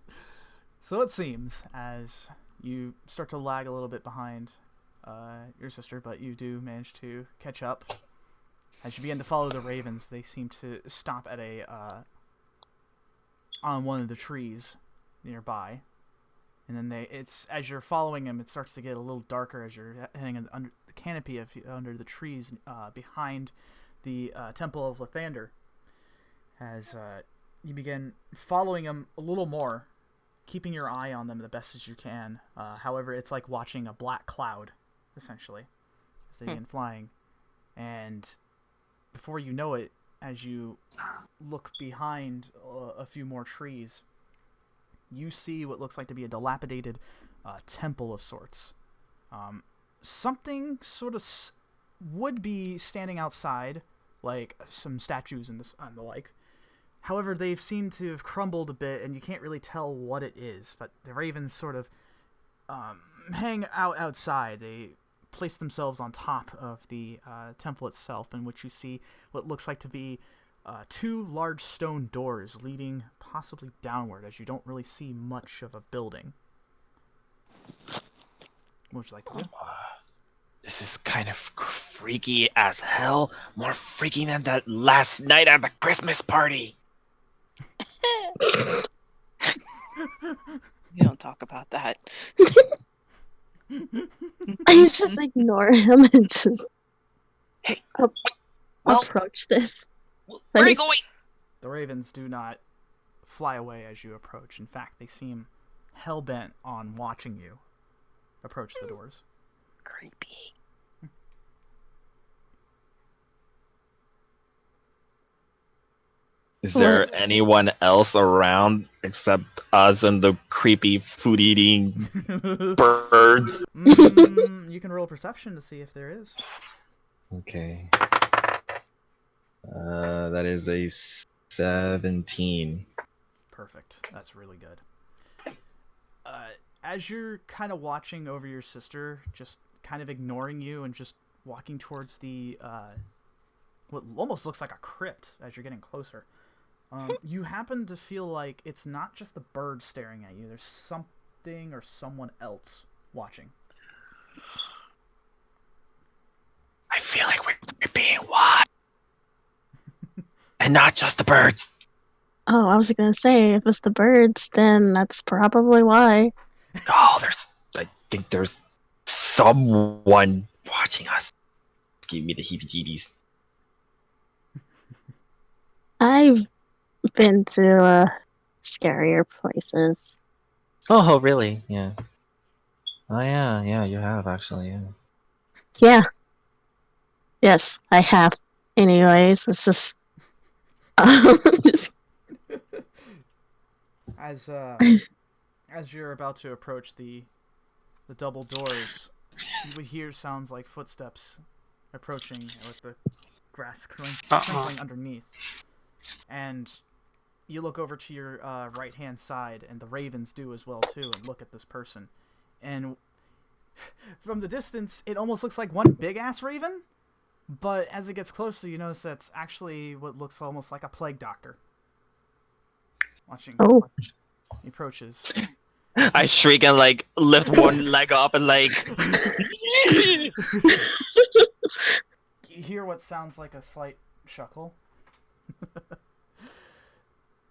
So it seems as you start to lag a little bit behind your sister, but you do manage to catch up. As you begin to follow the ravens, they seem to stop at on one of the trees nearby, and then as you're following them, it starts to get a little darker as you're heading under the canopy under the trees behind the Temple of Lathander. As you begin following them a little more, keeping your eye on them the best as you can. However, it's like watching a black cloud, essentially, as they begin flying. And before you know it, as you look behind a few more trees, you see what looks like to be a dilapidated temple of sorts. Something sort of would be standing outside, like some statues and the like. However, they've seemed to have crumbled a bit, and you can't really tell what it is. But the ravens sort of hang out outside. They place themselves on top of the temple itself, in which you see what looks like to be two large stone doors leading possibly downward, as you don't really see much of a building. What would you like to do? This is kind of freaky as hell. More freaky than that last night at the Christmas party. We don't talk about that. I just ignore him and just approach this. Where are you going? The ravens do not fly away as you approach. In fact, they seem hell-bent on watching you approach the doors. Creepy. Is there anyone else around except us and the creepy food-eating birds? You can roll perception to see if there is. Okay. That is a 17. Perfect. That's really good. As you're kind of watching over your sister, just kind of ignoring you and just walking towards the what almost looks like a crypt as you're getting closer, you happen to feel like it's not just the bird staring at you. There's something or someone else watching. I feel like we're being watched. And not just the birds. Oh, I was gonna say, if it's the birds, then that's probably why. Oh, I think there's someone watching us. Give me the heebie-jeebies. I've been to scarier places. Oh, really? Yeah. Oh, yeah, you have actually, yeah. Yeah. Yes, I have. Anyways, it's just... As you're about to approach the double doors, you would hear sounds like footsteps approaching with the grass crinkling underneath. And you look over to your right-hand side, and the ravens do as well, too, and look at this person. And from the distance, it almost looks like one big-ass raven, but as it gets closer, you notice that's actually what looks almost like a plague doctor. Watching. Oh. He approaches. I shriek and lift one leg up and You hear what sounds like a slight chuckle.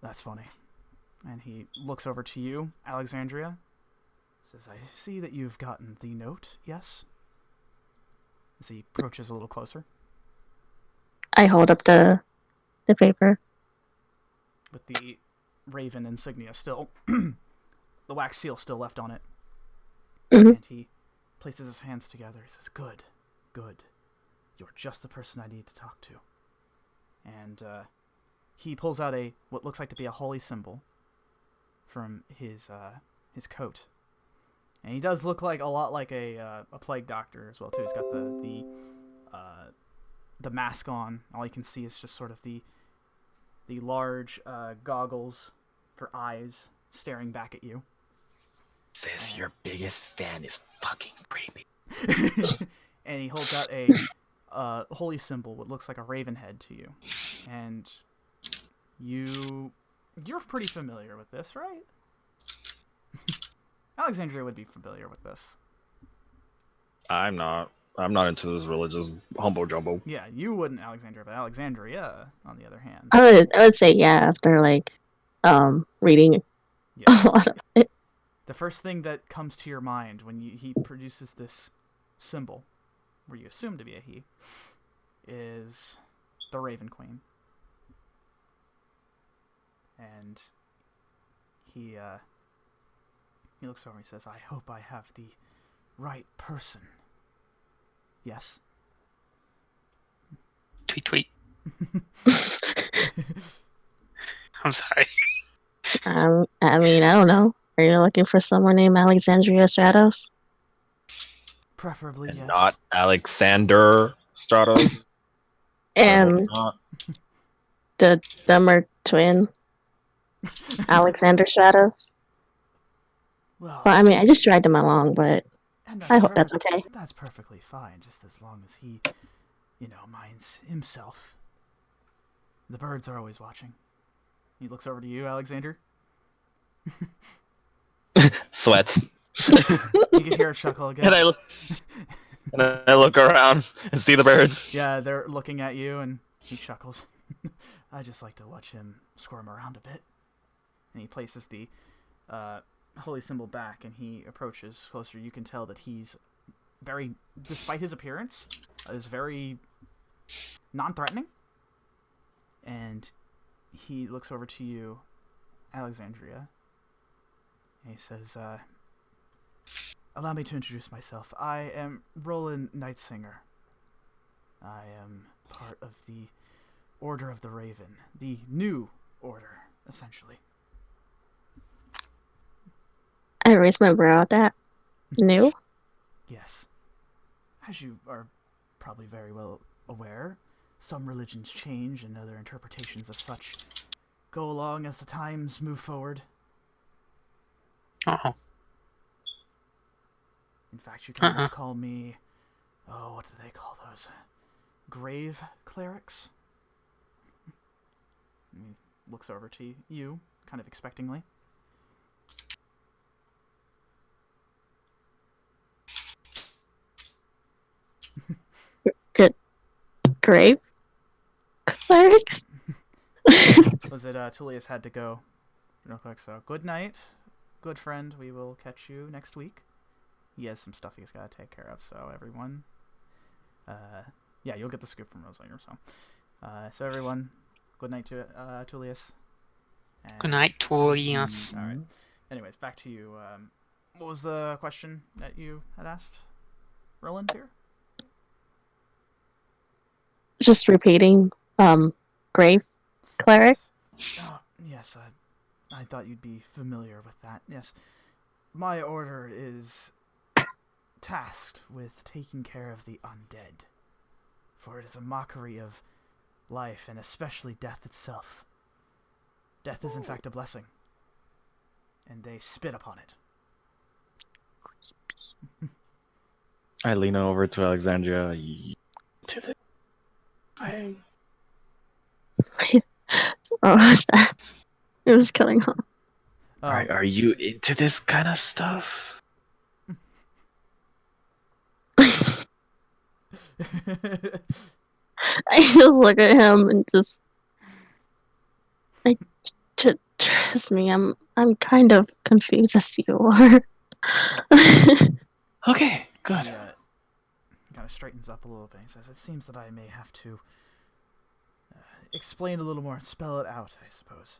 That's funny. And he looks over to you, Alexandria. Says, I see that you've gotten the note, yes? As he approaches a little closer. I hold up the paper. With the raven insignia still, the wax seal still left on it. Mm-hmm. And he places his hands together. He says, "Good, good. You're just the person I need to talk to." And he pulls out what looks like to be a holy symbol from his coat. And he does look like a lot like a plague doctor as well too. He's got the mask on. All you can see is just sort of the large goggles for eyes staring back at you. Says your biggest fan is fucking creepy. And he holds out a holy symbol, what looks like a raven head, to you. And you're pretty familiar with this, right? Alexandria would be familiar with this. I'm not into this religious humbo jumbo. Yeah, you wouldn't, Alexandria, but Alexandria, on the other hand. I would say yeah after like reading Yes. a lot of it. The first thing that comes to your mind when he produces this symbol, where you assume to be a he, is the Raven Queen. And he looks over and he says, "I hope I have the right person." Yes? Tweet, tweet. I'm sorry. I mean, I don't know. Are you looking for someone named Alexandria Stratos? Preferably, And yes. not Alexander Stratos. And the dumber twin, Alexander Stratos? Well, Well, I mean, I just dragged him along, but and I hope that's okay. That's perfectly fine, just as long as he, minds himself. The birds are always watching. He looks over to you, Alexander. Sweats. You can hear a chuckle again. And I look around and see the birds. Yeah, they're looking at you, and he chuckles. I just like to watch him squirm around a bit. And he places the holy symbol back, and he approaches closer. You can tell that he's very, despite his appearance, is very non-threatening. And he looks over to you, Alexandria, and he says, "Allow me to introduce myself. I am Roland Nightsinger. I am part of the Order of the Raven, the new order, essentially." I raised my brow at that. New? Yes. As you are probably very well aware, some religions change and other interpretations of such go along as the times move forward. Oh. In fact, you can always call me, what do they call those? Grave clerics? He looks over to you, kind of expectingly. Good. Grave clerics? Was it Tullius had to go real quick, so good night, good friend. We will catch you next week. He has some stuff he's got to take care of, so everyone, yeah, you'll get the scoop from Rose later. So everyone, good night to Tullius. And, Good night, Tullius. all right. Anyways, back to you. What was the question that you had asked, Roland here? Just repeating, grave cleric? Yes, I thought you'd be familiar with that. Yes, my order is tasked with taking care of the undead, for it is a mockery of life, and especially death itself. Death is in fact a blessing, and they spit upon it. I lean over to Alexandria. To the Oh, what's that? It was cutting off. Are you into this kind of stuff? I just look at him and just trust me, I'm kind of confused as you are. Okay, good. He kind of straightens up a little bit. He says, "It seems that I may have to explain a little more, spell it out, I suppose."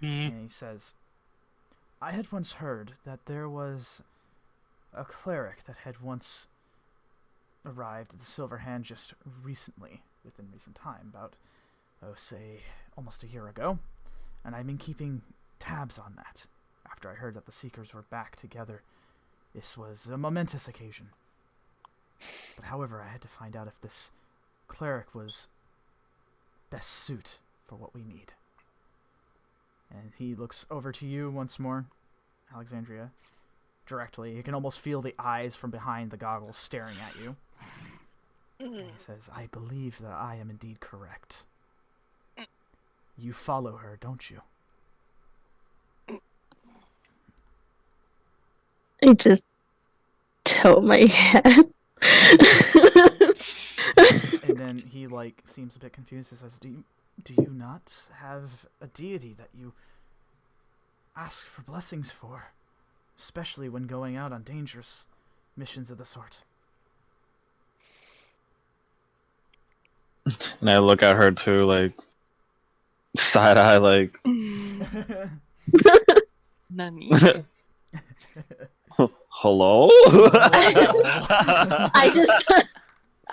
And he says, "I had once heard that there was a cleric that had once arrived at the Silver Hand just recently, within recent time, about, say, almost a year ago, and I've been keeping tabs on that. After I heard that the Seekers were back together, this was a momentous occasion. But however, I had to find out if this cleric was best suit for what we need. And he looks over to you once more, Alexandria, directly. You can almost feel the eyes from behind the goggles staring at you. And he says, I believe that I am indeed correct. You follow her, don't you? I just tilt my head. And then he, seems a bit confused and says, do you not have a deity that you ask for blessings for? Especially when going out on dangerous missions of the sort. And I look at her too, side eye, Nani? hello?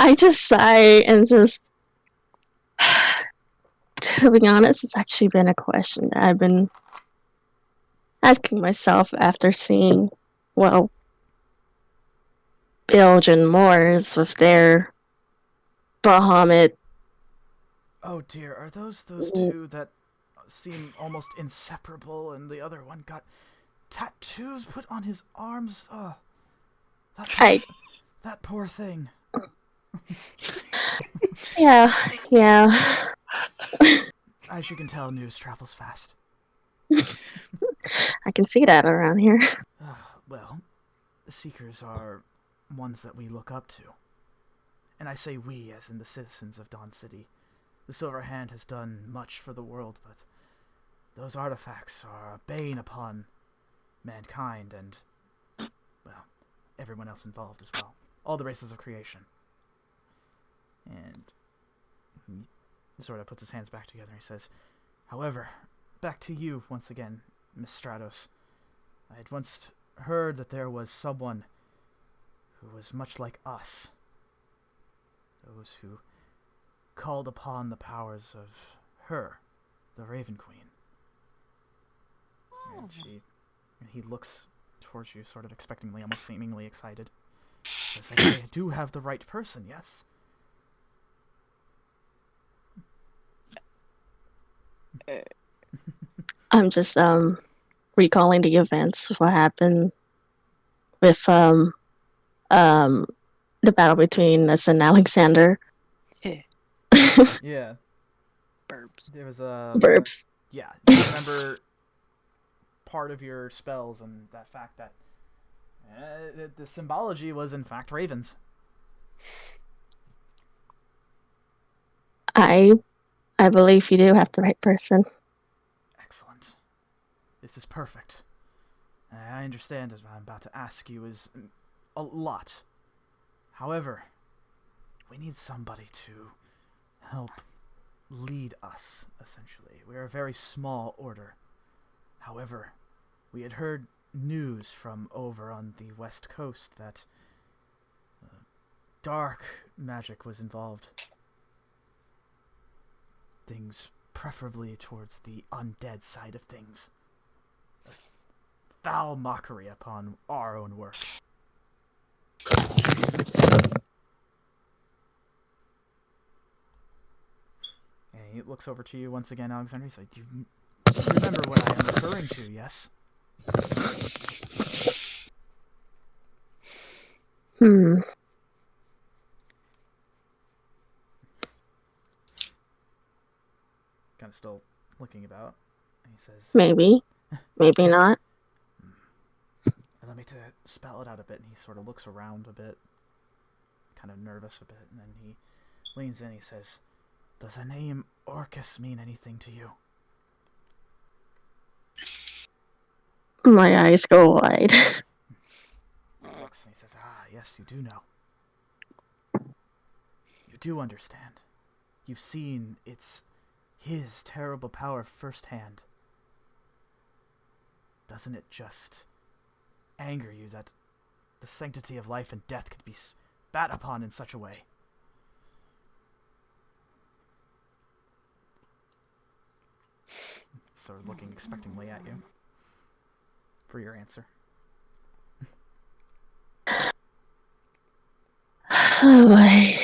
I just sigh and just. To be honest, it's actually been a question that I've been asking myself after seeing, Bilg and Moors with their Bahamut. Oh dear, are those two that seem almost inseparable, and the other one got tattoos put on his arms? Oh, that poor thing. Yeah. As you can tell, news travels fast. I can see that around here. Well, the Seekers are ones that we look up to. And I say we as in the citizens of Dawn City. The Silver Hand has done much for the world, but those artifacts are a bane upon mankind and, well, everyone else involved as well. All the races of creation. And he sort of puts his hands back together and he says, however, back to you once again, Miss Stratos. I had once heard that there was someone who was much like us. Those who called upon the powers of her, the Raven Queen. And he looks towards you sort of expectantly, almost seemingly excited. Says, I do have the right person, yes? I'm just recalling the events, what happened with the battle between us and Alexander. Yeah. Burbs. There was a... Burps. Yeah, you remember part of your spells and that fact that the symbology was in fact ravens. I believe you do have the right person. Excellent. This is perfect. I understand what I'm about to ask you is a lot. However, we need somebody to help lead us, essentially. We are a very small order. However, we had heard news from over on the west coast that dark magic was involved. Things preferably towards the undead side of things. A foul mockery upon our own work. And he looks over to you once again, Alexander. He's like, you remember what I am referring to, yes? Kind of still looking about. And he says, Maybe not. allow me to spell it out a bit. And he sort of looks around a bit, kind of nervous a bit. And then he leans in and he says, does the name Orcus mean anything to you? My eyes go wide. He looks and he says, yes, you do know. You do understand. You've seen his terrible power firsthand. Doesn't it just anger you that the sanctity of life and death could be spat upon in such a way. Sort of looking expectingly at you for your answer. Oh boy.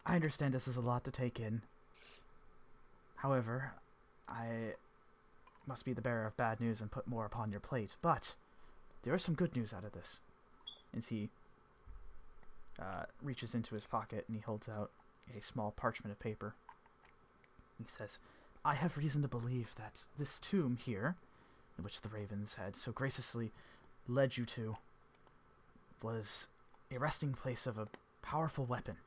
I understand this is a lot to take in. However, I must be the bearer of bad news and put more upon your plate. But there is some good news out of this. As he reaches into his pocket and he holds out a small parchment of paper. He says, I have reason to believe that this tomb here, in which the ravens had so graciously led you to, was a resting place of a powerful weapon.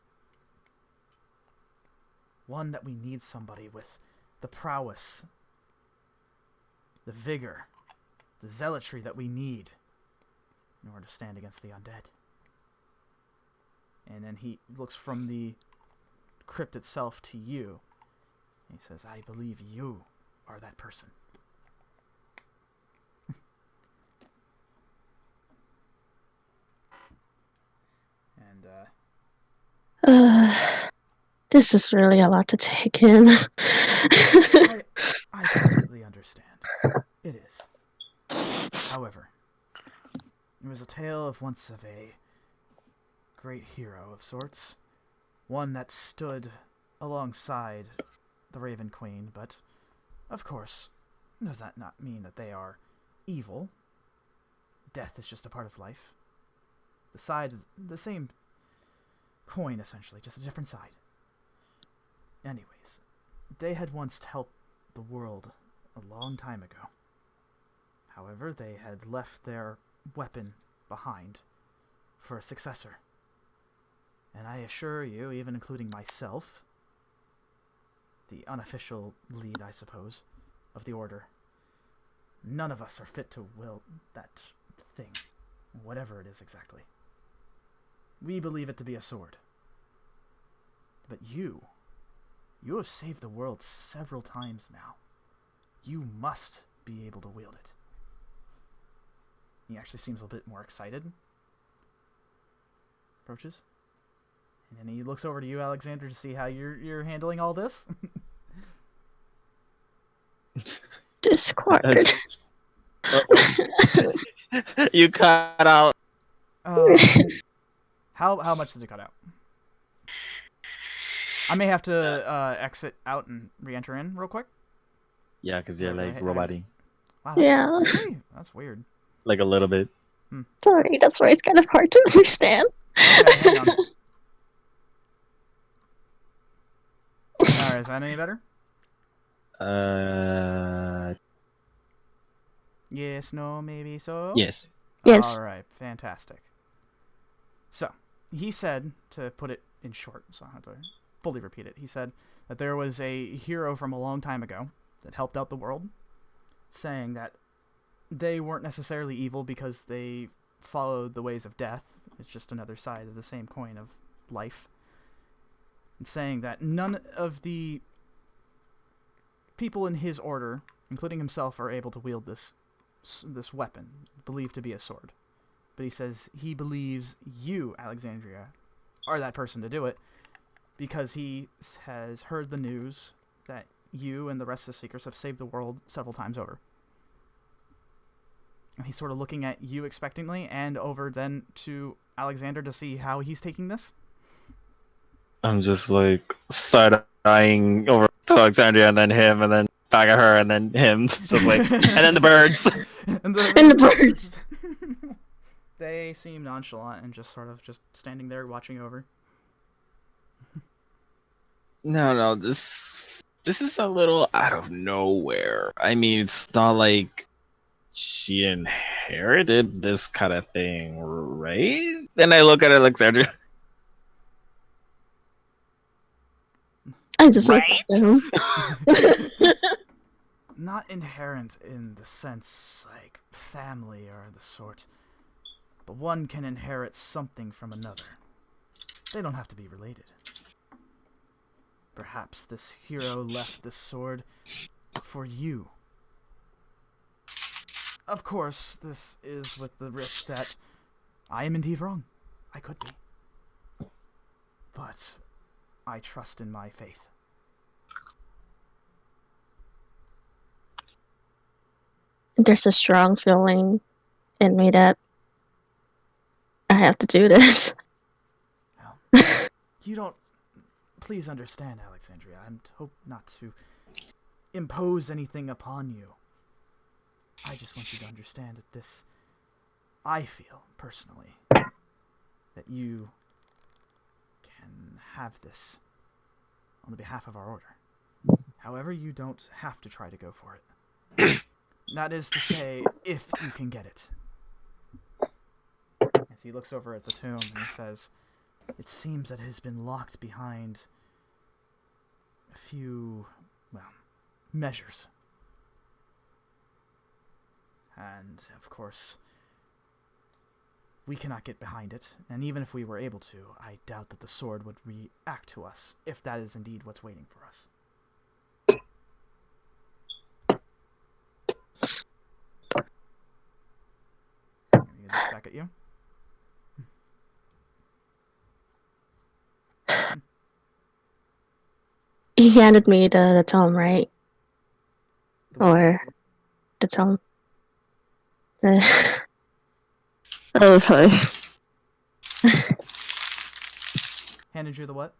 One that we need somebody with the prowess, the vigor, the zealotry that we need in order to stand against the undead. And then he looks from the crypt itself to you. He says, I believe you are that person. And, This is really a lot to take in. I completely understand. It is. However, it was a tale of once of a great hero of sorts. One that stood alongside the Raven Queen, but, of course, does that not mean that they are evil? Death is just a part of life. The same coin, essentially, just a different side. Anyways, they had once helped the world a long time ago. However, they had left their weapon behind for a successor. And I assure you, even including myself, the unofficial lead, I suppose, of the Order, none of us are fit to wield that thing, whatever it is exactly. We believe it to be a sword. But you have saved the world several times now. You must be able to wield it. He actually seems a bit more excited. Approaches. And then he looks over to you, Alexander, to see how you're handling all this. Discord. You cut out. How much did it cut out? I may have to exit out and re-enter in real quick. Yeah, because you're like roboting. Wow, Yeah. really? That's weird. Like a little bit. Sorry, that's why it's kind of hard to understand. Okay, hang on. Alright, is that any better? Yes, no, maybe so? Yes. Yes. Alright, fantastic. So, he said, to put it in short, so I don't have to fully repeat it, he said that there was a hero from a long time ago that helped out the world, saying that they weren't necessarily evil because they followed the ways of death. It's just another side of the same coin of life. And saying that none of the people in his order, including himself, are able to wield this weapon, believed to be a sword. But he says he believes you, Alexandria, are that person to do it, because he has heard the news that you and the rest of the Seekers have saved the world several times over. And he's sort of looking at you expectantly and over then to Alexander to see how he's taking this. I'm just like side-eyeing over to Alexandria and then him and then back at her and then him. So it's like, and then the birds. and the birds. They seem nonchalant and just sort of just standing there watching over. No, this is a little out of nowhere. I mean, it's not like she inherited this kind of thing, right? Then I look at Alexandria. I just look Right? at them. Not inherent in the sense like family or the sort, but one can inherit something from another. They don't have to be related. Perhaps this hero left this sword for you. of course, this is with the risk that I am indeed wrong. I could be. But I trust in my faith. There's a strong feeling in me that I have to do this. Well, you don't... Please understand, Alexandria. I hope not to impose anything upon you. I just want you to understand that this... I feel, personally, that you can have this on the behalf of our order. However, you don't have to try to go for it. That is to say, if you can get it. As he looks over at the tomb and he says, it seems that it has been locked behind a few, well, measures. And, of course, we cannot get behind it, and even if we were able to, I doubt that the sword would react to us, if that is indeed what's waiting for us. He looks back at you. He handed me the tome, right? Or the tome. Oh, sorry. Handed you the what?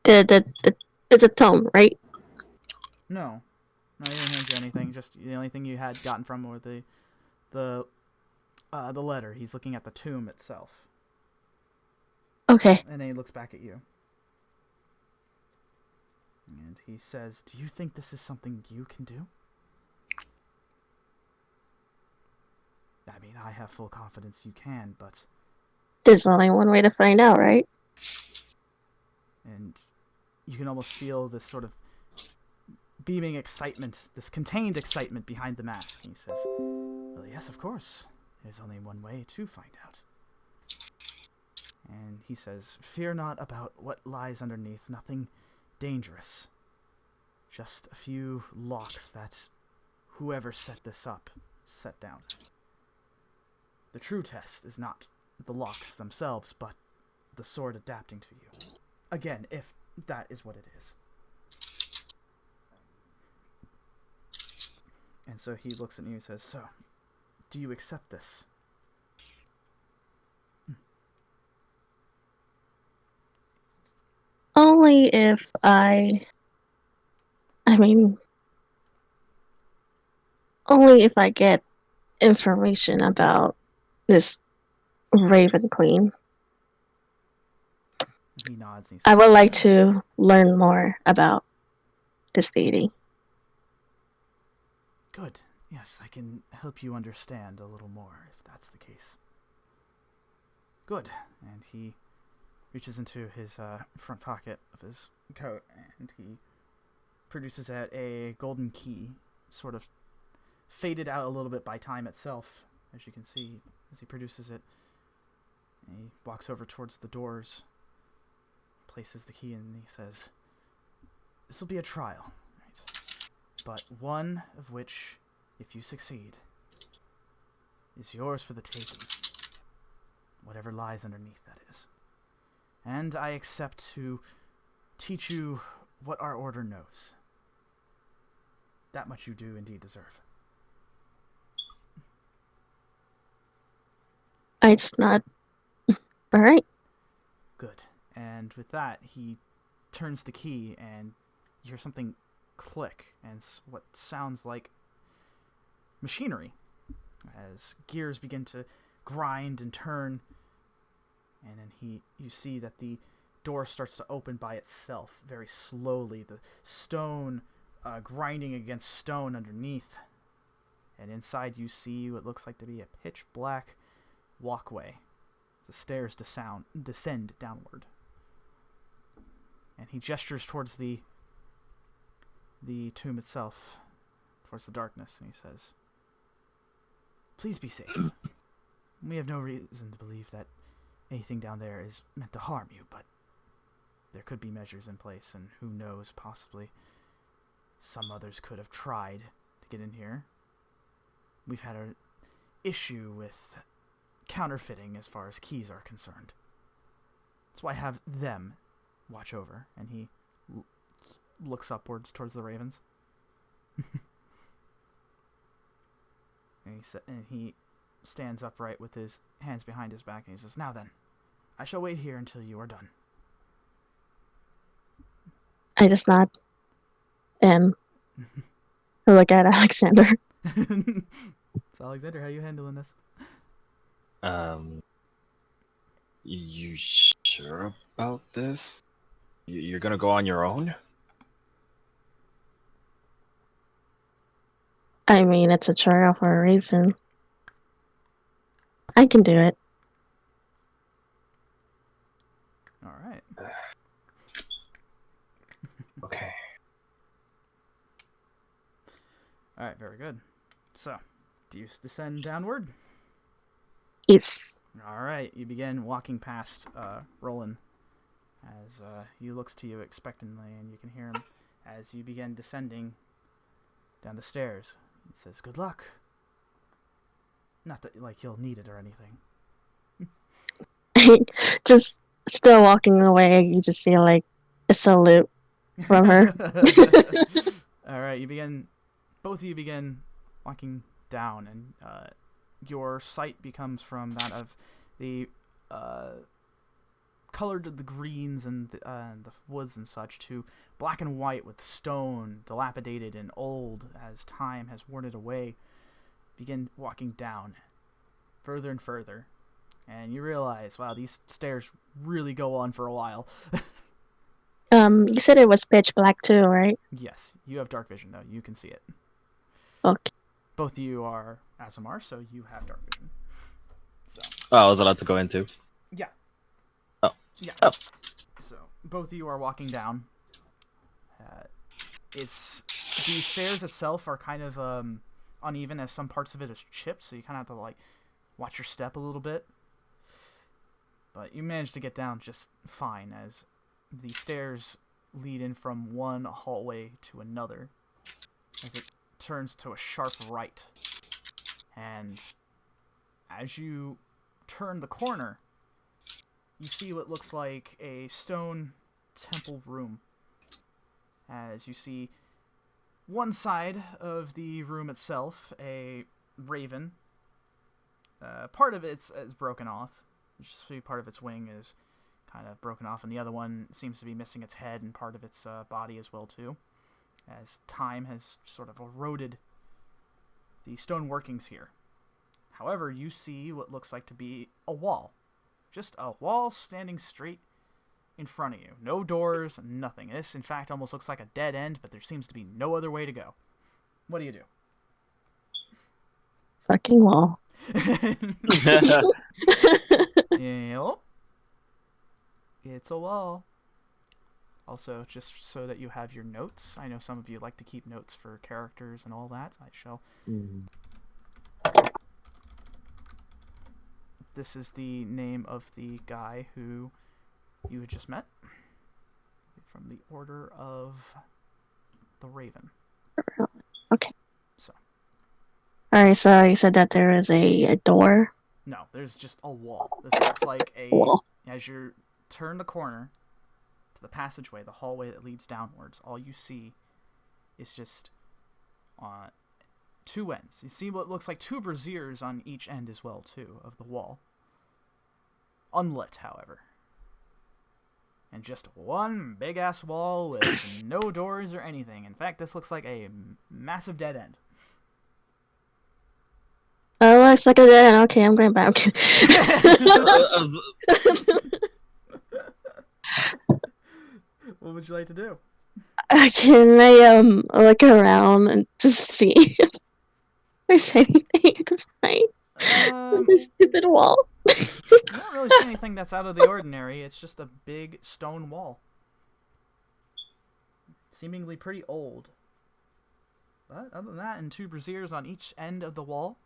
It's a tome, right? No. No, he didn't hand you anything. Just the only thing you had gotten from were the letter. He's looking at the tomb itself. Okay. And then he looks back at you. And he says, do you think this is something you can do? I mean, I have full confidence you can, but... There's only one way to find out, right? And you can almost feel this sort of beaming excitement, this contained excitement behind the mask. And he says, well, yes, of course. There's only one way to find out. And he says, fear not about what lies underneath, nothing dangerous. Just a few locks that whoever set this up set down. The true test is not the locks themselves, but the sword adapting to you. Again, if that is what it is. And so he looks at you and says, so, do you accept this? Only if only if I get information about this Raven Queen. He nods and he says, I would like to learn more about this deity. good. Yes, I can help you understand a little more, if that's the case. Good. And he reaches into his front pocket of his coat, and he produces out a golden key, sort of faded out a little bit by time itself, as you can see as he produces it. And he walks over towards the doors, places the key in, and he says, this will be a trial, right? But one of which, if you succeed, is yours for the taking. Whatever lies underneath, that is. And I accept to teach you what our order knows. That much you do indeed deserve. It's not... Alright. Good. And with that, he turns the key, and you hear something click, and what sounds like machinery, as gears begin to grind and turn, and then you see that the door starts to open by itself, very slowly, the stone grinding against stone underneath, and inside you see what looks like to be a pitch black walkway. The stairs descend downward, and he gestures towards the tomb itself, towards the darkness, and he says, please be safe. We have no reason to believe that anything down there is meant to harm you, but there could be measures in place, and who knows, possibly some others could have tried to get in here. We've had an issue with counterfeiting as far as keys are concerned. So I have them watch over. And he looks upwards towards the ravens. And he stands upright with his hands behind his back, and he says, "Now then, I shall wait here until you are done." I just nod and look at Alexander. So Alexander, how are you handling this? You sure about this? You're gonna go on your own? I mean, it's a trial for a reason. I can do it. All right. Okay. All right, very good. So, do you descend downward? Yes. All right, you begin walking past Roland as he looks to you expectantly, and you can hear him as you begin descending down the stairs. He says, "Good luck." Not that like you'll need it or anything. Just still walking away, you just see like a salute from her. All right, both of you begin walking down, and your sight becomes from that of the colored the greens and the woods and such to black and white with stone, dilapidated and old as time has worn it away. Begin walking down further and further, and you realize, wow, these stairs really go on for a while. You said it was pitch black too, right? Yes, you have dark vision though. You can see it. Okay. Both of you are Azamar, so you have dark vision. So. Oh, I was allowed to go into. Yeah. Oh. Yeah. Oh. So both of you are walking down. It's the stairs itself are kind of uneven, as some parts of it is chipped, so you kind of have to like watch your step a little bit. But you manage to get down just fine, as the stairs lead in from one hallway to another, as it turns to a sharp right. And as you turn the corner, you see what looks like a stone temple room. As you see one side of the room itself, a raven. Part of it is broken off. You see part of its wing is kind of broken off, and the other one seems to be missing its head and part of its body as well too, as time has sort of eroded the stone workings here. However, you see what looks like to be a wall. Just a wall standing straight in front of you. No doors, nothing. This, in fact, almost looks like a dead end, but there seems to be no other way to go. What do you do? Fucking wall. Yep. It's a wall. Also, just so that you have your notes, I know some of you like to keep notes for characters and all that. I shall. This is the name of the guy who you had just met. From the Order of the Raven. Okay. So. Alright, so you said that there is a door? No, there's just a wall. This looks like a... Wall. As you turn the corner to the passageway, the hallway that leads downwards, all you see is just two ends. You see what looks like two braziers on each end as well, too, of the wall. Unlit, however. And just one big-ass wall with no doors or anything. In fact, this looks like a massive dead end. Oh, looks like a dead end. Okay, I'm going back. What would you like to do? Can I look around and just see if there's anything I can find on this stupid wall? You don't really see anything that's out of the ordinary. It's just a big stone wall. Seemingly pretty old. But other than that, and two braziers on each end of the wall,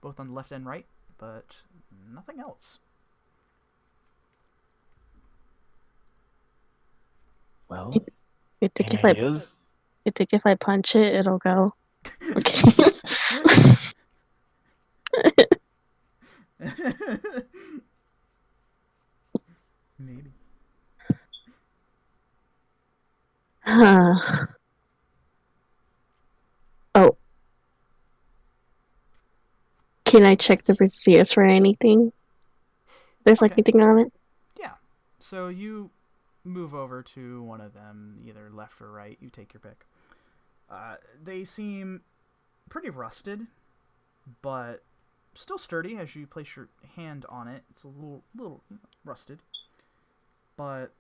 both on the left and right, but nothing else. Well, You think any if ideas? I punch it, it'll go? Okay. Maybe. Huh. Oh. Can I check the receipts for anything? There's like Okay. anything on it? Yeah. So you move over to one of them, either left or right. You take your pick. They seem pretty rusted, but still sturdy as you place your hand on it. It's a little rusted, but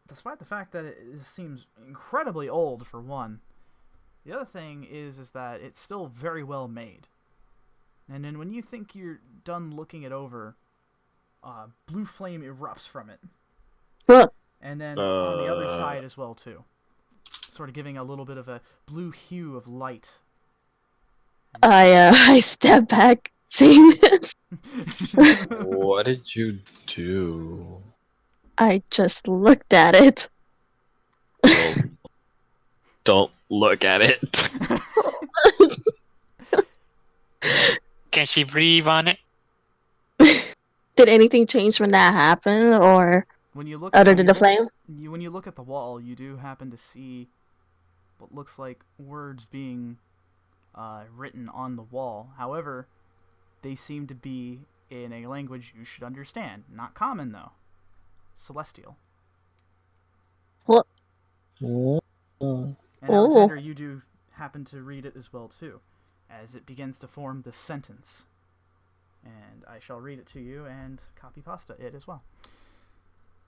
despite the fact that it seems incredibly old for one, the other thing is that it's still very well made. And then when you think you're done looking it over, blue flame erupts from it. Huh. And then on the other side as well, too. Sort of giving a little bit of a blue hue of light. I step back, seeing this. What did you do? I just looked at it. Well, don't look at it. Can she breathe on it? Did anything change when that happened, or When you look other at than the flame? when you look at the wall, you do happen to see what looks like words being written on the wall. However, they seem to be in a language you should understand. Not common, though. Celestial. What? Oh. And Alexander, you do happen to read it as well, too, as it begins to form the sentence. And I shall read it to you and copy pasta it as well.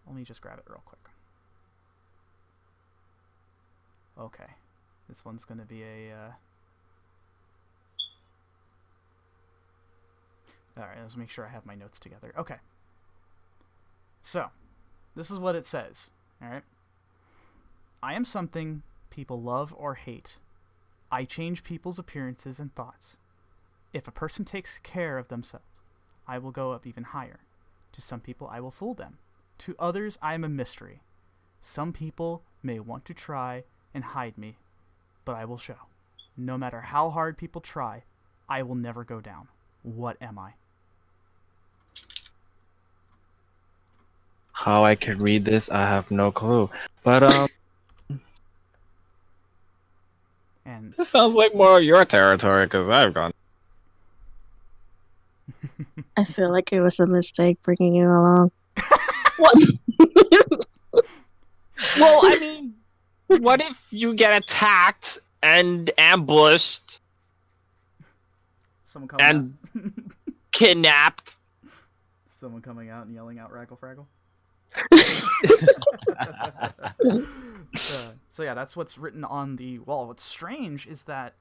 Let me just grab it real quick. Okay. This one's going to be a... Alright, let's make sure I have my notes together. Okay. So, this is what it says. Alright? I am something people love or hate. I change people's appearances and thoughts. If a person takes care of themselves, I will go up even higher. To some people, I will fool them. To others, I am a mystery. Some people may want to try and hide me, but I will show. No matter how hard people try, I will never go down. What am I? How I could read this, I have no clue. But And this sounds like more your territory because I've gone. I feel like it was a mistake bringing you along. What? Well, I mean, what if you get attacked and ambushed someone coming and out. kidnapped? Someone coming out and yelling out Raggle Fraggle. So yeah, that's what's written on the wall. What's strange is that,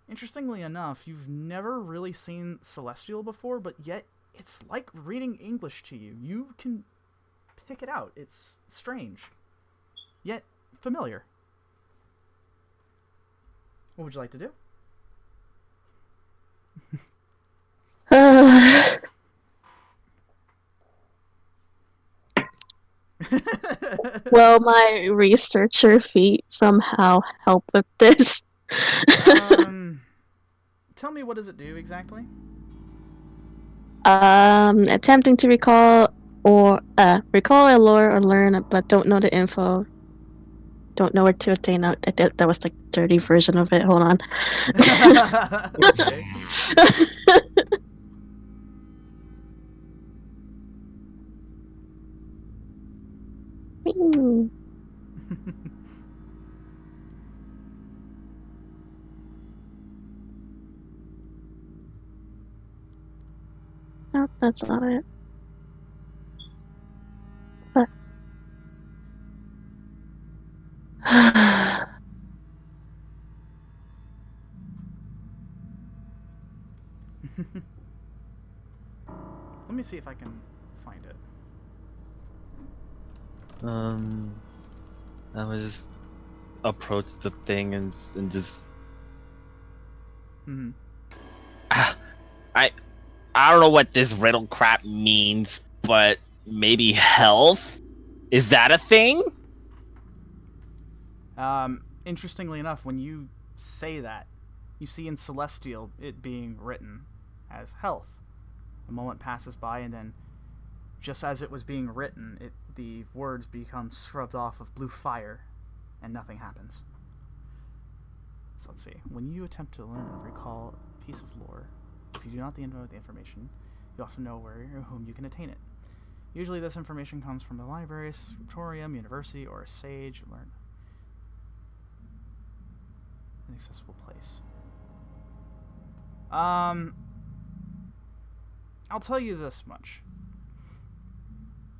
interestingly enough, you've never really seen Celestial before, but yet it's like reading English to you. You can pick it out. It's strange, yet familiar. What would you like to do? Will my researcher feat somehow help with this? Tell me, what does it do exactly? Attempting to recall a lore or learn, but don't know the info. Don't know where to obtain out. That was like dirty version of it. Hold on. Okay. Nope, that's not it. But... Let me see if I can find it. I was approach the thing and just Mm-hmm. I don't know what this riddle crap means, but maybe health? Is that a thing? interestingly enough, when you say that, you see in Celestial it being written as health. A moment passes by, and then, just as it was being written, the words become scrubbed off of blue fire, and nothing happens. So let's see. When you attempt to learn or recall a piece of lore, if you do not know the information, you often know where or whom you can attain it. Usually this information comes from the library, scriptorium, university, or a sage. Learn an accessible place. I'll tell you this much.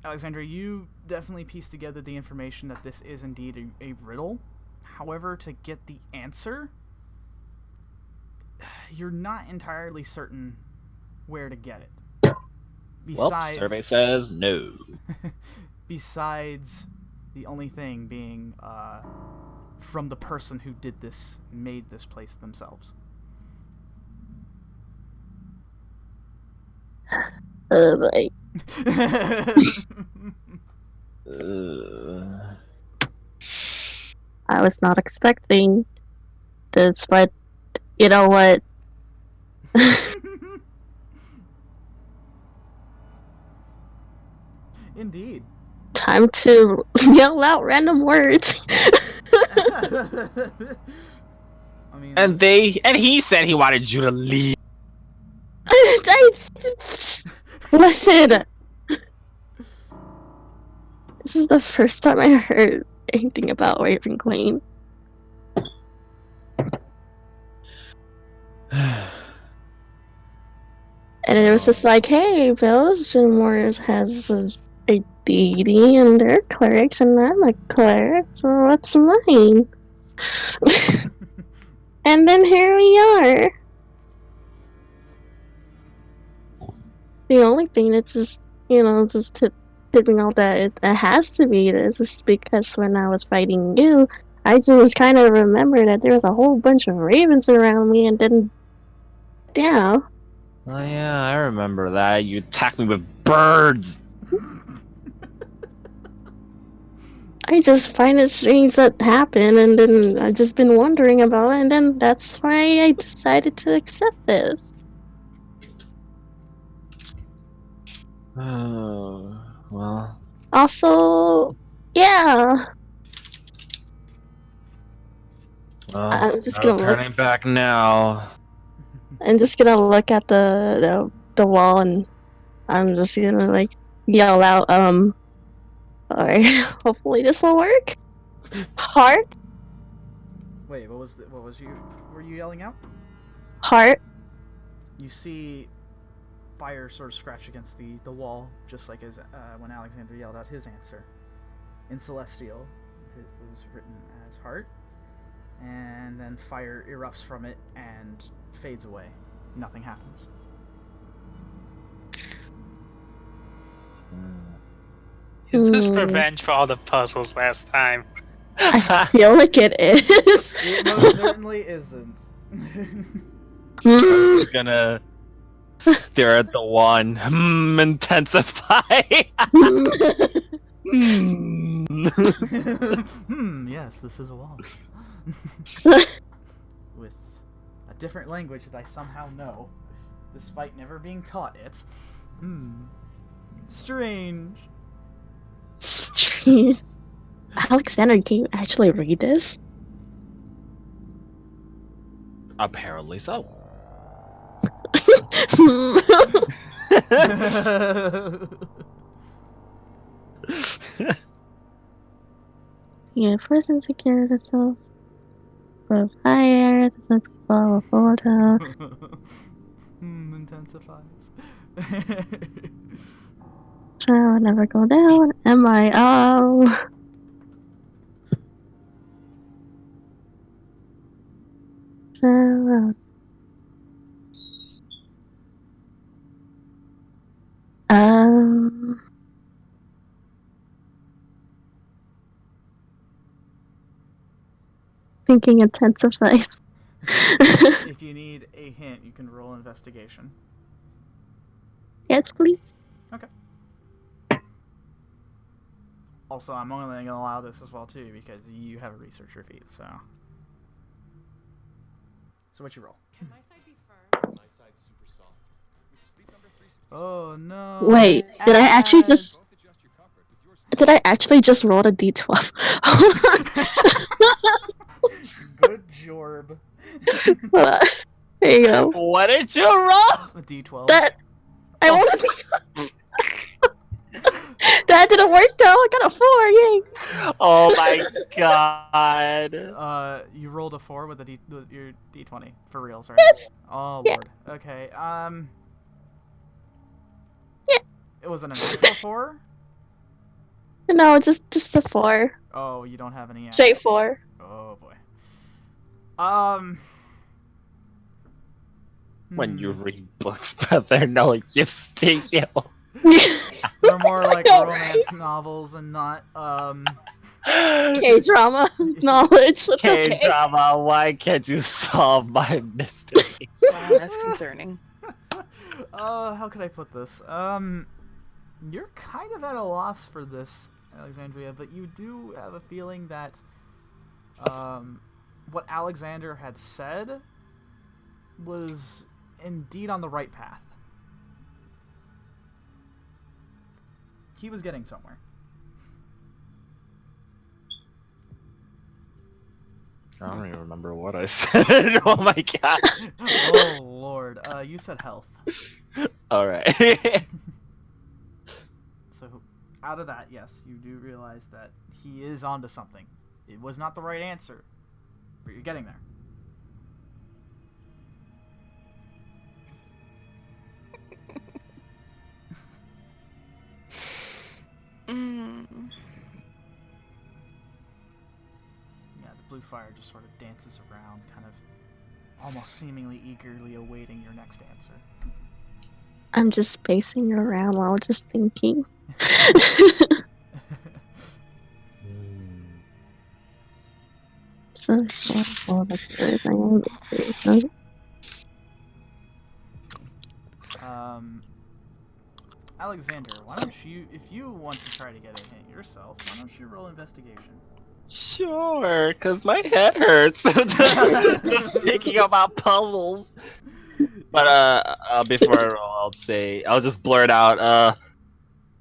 Alexandria, you definitely pieced together the information that this is indeed a riddle. However, to get the answer, you're not entirely certain where to get it. Besides, survey says no. Besides the only thing being from the person who made this place themselves. Like, I was not expecting this, but you know what? Indeed. Time to yell out random words. I mean, And he said he wanted you to leave. Listen, this is the first time I heard anything about Raven Queen. And it was just like, hey, Bilg has a deity and they're clerics and I'm a cleric, so what's mine? And then here we are. The only thing that's just, tipping out that it has to be this is because when I was fighting you, I just kind of remember that there was a whole bunch of ravens around me, and then, yeah. Oh yeah, I remember that. You attacked me with birds. I just find it strange that happened, and then I've just been wondering about it, and then that's why I decided to accept this. Oh, well. Also, yeah. Well, I'm just no gonna turning back now. I'm just gonna look at the wall, and I'm just gonna yell out, alright, hopefully this will work. Heart? wait, what was were you yelling out? Heart? You see fire sort of scratch against the wall, just like as when Alexander yelled out his answer. In Celestial, it was written as heart, and then fire erupts from it and fades away. Nothing happens. Is this revenge for all the puzzles last time? I feel like it is. It most certainly isn't. I'm just gonna stare at the one. Intensify. Yes, this is a wall. With a different language that I somehow know, despite never being taught it. Strange. Strange. Alexander, can you actually read this? Apparently so. Yeah, first and secure itself. For fire, the people of water. Intensifies. Shall never go down. M-I-O. Thinking intensifies. If you need a hint, you can roll investigation. Yes, please. Okay. Also, I'm only going to allow this as well, too, because you have a researcher feat, so... So what you roll? Can my side be firm? My side's super soft. With sleep number 360. Oh, no. Wait, did I actually just... Both adjust your comfort with your sleep. Did I actually just roll a d12? Good jorb. Hold on. There you go. What did you roll? A d12. That... I rolled a d12. That didn't work though. I got a 4. Yay. Oh my god. You rolled a 4 with your d20 for reals, right? Yes. Oh Yeah. lord. Okay. Yeah. It was an actual 4. No, just a 4. Oh, you don't have any. Straight 4. Oh boy. When you read books, brother, no, you stay ill. They're more like know, romance novels and not K-drama knowledge. It's okay. K-drama, why can't you solve my mystery? Wow, that's concerning. how could I put this? You're kind of at a loss for this, Alexandria, but you do have a feeling that what Alexander had said was indeed on the right path. He was getting somewhere. I don't even remember what I said. Oh my god. Oh lord. You said health. Alright. So out of that, yes, you do realize that he is onto something. It was not the right answer, but you're getting there. Yeah, the blue fire just sort of dances around, kind of almost seemingly eagerly awaiting your next answer. I'm just pacing around while just thinking. So, all the colors I am this. Alexander, why don't you, if you want to try to get a hint yourself, why don't you roll investigation? Sure, because my head hurts. Just thinking about puzzles. But before I roll, I'll just blurt out,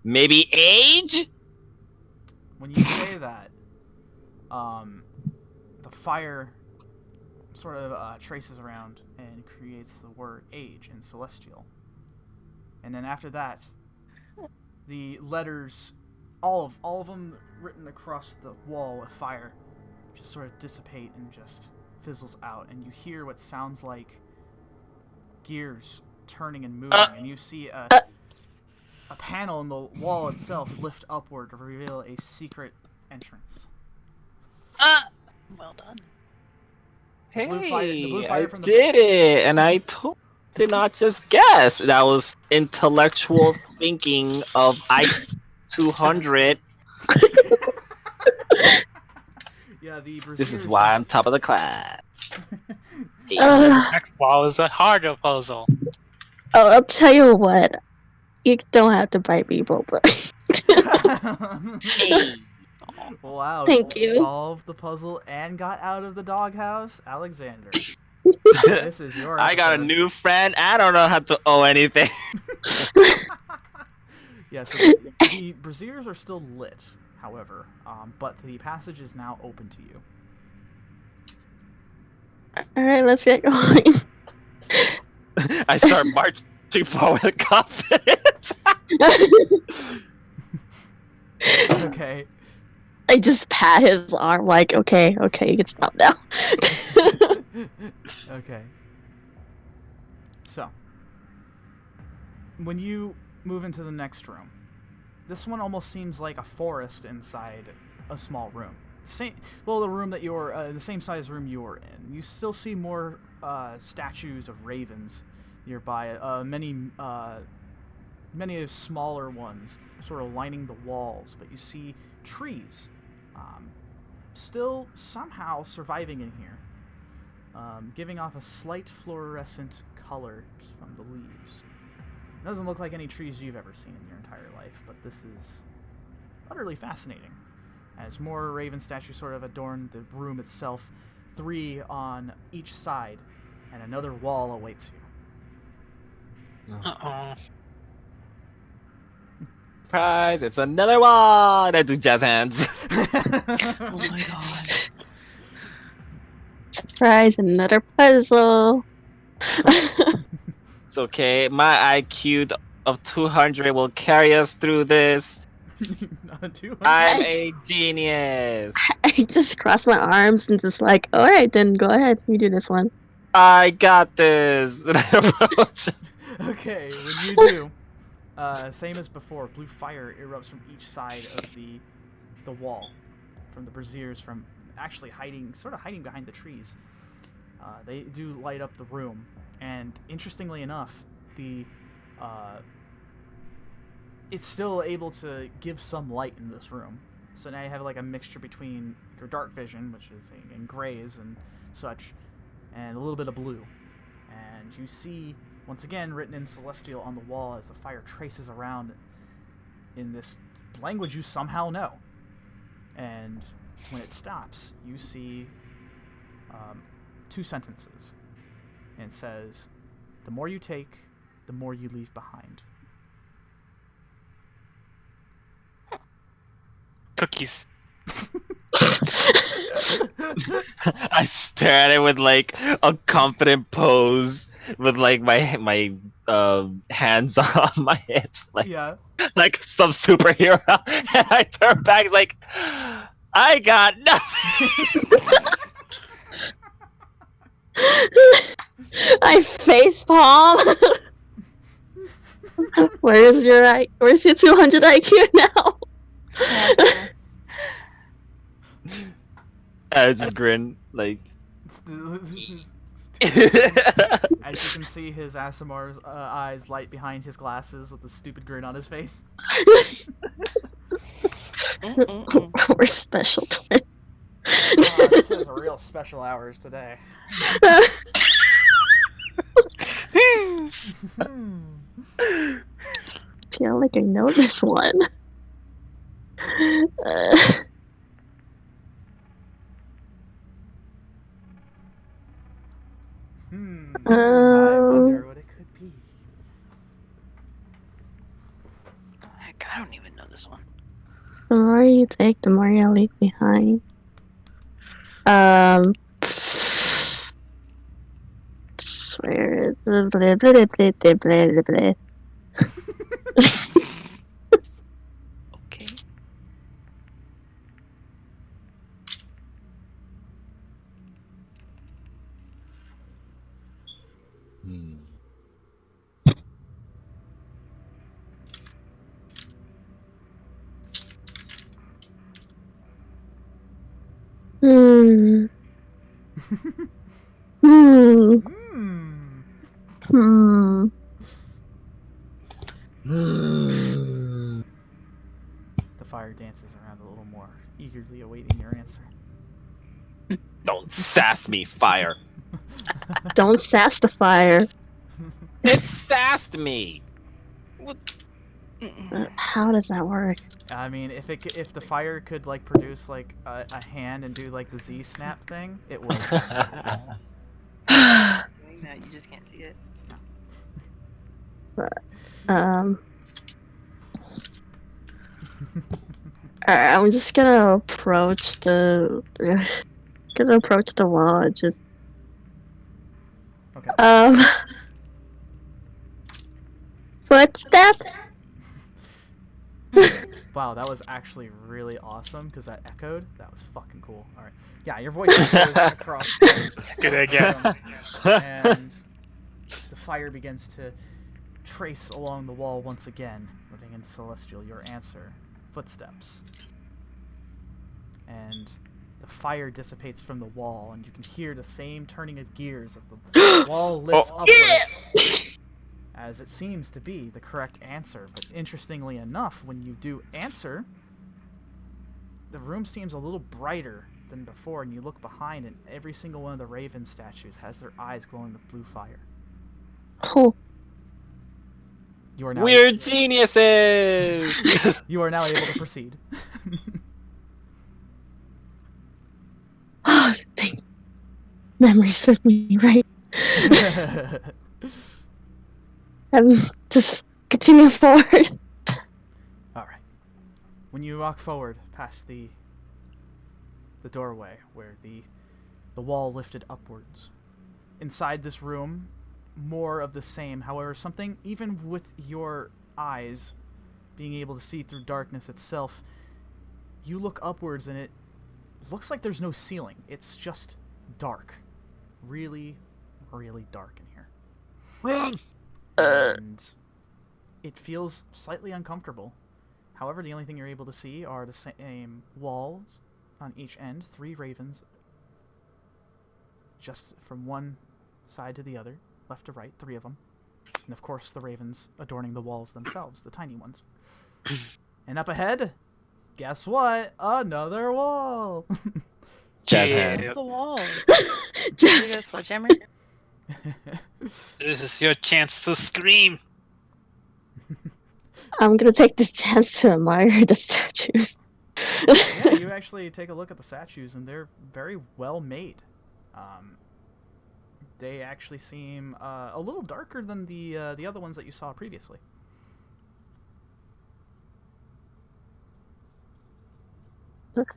maybe age? When you say that, the fire sort of traces around and creates the word age in Celestial. And then after that, the letters, all of them written across the wall with fire, just sort of dissipate and just fizzles out. And you hear what sounds like gears turning and moving. And you see a panel in the wall itself lift upward to reveal a secret entrance. Well done. Hey, the blue fire I from the- did it, and I did not just guess. That was intellectual thinking of I-200. Yeah, the This is Braziers why I'm top of the class. Next wall is a harder puzzle. Oh, I'll tell you what. You don't have to bite me, Boba. Hey. Wow, Thank you. solved the puzzle and got out of the doghouse, Alexander. This is your I got a episode. new friend. I don't know how to owe anything. Yeah, so the braziers are still lit, however, but the passage is now open to you. Alright, let's get going. I start marching forward with confidence. Okay. I just pat his arm like, okay, you can stop now. Okay. So, when you move into the next room, this one almost seems like a forest inside a small room. The room that you're, the same size room you're in. You still see more statues of ravens nearby. Many smaller ones sort of lining the walls, but you see trees still somehow surviving in here, giving off a slight fluorescent color from the leaves. It doesn't look like any trees you've ever seen in your entire life, but this is utterly fascinating, as more raven statues sort of adorn the room itself, 3 on each side, and another wall awaits you. Uh-oh. Surprise! It's another one! I do jazz hands. Oh my god. Surprise, another puzzle. It's okay. My IQ of 200 will carry us through this. Not 200. I'm a genius. I just cross my arms and just like, all right, then go ahead, you do this one. I got this. And I approach. Okay, when you do, same as before, blue fire erupts from each side of the wall, from the braziers, from actually sort of hiding behind the trees. They do light up the room, and interestingly enough, it's still able to give some light in this room. So now you have like a mixture between your dark vision, which is in grays and such, and a little bit of blue. And you see, once again, written in Celestial on the wall as the fire traces around in this language you somehow know. And when it stops, you see 2 sentences. And it says, "The more you take, the more you leave behind." Cookies. I stare at it with like a confident pose, with like my hands on my hips, Yeah. like some superhero. And I turn back like, I got nothing. I face palm. Where's your 200 IQ now? I just grin like. As you can see, his Asimar's eyes light behind his glasses with a stupid grin on his face. We're special twins. This is real special hours today. Feel like I know this one. I wonder what it could be. Heck, I don't even know this one. The more you take, the more you leave behind. Swear it's a blah, blah, blah, blah, blah, blah. Okay. Hmm. Hmm. Hmm. The fire dances around a little more, eagerly awaiting your answer. Don't sass me, fire. Don't sass the fire. It sassed me. How does that work? I mean, if the fire could like produce like a hand and do like the Z snap thing, it would. Doing that, you just can't see it. I'm just gonna approach the wall and just Okay. footstep. Wow, that was actually really awesome because that echoed. That was fucking cool. All right. Yeah, your voice echoes across the Good idea. and the fire begins to trace along the wall once again, writing in Celestial your answer. Footsteps. And the fire dissipates from the wall, and you can hear the same turning of gears as the wall lifts upwards. As it seems to be the correct answer. But interestingly enough, when you do answer, the room seems a little brighter than before, and you look behind, and every single one of the raven statues has their eyes glowing with blue fire. Oh. You are now We're geniuses! you are now able to proceed. Oh, thank memory served me right. Just continue forward. All right. When you walk forward past the doorway where the wall lifted upwards, inside this room, more of the same. However, something even with your eyes being able to see through darkness itself, you look upwards and it looks like there's no ceiling. It's just dark. Really, really dark in here. Run! And it feels slightly uncomfortable. However, the only thing you're able to see are the same walls on each end, 3 ravens, just from one side to the other, left to right, 3 of them. And of course, the ravens adorning the walls themselves, the tiny ones. And up ahead, guess what? Another wall! Jazz Yeah. hands. What's the walls? You got a sledgehammer? This is your chance to scream. I'm gonna take this chance to admire the statues. Yeah, you actually take a look at the statues, and they're very well made. They actually seem a little darker than the other ones that you saw previously.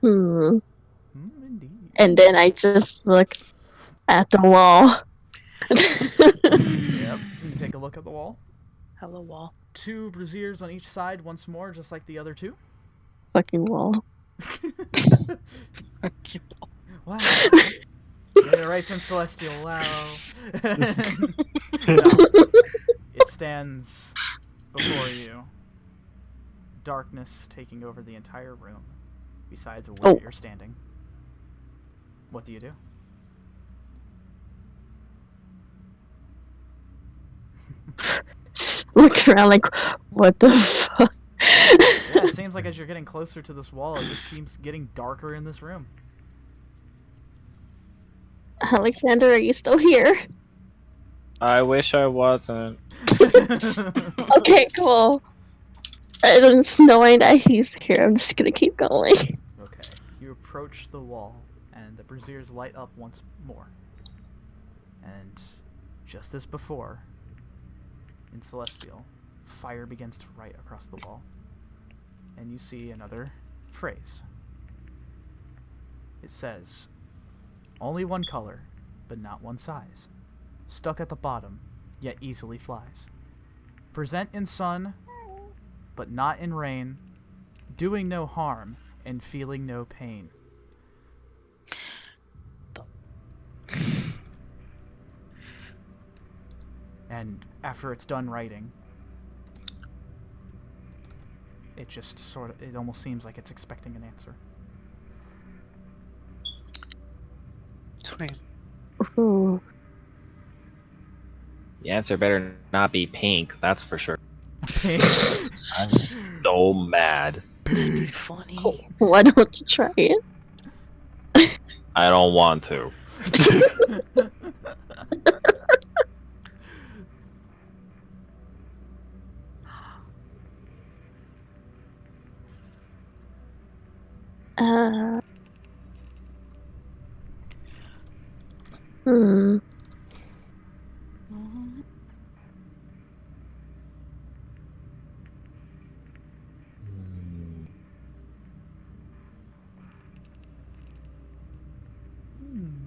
Indeed. And then I just look at the wall. Yep. You take a look at the wall. Hello, wall. 2 braziers on each side once more, just like the other 2. Fucking wall. Wow. Yeah, right, in Celestial. Wow. No, it stands before you. Darkness taking over the entire room, besides where you're standing. What do you do? Look around like, what the fuck? Yeah, it seems like as you're getting closer to this wall, it just keeps getting darker in this room. Alexander, are you still here? I wish I wasn't. Okay, cool. And knowing that he's here, I'm just gonna keep going. Okay, you approach the wall, and the braziers light up once more. And just as before, in Celestial, fire begins to light across the wall. And you see another phrase. It says, "Only one color, but not one size. Stuck at the bottom, yet easily flies. Present in sun, but not in rain. Doing no harm, and feeling no pain." And after it's done writing, it just it almost seems like it's expecting an answer. Ooh. The answer better not be pink, that's for sure. Pink. I'm so mad. That'd be funny. Why don't you try it? I don't want to. Hmm.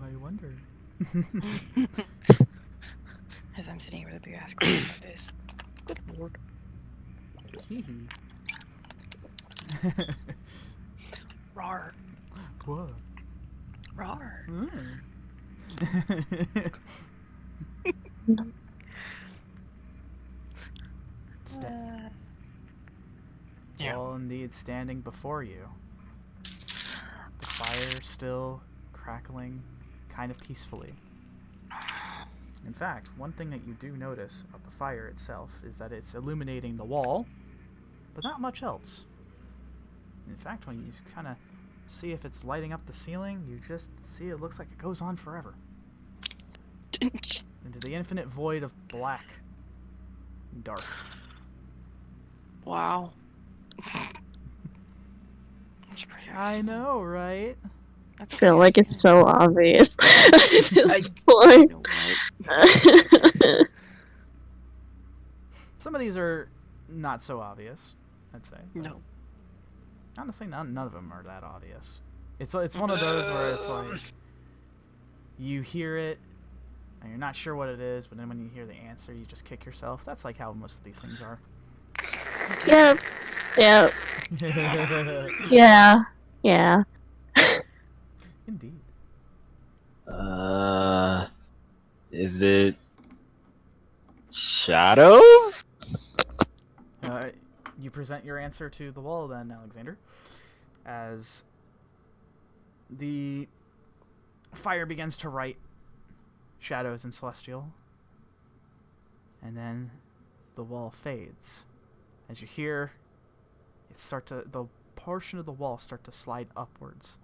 I wonder. As I'm sitting here with a big ass grin on my face. Good lord. Hee-hee. Rar. Whoa. Rar. Yeah. All indeed standing before you. The fire still crackling kind of peacefully. In fact, one thing that you do notice about the fire itself is that it's illuminating the wall, but not much else. In fact, when you kind of see if it's lighting up the ceiling, you just see it looks like it goes on forever. Into the infinite void of black and dark. Wow. That's pretty I know, right? That's I feel okay, like it's so obvious at this I- point. You know what? Some of these are not so obvious, I'd say. but No. Honestly, none of them are that obvious. It's one of those where it's like you hear it and you're not sure what it is, but then when you hear the answer, you just kick yourself. That's like how most of these things are. Yep. Yep. Yeah. Yeah. Indeed. Is it shadows? You present your answer to the wall then, Alexander, as the fire begins to write shadows in celestial, and then the wall fades as you hear the portion of the wall start to slide upwards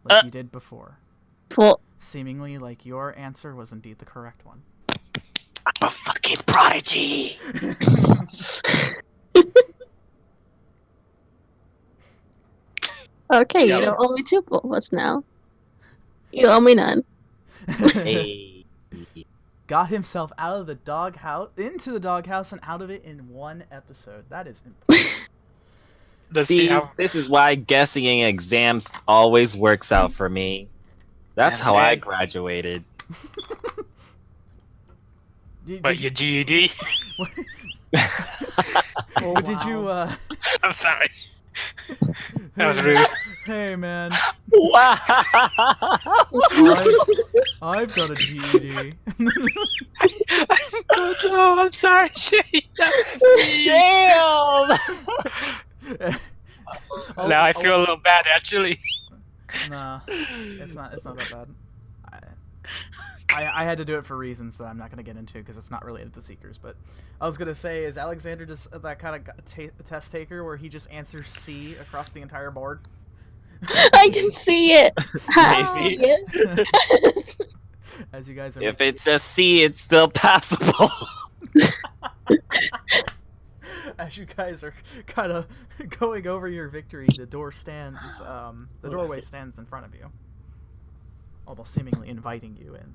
like you did before, Well, seemingly like your answer was indeed the correct one. I'm a fucking prodigy. okay, you Yep. don't owe me 2 bulbas now. You owe me none. Hey. Got himself out of the doghouse, into the doghouse, and out of it in one episode. That is impressive. See, this is why guessing in exams always works out for me. That's And how I then- graduated. But your GED? Did you, I'm sorry. That was rude. Hey, man. Wow. I've got a GED. Oh, I'm sorry, Shay. That was me. Damn. Now I feel a little bad, actually. Nah, it's not that bad. I had to do it for reasons that I'm not going to get into because it's not related to Seekers. But I was going to say, is Alexander just that kind of test taker where he just answers C across the entire board? I can see it. I see Maybe. it. As you guys are If it's a C, it's still passable. as you guys are kind of going over your victory, the doorway stands in front of you, almost seemingly inviting you in.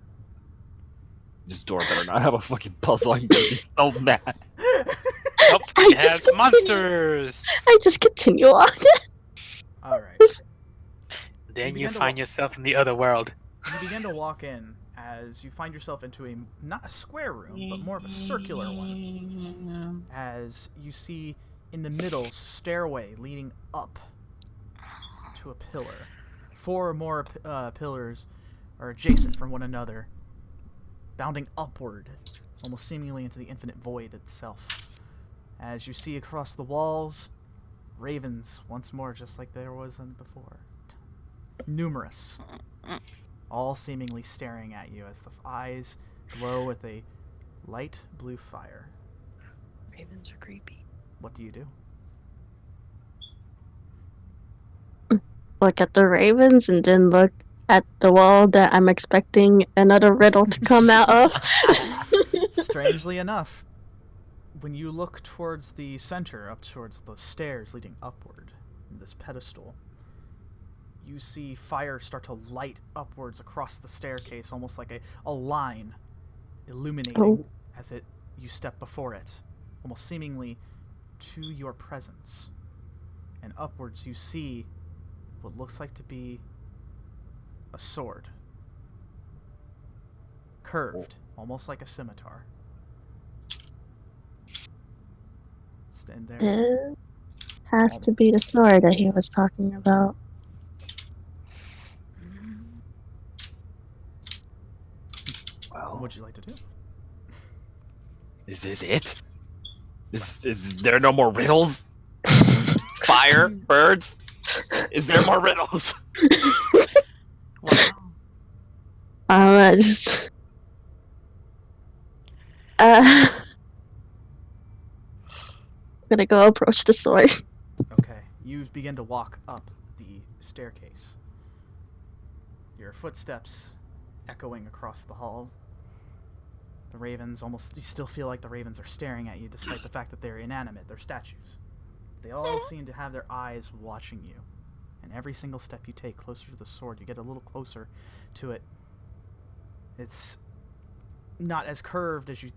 This door better not have a fucking puzzle. I'm gonna be so mad. Oh, I it has just- monsters. I just continue on. All right. Then you begin to find wa- yourself in the other world. You begin to walk in as you find yourself into not a square room, but more of a circular one. As you see in the middle stairway leading up to a pillar. 4 or more pillars are adjacent from one another, bounding upward, almost seemingly into the infinite void itself. As you see across the walls, ravens once more, just like there was before. Numerous. All seemingly staring at you as the eyes glow with a light blue fire. Ravens are creepy. What do you do? Look at the ravens and then look at the wall that I'm expecting another riddle to come out of. Strangely enough, when you look towards the center, up towards the stairs leading upward, this pedestal, you see fire start to light upwards across the staircase, almost like a line illuminating Oh. as you step before it, almost seemingly to your presence. And upwards you see what looks like to be a sword. Curved, almost like a scimitar. Stand there. This has to be the sword that he was talking about. What Well, would you like to do? is this it? Is there no more riddles? Fire? Birds? Is there more riddles? Wow. Just. I'm gonna go approach the sword. Okay, you begin to walk up the staircase. Your footsteps echoing across the hall. The ravens you still feel like the ravens are staring at you despite the fact that they're inanimate, they're statues. they all seem to have their eyes watching you. And every single step you take closer to the sword, you get a little closer to it. It's not as curved as you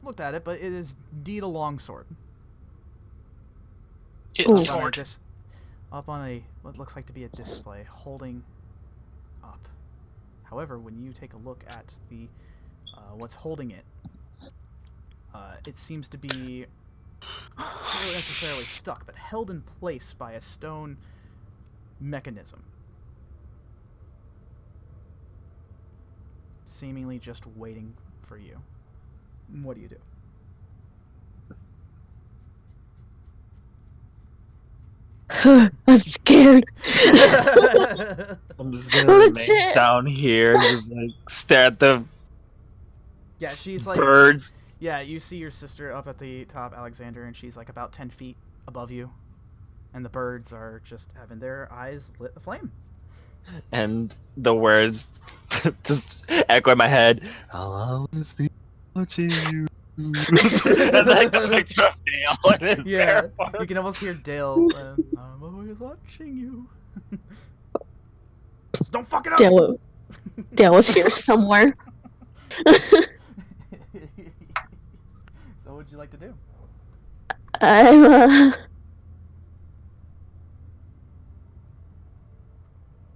looked at it, but it is indeed a long sword. It's Up on a sword. up on a what looks like to be a display, holding up. However, when you take a look at the what's holding it, it seems to be not necessarily stuck, but held in place by a stone mechanism, seemingly just waiting for you. What do you do? I'm scared. I'm just gonna Legit. remain down here and just like stare at the Yeah, she's like, birds. yeah, you see your sister up at the top, Alexander, and she's like about 10 feet above you, and the birds are just having their eyes lit aflame. And the words just echo in my head. I'll always be watching you. And like the picture of Dale and his Yeah, bear farm. you can almost hear Dale. I'm always watching you. Just don't fuck it up. Dale was here somewhere. So, what would you like to do? I'm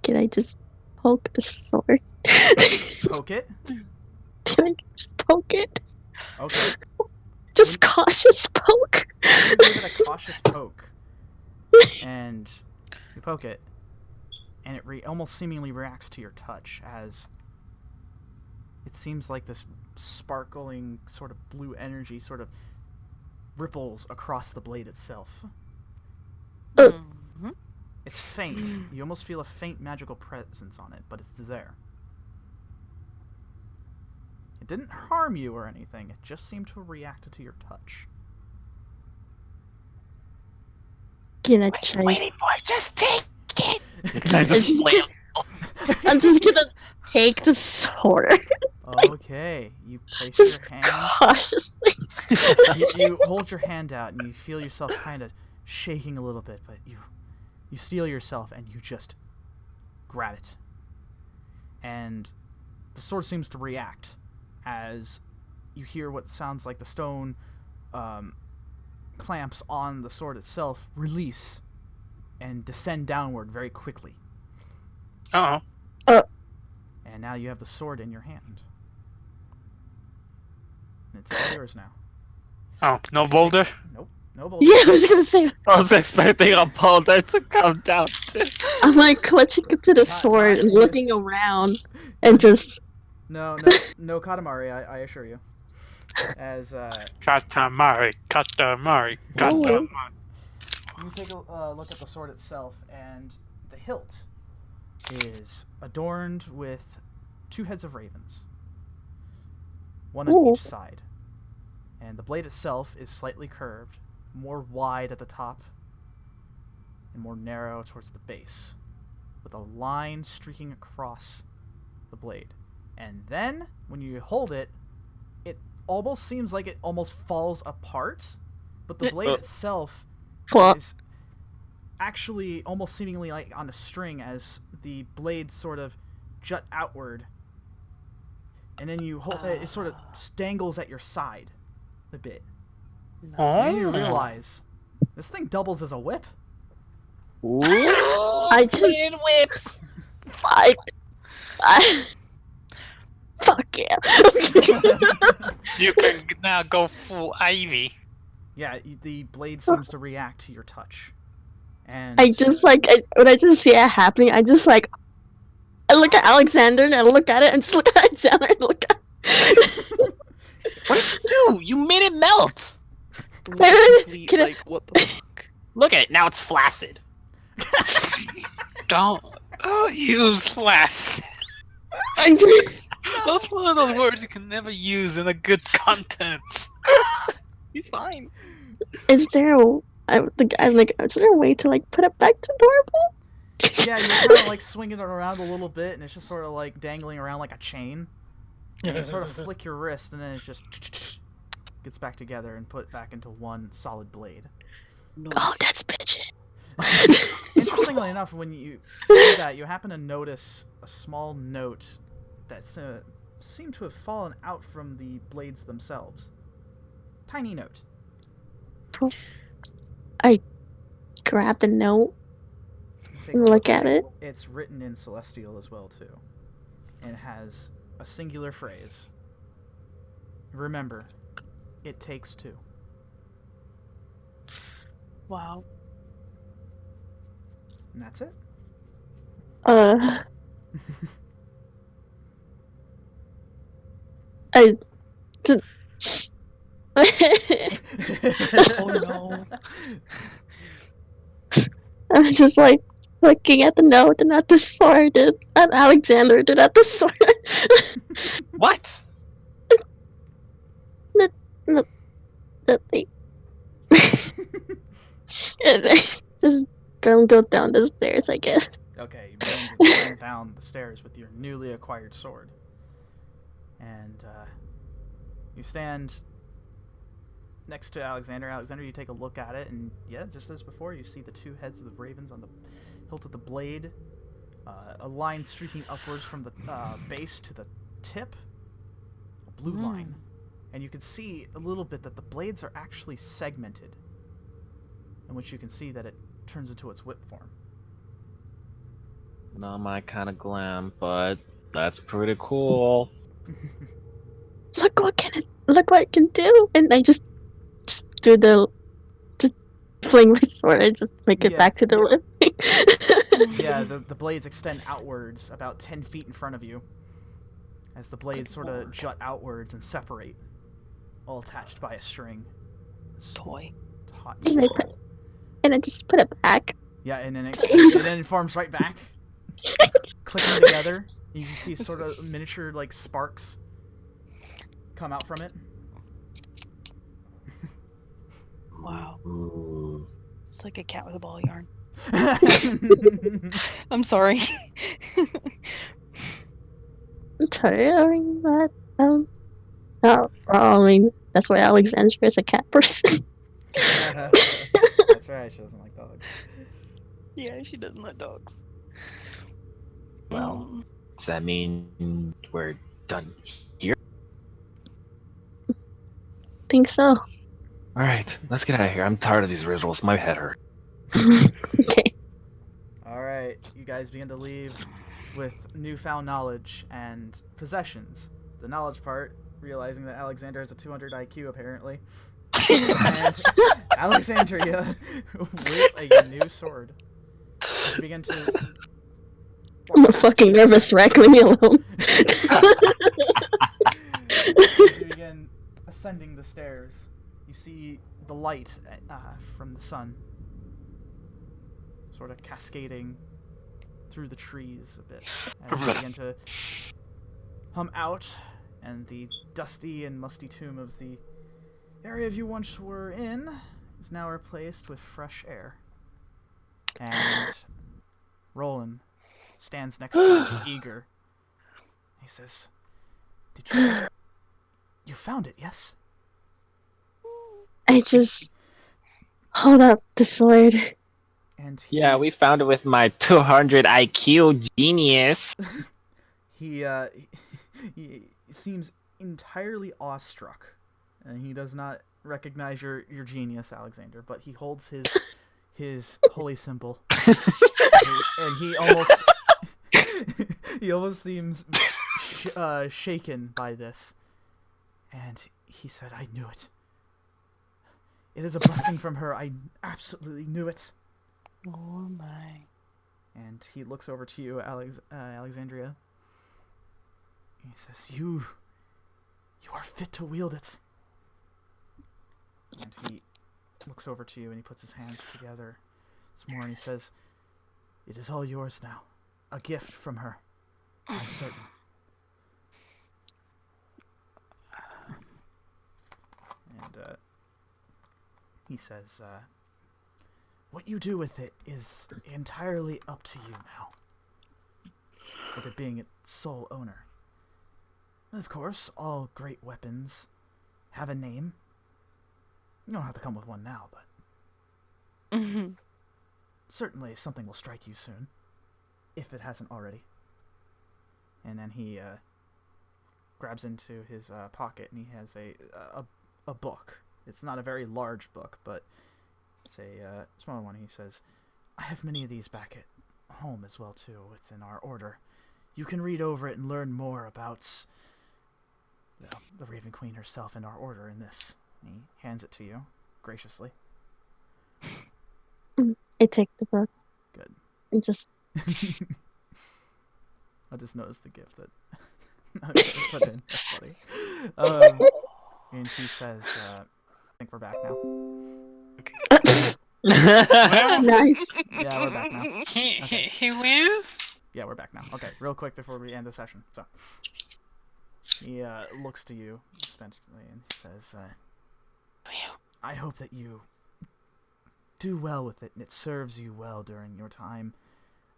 Can I just poke the sword? Poke it. Can I just poke it? Okay. Just cautious poke. You give it a cautious poke, and you poke it, and it almost seemingly reacts to your touch as it seems like this sparkling sort of blue energy sort of ripples across the blade itself. Mhm. It's faint. You almost feel a faint magical presence on it, but it's there. It didn't harm you or anything. It just seemed to react to your touch. Gonna try. Waiting for it. Just take it. And I just flail. I'm just gonna take the sword. Okay, you place Just your hand. cautiously. You hold your hand out and you feel yourself kind of shaking a little bit, but you steel yourself and you just grab it. And the sword seems to react as you hear what sounds like the stone clamps on the sword itself release and descend downward very quickly. Uh-oh. And now you have the sword in your hand. And it's all yours now. Oh, no boulder? Nope. No bullshit. Yeah, I was gonna say. I was expecting a boulder to come down. I'm like clutching into the Not- sword not- and looking around and just. No Katamari, I assure you. As Katamari, Katamari, Katamari. you take a look at the sword itself, and the hilt is adorned with 2 heads of ravens, one on Ooh. each side. And the blade itself is slightly curved, more wide at the top, and more narrow towards the base, with a line streaking across the blade. And then, when you hold it, it almost seems like it almost falls apart, but the blade itself What? is actually almost seemingly like on a string as the blade sort of jut outward, and then you hold it sort of dangles at your side a bit. And then you realize this thing doubles as a whip. I just. Whips. I. Fuck yeah. You can now go full Ivy. Yeah, the blade seems to react to your touch. And I just like when I just see it happening, I just like I look at Alexander and I look at it and just look at Alexander and look at. What did you do? You made it melt. Complete, Can I- like, what the fuck? Look at it. Now it's flaccid. Don't use flash. I just, That's one of those words you can never use in a good content. He's fine. is there a? I'm like, is there a way to like put it back to normal? yeah, you're kind of like swinging it around a little bit, and it's just sort of like dangling around like a chain. And you sort of flick your wrist, and then it just gets back together and put back into one solid blade. Noise. Oh, that's bitchin'. Interestingly enough, when you do that, you happen to notice a small note that seemed to have fallen out from the blades themselves. Tiny note. I grab the note, Take a look at it. It's written in Celestial as well, too. And it has a singular phrase. Remember, it takes two. Wow. And that's it. I. Oh no. I'm just like looking at the note and at the sword and at Alexander and at the sword. What? Nothing. And I just go down the stairs, I guess. Okay, you begin to descend down the stairs with your newly acquired sword. And you stand next to Alexander. Alexander, you take a look at it, and yeah, just as before, you see the two heads of the ravens on the hilt of the blade, a line streaking upwards from the base to the tip, a blue line. And you can see a little bit that the blades are actually segmented, in which you can see that it turns into its whip form. Not my kind of glam, but that's pretty cool. Look what it can do, and I just do just fling my sword and just make it Yeah. back to the whip. Yeah, the blades extend outwards about 10 feet in front of you, as the blades sort of jut outwards and separate, all attached by a string. Toy. Taut And I just put it back. Yeah, and then it forms right back, clicking together. You can see sort of miniature like sparks come out from it. Wow. Ooh. It's like a cat with a ball of yarn. I'm sorry. I'm tiring, but no, well, I mean that's why Alexandria is a cat person. That's right. She doesn't like dogs. Yeah, she doesn't like dogs. Well, does that mean we're done here? Think so. Alright, let's get out of here. I'm tired of these riddles. My head hurts. Okay. All right, you guys begin to leave with newfound knowledge and possessions. The knowledge part, realizing that Alexander has a 200 IQ apparently, and Alexandria with a new sword. As you begin to I'm fucking nervous, Rack. Leave me alone. As you begin ascending the stairs, you see the light from the sun sort of cascading through the trees a bit. As you begin to hum out, and the dusty and musty tomb of the area you once were in is now replaced with fresh air. And Roland stands next to you, eager. He says, "Did you found it, yes?" I just hold up the sword. And Yeah, we found it with my 200 IQ, genius. he seems entirely awestruck, and he does not recognize your genius, Alexander. But he holds his holy symbol, and he almost seems shaken by this. And he said, "I knew it. It is a blessing from her. I absolutely knew it." Oh my. And he looks over to you, Alexandria. He says, You are fit to wield it." And he looks over to you and he puts his hands together once more and he says, "It is all yours now. A gift from her. I'm certain." And he says, "What you do with it is entirely up to you now, with it being its sole owner. And of course, all great weapons have a name. You don't have to come with one now, but Mhm. Certainly something will strike you soon, if it hasn't already. And then he grabs into his pocket, and he has a book. It's not a very large book, but it's a small one. He says, I have many of these back at home as well, too, within our order. You can read over it and learn more about the Raven Queen herself and our order in this. And he hands it to you, graciously. I take the book Good. and just I just noticed the gift that I put in. That's funny. And she says, I think we're back now. Well, nice. Yeah, we're back now. Okay. well. Yeah, we're back now. Okay, real quick before we end the session. So, he looks to you, suspensefully, and says, I hope that you do well with it, and it serves you well during your time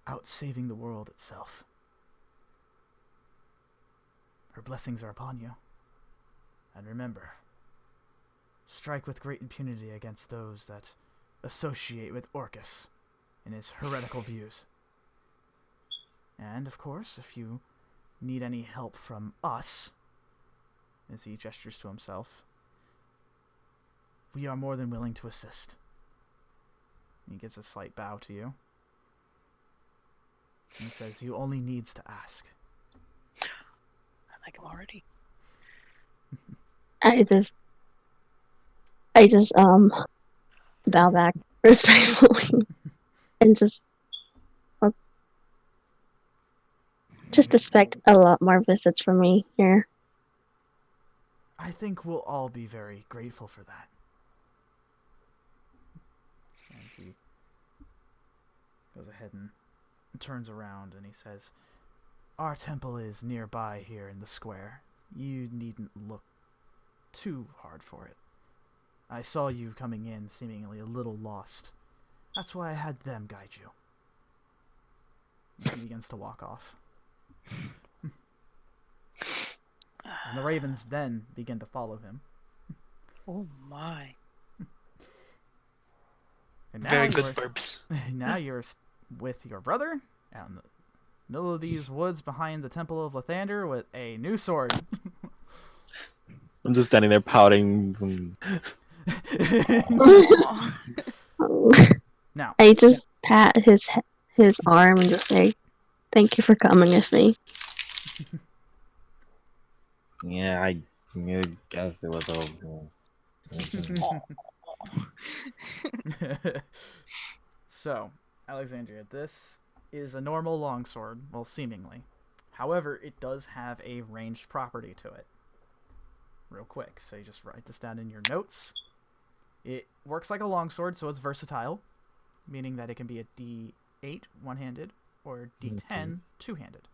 out saving the world itself. Her blessings are upon you. And remember, strike with great impunity against those that associate with Orcus and his heretical views. And, of course, if you need any help from us, as he gestures to himself, we are more than willing to assist. He gives a slight bow to you. And says, you only needs to ask. I like him already. I just bow back respectfully and just expect a lot more visits from me here. I think we'll all be very grateful for that. And he goes ahead and turns around and he says, our temple is nearby here in the square. You needn't look too hard for it. I saw you coming in seemingly a little lost. That's why I had them guide you. He begins to walk off. And the ravens then begin to follow him. Oh my. And now Very good you're- burps. Now you're with your brother out in the middle of these woods behind the Temple of Lathander with a new sword. I'm just standing there pouting. Now, I just pat his arm and just say, "Thank you for coming with me." Yeah, I guess it was over. So, Alexandria, this is a normal longsword, well, seemingly. However, it does have a ranged property to it. Real quick, so you just write this down in your notes. It works like a longsword, so it's versatile, meaning that it can be a D8 one-handed or D10 two-handed.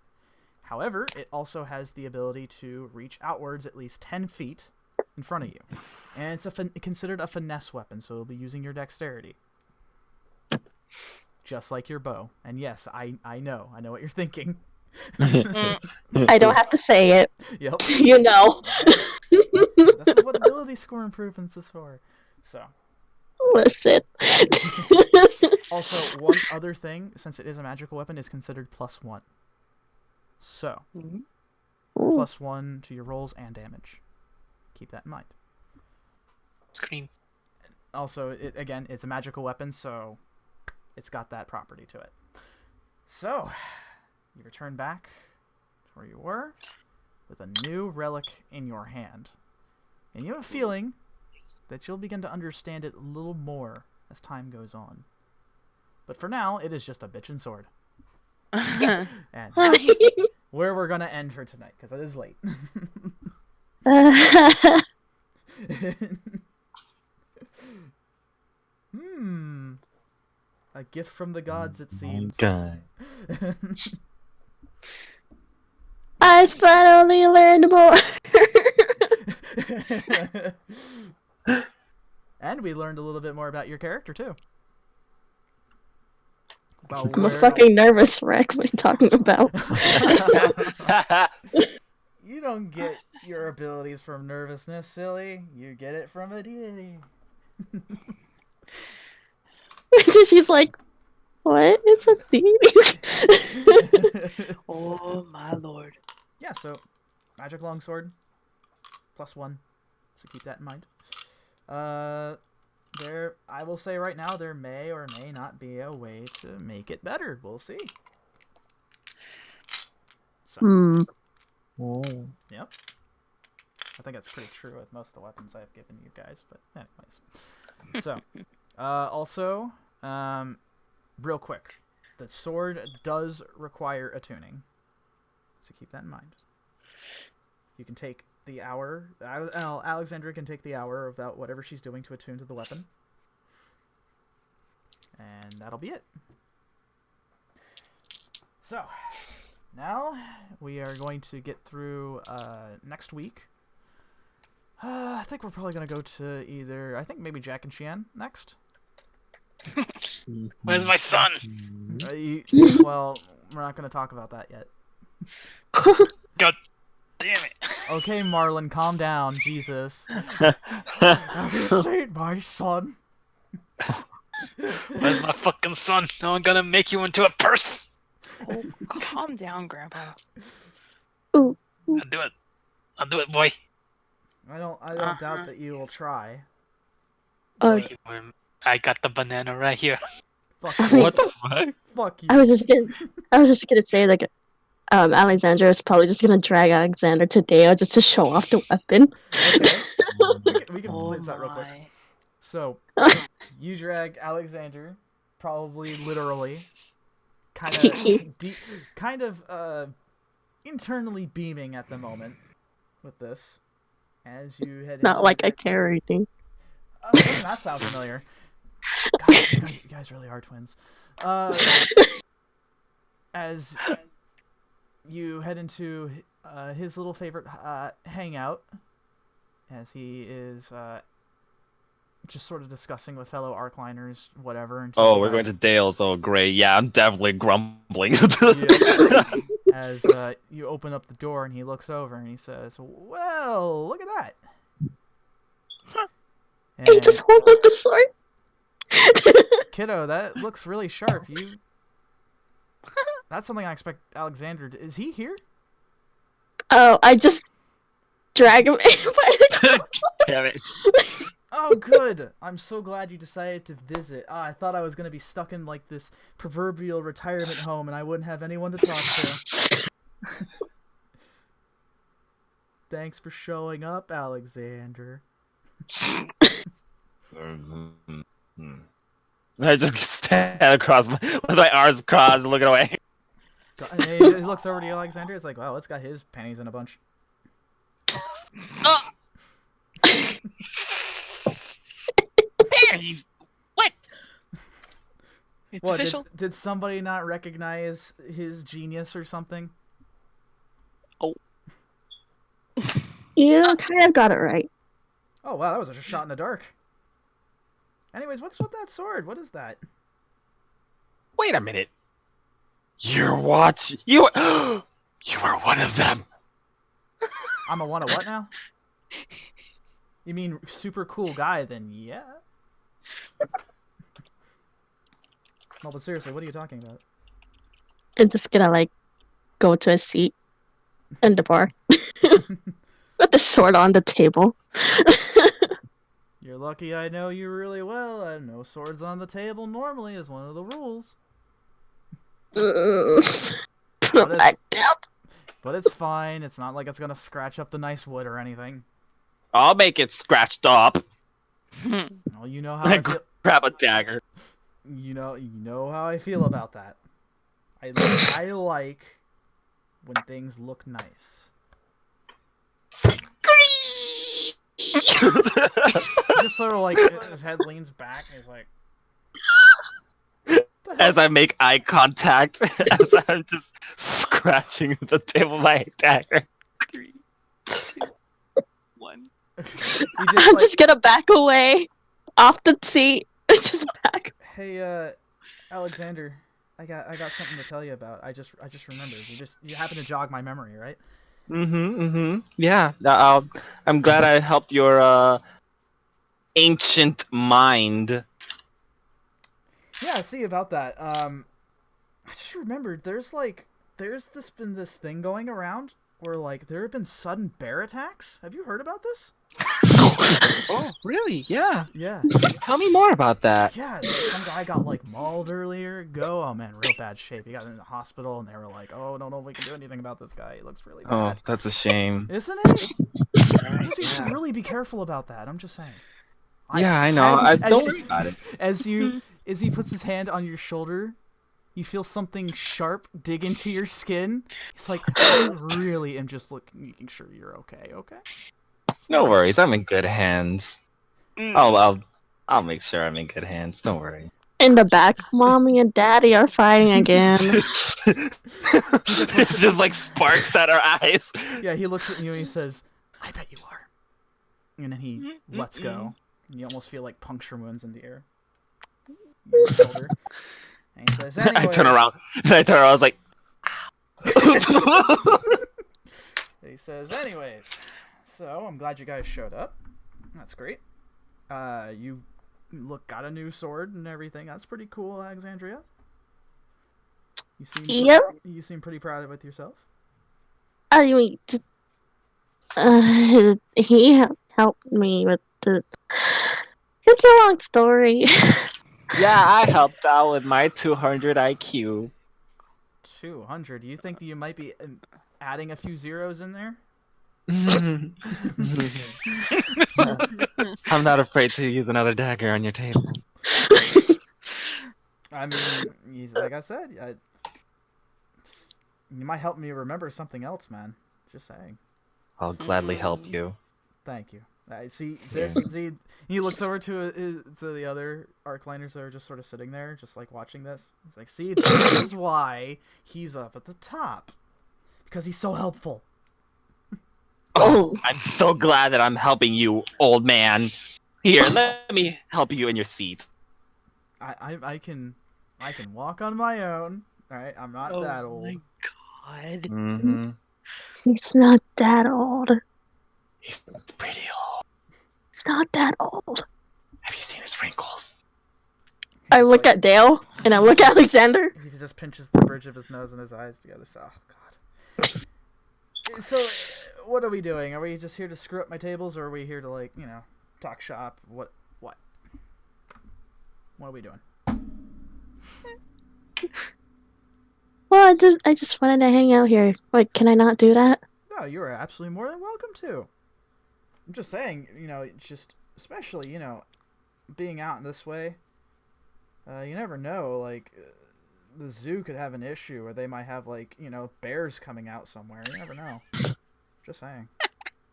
However, it also has the ability to reach outwards at least 10 feet in front of you. And it's considered a finesse weapon, so it'll be using your dexterity. Just like your bow. And yes, I know what you're thinking. I don't have to say it. Yep. You know. This is what ability score improvements is for. So. Listen. Also, one other thing, since it is a magical weapon, is considered +1. So, Ooh. +1 to your rolls and damage. Keep that in mind. Scream. Also, it's a magical weapon, so it's got that property to it. So, you return back to where you were with a new relic in your hand. And you have a feeling that you'll begin to understand it a little more as time goes on. But for now, it is just a bitchin' sword. And that's where we're going to end for tonight, because it is late. A gift from the gods, it seems. God. I finally learned more. And we learned a little bit more about your character, too. About I'm a where- fucking nervous wreck. What are you talking about? You don't get your abilities from nervousness, silly. You get it from a deity. So she's like, what? It's a thief? Oh my lord. Yeah, so magic longsword +1, so keep that in mind. There, I will say right now, there may or may not be a way to make it better. We'll see. So, Oh. yep. I think that's pretty true with most of the weapons I've given you guys, but anyways. So, also, real quick, the sword does require attuning, so keep that in mind. You can take the hour. Alexandria can take the hour about whatever she's doing to attune to the weapon, and that'll be it. So, now we are going to get through next week. I think we're probably gonna go to either. I think maybe Jack and Xian next. Where's my son? Well, we're not gonna talk about that yet. God damn it. Okay, Marlon, calm down. Jesus. Have you seen my son? Where's my fucking son? No, I'm gonna make you into a purse. Oh, calm down, Grandpa. I'll do it. I'll do it, boy. I don't doubt that you will try. Oh, I got the banana right here. Fuck I you. mean- What the fuck? Fuck you. I was just gonna say like, Alexandra is probably just gonna drag Alexander to Deo just to show off the weapon. Okay. We can Oh blitz that real quick. my. So, you drag Alexander, probably literally, kind of internally beaming at the moment with this, as you head Not into... like I care or anything. Doesn't that sound familiar? God, you guys really are twins. As you head into his little favorite hangout, as he is just sort of discussing with fellow Arcliners, whatever. Until Oh, you we're guys- going to Dale's. Oh, great. Yeah, I'm definitely grumbling. Yeah. As you open up the door and he looks over and he says, "Well, look at that." He And, just holds up the sword. kiddo, that looks really sharp. That's something I expect Alexander to... Is he here? Oh, I just drag him in by the Damn it. Oh, good. I'm so glad you decided to visit. I thought I was going to be stuck in, like, this proverbial retirement home and I wouldn't have anyone to talk to. Thanks for showing up, Alexander. I just stand across with my arms crossed, looking away. And he looks over to you, Alexander. It's like, wow, it's got his pennies in a bunch. What? It's What, official. did somebody not recognize his genius or something? You kind of got it right. Oh, wow, that was a shot in the dark. Anyways, what's with that sword? What is that? Wait a minute. You're watching. You are one of them. I'm a one of what now? You mean super cool guy, then yeah. No, but seriously, what are you talking about? I'm just gonna like go to a seat in the bar with the sword on the table. You're lucky I know you really well. I know swords on the table normally is one of the rules. Put him What back is- down. But it's fine. It's not like it's gonna scratch up the nice wood or anything. I'll make it scratched up. Well, you know how I feel. Grab a dagger. You know how I feel about that. I like when things look nice. He just sort of like his head leans back and he's like, As I make eye contact, as I'm just scratching the table with my dagger. 3, 2, 1. he I'm just like, just gonna back away off the seat. Just back. hey, Alexander, I got something to tell you about. I just remembered. You happen to jog my memory, right? Yeah. I'm glad I helped your ancient mind. Yeah, see about that. I just remembered there's been this thing going around where like there have been sudden bear attacks. Have you heard about this? Oh, really? Yeah. Yeah. Tell me more about that. Yeah, some guy got like mauled earlier ago. Oh man, real bad shape. He got in the hospital and they were like, "Oh, don't know if we can do anything about this guy. He looks really Oh, bad." that's a shame. Isn't it? Right, You should really be careful about that. I'm just saying. Yeah, I know. Don't worry about it. As he puts his hand on your shoulder, you feel something sharp dig into your skin. He's like, I really am just making sure you're okay. Okay. No worries. I'm in good hands. I'll make sure I'm in good hands. Don't worry. In the back, mommy and daddy are fighting again. It's just like sparks at our eyes. Yeah, he looks at you and he says, "I bet you are." And then he lets go. And you almost feel like puncture wounds in the air. Your shoulder. And he says, anyway. I turn around. I was like, He says, anyways, so I'm glad you guys showed up. That's great. You got a new sword and everything. That's pretty cool, Alexandria. You seem pretty proud of it yourself. I mean, he helped me with the. It's a long story. yeah, I helped out with my 200 IQ. 200. You think that you might be adding a few zeros in there? I'm not afraid to use another dagger on your table. I mean, like I said, you might help me remember something else, man. Just saying. I'll gladly help you. Thank you. See this. He looks over to the other Arcliners that are just sort of sitting there, just like watching this. He's like, "See, this is why he's up at the top, because he's so helpful." Oh, I'm so glad that I'm helping you, old man. Here, let me help you in your seat. I can walk on my own. All right, I'm not that old. Oh my god. Mm-hmm. He's not that old. He's pretty old. He's not that old. Have you seen his wrinkles? I look at Dale and I look at Alexander. He just pinches the bridge of his nose and his eyes together. So, oh god. So, what are we doing? Are we just here to screw up my tables, or are we here to talk shop? What? What are we doing? Well, I just wanted to hang out here. Like, can I not do that? No, you are absolutely more than welcome to. I'm just saying, it's just, especially, being out in this way, you never know, like, the zoo could have an issue, or they might have, like, bears coming out somewhere. You never know. Just saying.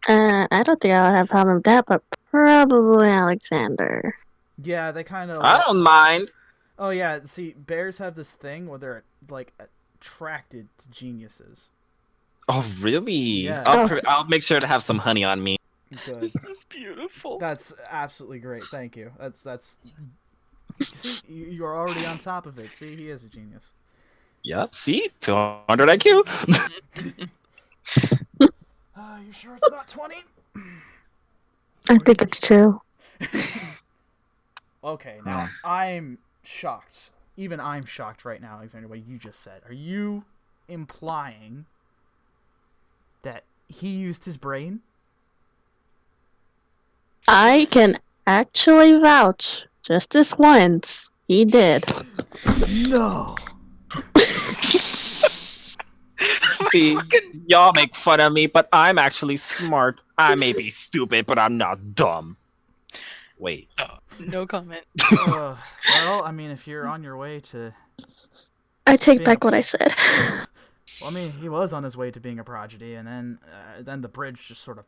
I don't think I would have a problem with that, but probably Alexander. Yeah, they kind of... I don't mind. Oh, yeah, see, bears have this thing where they're, like, attracted to geniuses. Oh, really? Yeah. I'll make sure to have some honey on me. Good. This is beautiful. That's absolutely great. Thank you. That's. See, you're already on top of it. See, he is a genius. Yep. See, 200 IQ. You sure it's not 20? I think it's 2. Okay, now I'm shocked. Even I'm shocked right now, Alexander, what you just said. Are you implying that he used his brain? I can actually vouch. Just this once, he did. No. See, y'all make fun of me, but I'm actually smart. I may be stupid, but I'm not dumb. Wait. No comment. Well, I mean, if you're on your way to... I take back what I said. Well, I mean, he was on his way to being a prodigy, and then the bridge just sort of...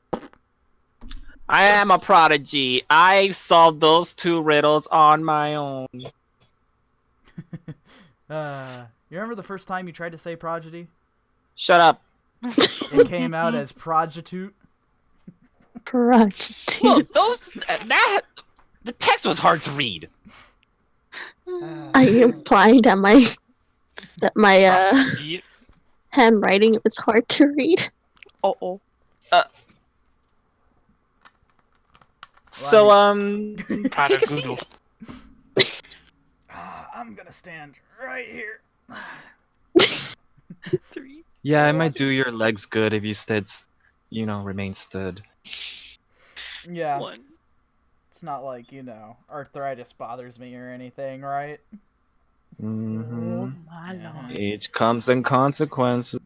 I am a prodigy. I solved those 2 riddles on my own. You remember the first time you tried to say prodigy? Shut up. It came out as prostitute. Prostitute. Look, the text was hard to read. Are you implying that my Yeah. handwriting was hard to read? Oh. So, Out take of a seat. Google. I'm gonna stand right here. 3. Yeah, it might do your legs good if you remain stood. Yeah, 1. it's not like, arthritis bothers me or anything, right? Oh Mm-hmm. my Yeah. lord. Each comes in consequences.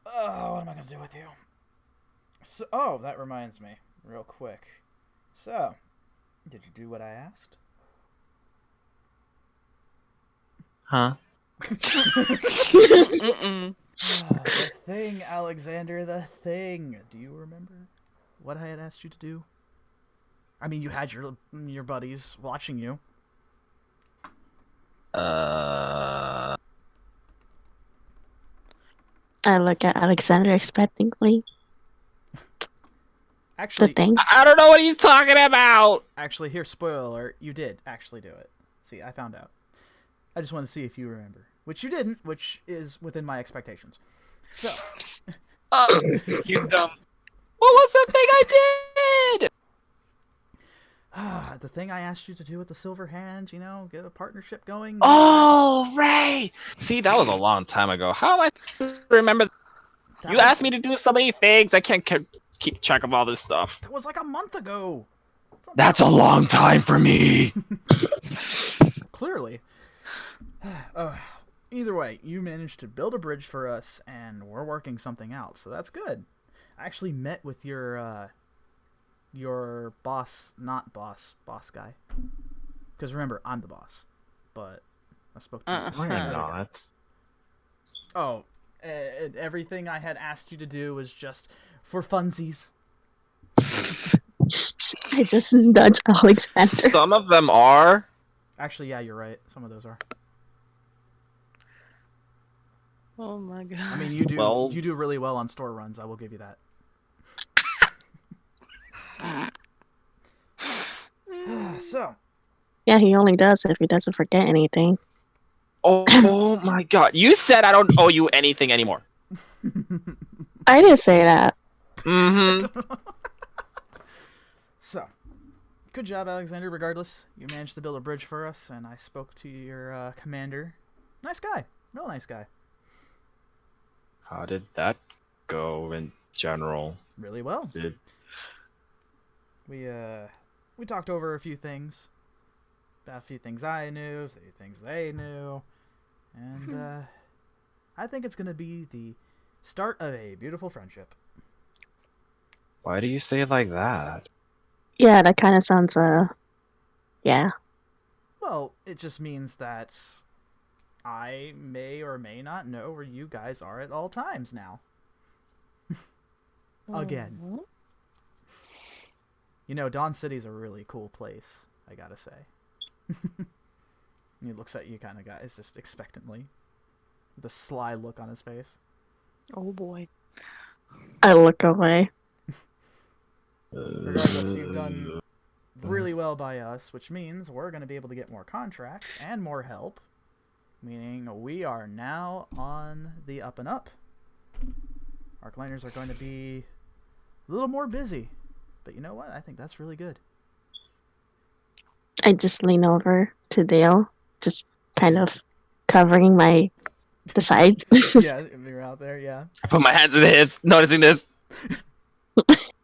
Oh, what am I gonna do with you? So, that reminds me, real quick. So, did you do what I asked? Huh? Mm-mm. The thing, Alexander, the thing. Do you remember what I had asked you to do? I mean, you had your buddies watching you. Uh, I look at Alexander expectantly. The Actually, thing. I don't know what he's talking about. here, spoiler alert, you did actually do it. See, I found out. I just want to see if you remember. Which you didn't, which is within my expectations. So, You dumb. What was the thing I did? the thing I asked you to do with the silver hand, get a partnership going. Oh, right. See, that was a long time ago. How am I supposed to remember? That You was, asked me to do so many things. I can't keep track of all this stuff. That was like a month ago. That's a long time for me. Clearly. Either way, you managed to build a bridge for us, and we're working something out, so that's good. I actually met with your boss, boss guy. Because remember, I'm the boss. But I spoke to you. No, you're not. Oh, everything I had asked you to do was just for funsies. I just nudge Alexander. Some of them are. Actually, yeah, you're right. Some of those are. Oh my god. I mean, you do Well- you do really well on store runs. I will give you that. So, Yeah, he only does it if he doesn't forget anything. Oh my god. You said I don't owe you anything anymore. I didn't say that. Mm-hmm. So, good job, Alexander. Regardless, you managed to build a bridge for us, and I spoke to your commander. Nice guy. Real nice guy. How did that go in general? Really well. Did We talked over a few things. About a few things I knew, a few things they knew. And I think it's going to be the start of a beautiful friendship. Why do you say it like that? Yeah, that kind of sounds, yeah. Well, it just means that I may or may not know where you guys are at all times now. Again. Dawn City's a really cool place, I gotta say. He looks at you kind of guys just expectantly. With a sly look on his face. Oh boy. I look away. Regardless, you've done really well by us, which means we're going to be able to get more contracts and more help. Meaning we are now on the up and up. Arcliners are going to be a little more busy. But you know what? I think that's really good. I just lean over to Dale, just kind of covering the side. Yeah, if you're out there, yeah. I put my hands in the hips, noticing this.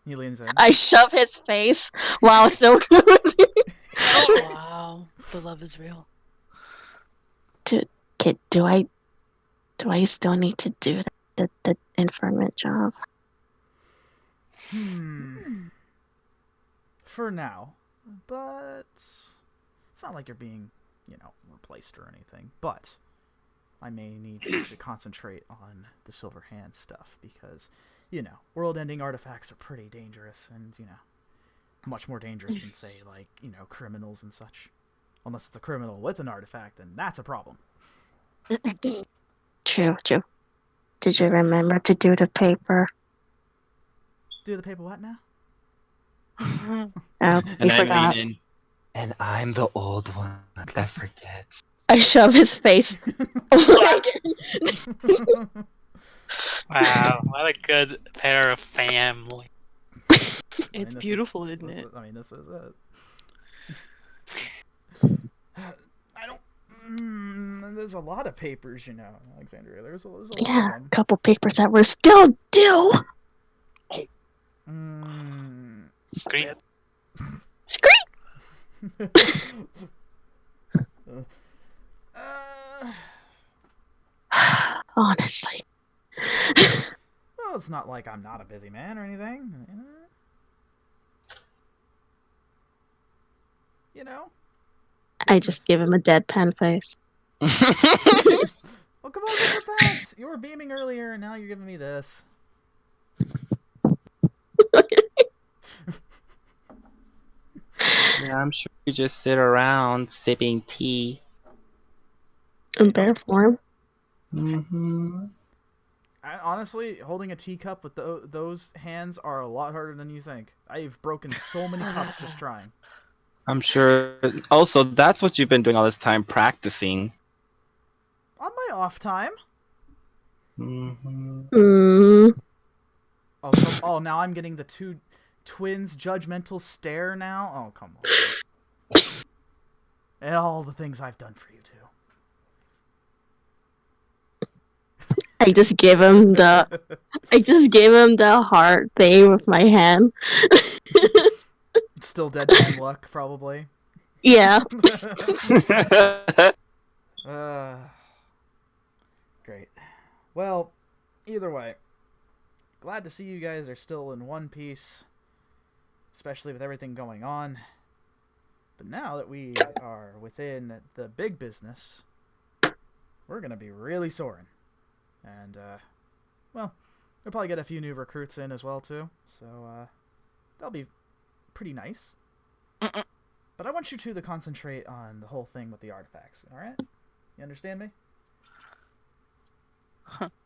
He leans in. I shove his face while still Oh, wow. The love is real. Kid, do I still need to do the informant job? For now. But it's not like you're being, replaced or anything. But I may need you to concentrate on the Silver Hand stuff because, world-ending artifacts are pretty dangerous and, much more dangerous than, say, like, criminals and such. Unless it's a criminal with an artifact, then that's a problem. True. Did you remember to do the paper? Do the paper what now? Oh, And we I forgot. lean in. And I'm the old one that forgets. I shove his face. Wow, what a good pair of family. It's beautiful, isn't it? This is it. There's a lot of papers, you know, Alexandria. There's a lot Yeah, of a them. couple papers that were still due. Scream. Scream! Uh, Honestly. well, it's not like I'm not a busy man or anything. You know? I just give him a deadpan face. Well, come on, what's with that? You were beaming earlier, and now you're giving me this. Yeah, I'm sure you just sit around sipping tea. In bear form. Mm-hmm. Honestly, holding a teacup with those hands are a lot harder than you think. I've broken so many cups just trying. I'm sure. Also, that's what you've been doing all this time, practicing. On my off time. Mm-hmm. Oh, now I'm getting the two twins' judgmental stare now? Oh, come on. And all the things I've done for you, too. I just give him the heart thing with my hand. Still deadpan luck, probably. Yeah. Great. Well, either way, glad to see you guys are still in one piece, especially with everything going on. But now that we are within the big business, we're going to be really soaring. And, well, we'll probably get a few new recruits in as well, too. So, that'll be pretty nice. But I want you two to concentrate on the whole thing with the artifacts, alright? You understand me?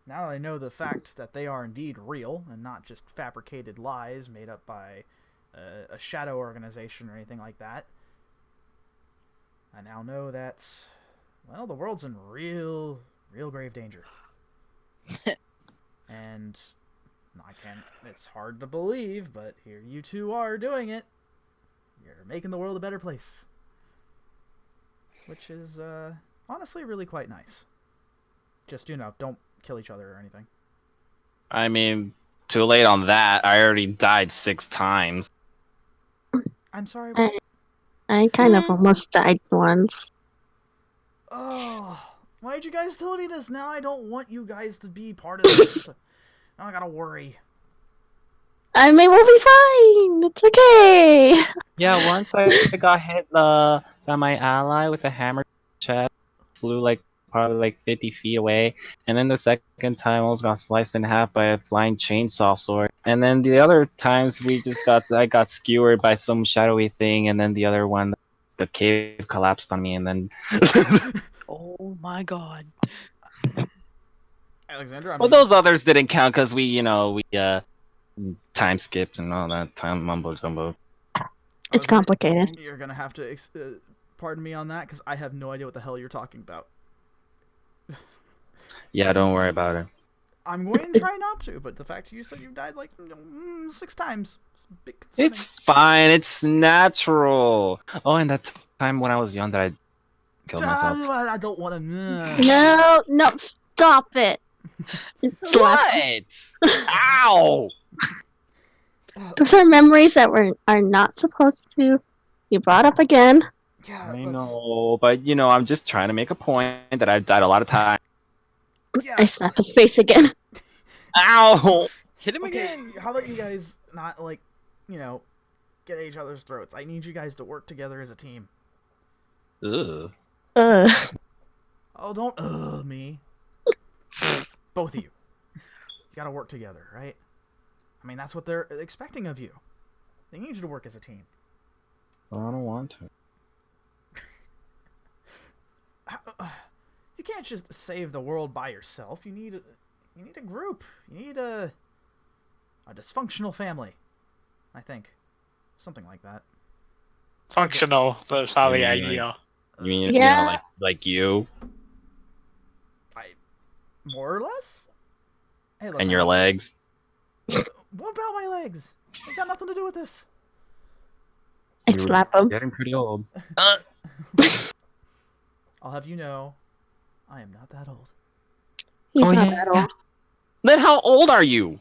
Now that I know the fact that they are indeed real, and not just fabricated lies made up by a shadow organization or anything like that, I now know that, well, the world's in real grave danger. And it's hard to believe, but here you two are doing it. You're making the world a better place. Which is, honestly really quite nice. Just, don't kill each other or anything. I mean, too late on that. I already died 6 times. I'm sorry, what? I kind of almost died once. Oh, why'd you guys tell me this? Now I don't want you guys to be part of this. Now I gotta worry. I mean, we'll be fine. It's okay. Yeah, once I got hit by my ally with a hammer chest, flew probably 50 feet away, and then the second time I almost got sliced in half by a flying chainsaw sword, and then the other times I got skewered by some shadowy thing, and then the other one, the cave collapsed on me, and then Oh my god. Alexander, well, those others didn't count because we time skipped and all that time mumbo jumbo. It's complicated. You're gonna have to pardon me on that, because I have no idea what the hell you're talking about. Yeah, don't worry about it. I'm going to try not to, but the fact you said you've died 6 times is a bit concerning. It's fine. It's natural. Oh, and that time when I was young that I killed myself. I don't want to. No, stop it. What? Ow! Those are memories that are not supposed to be brought up again. Yeah, I know, but I'm just trying to make a point that I've died a lot of times. Yeah. I slapped his face again. Ow! Hit him Okay, again. how about you guys not get at each other's throats? I need you guys to work together as a team. Ugh. Ugh. Oh, don't me. Both of you. You gotta work together, right? I mean, that's what they're expecting of you. They need you to work as a team. Well, I don't want to. You can't just save the world by yourself. You need a group. You need a dysfunctional family. I think. Something like that. Functional, but it's probably Yeah, ideal. You mean Yeah. like you More or less? Hey, look, and your legs? What about my legs? They got nothing to do with this. I slap him. Getting pretty old. I'll have you know, I am not that old. He's Oh, not yeah. that old. Then how old are you?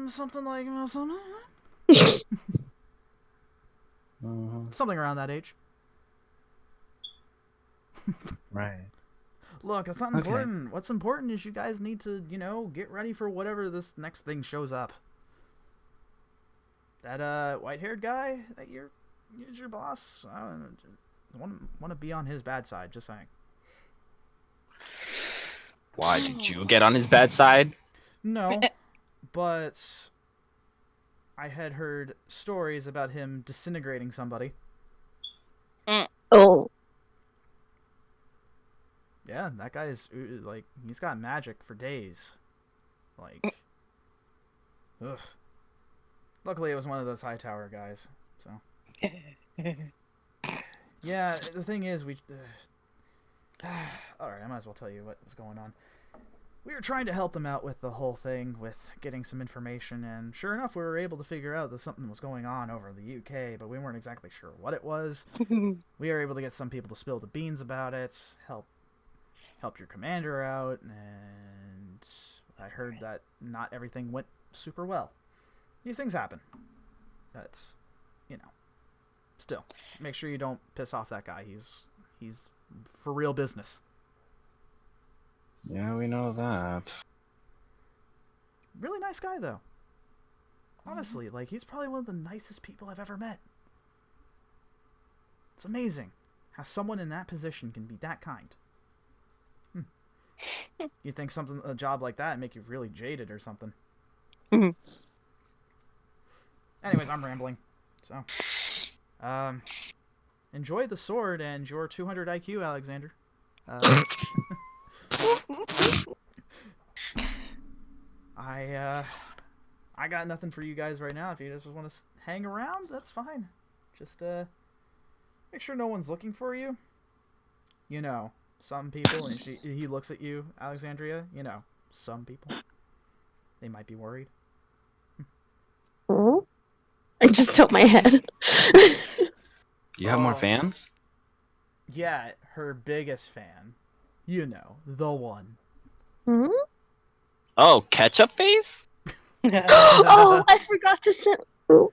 Something like Mhm. something around that age. Right. Look, that's not Okay. important. What's important is you guys need to, get ready for whatever this next thing shows up. That white-haired guy that is your boss. I don't want to be on his bad side. Just saying. Why did you get on his bad side? No, but I had heard stories about him disintegrating somebody. Oh, Yeah, that guy is like he's got magic for days. Like, ugh. Luckily, it was one of those high tower guys. So. Yeah, the thing is, we. All right, I might as well tell you what was going on. We were trying to help them out with the whole thing, with getting some information, and sure enough, we were able to figure out that something was going on over in the UK, but we weren't exactly sure what it was. We were able to get some people to spill the beans about it, help your commander out, and I heard that not everything went super well. These things happen. That's, still, make sure you don't piss off that guy. He's for real business. Yeah, we know that. Really nice guy, though. Honestly, like, he's probably one of the nicest people I've ever met. It's amazing how someone in that position can be that kind. You'd think a job like that would make you really jaded or something. Anyways, I'm rambling. So, enjoy the sword and your 200 IQ, Alexander. I got nothing for you guys right now. If you just want to hang around, that's fine. Just make sure no one's looking for you. Some people, and he looks at you, Alexandria. Some people, they might be worried. oh. I just tilt my head. You have more Oh. fans? Yeah, her biggest fan. The one. Hmm? Oh, ketchup face? Oh, I forgot to send. Oh,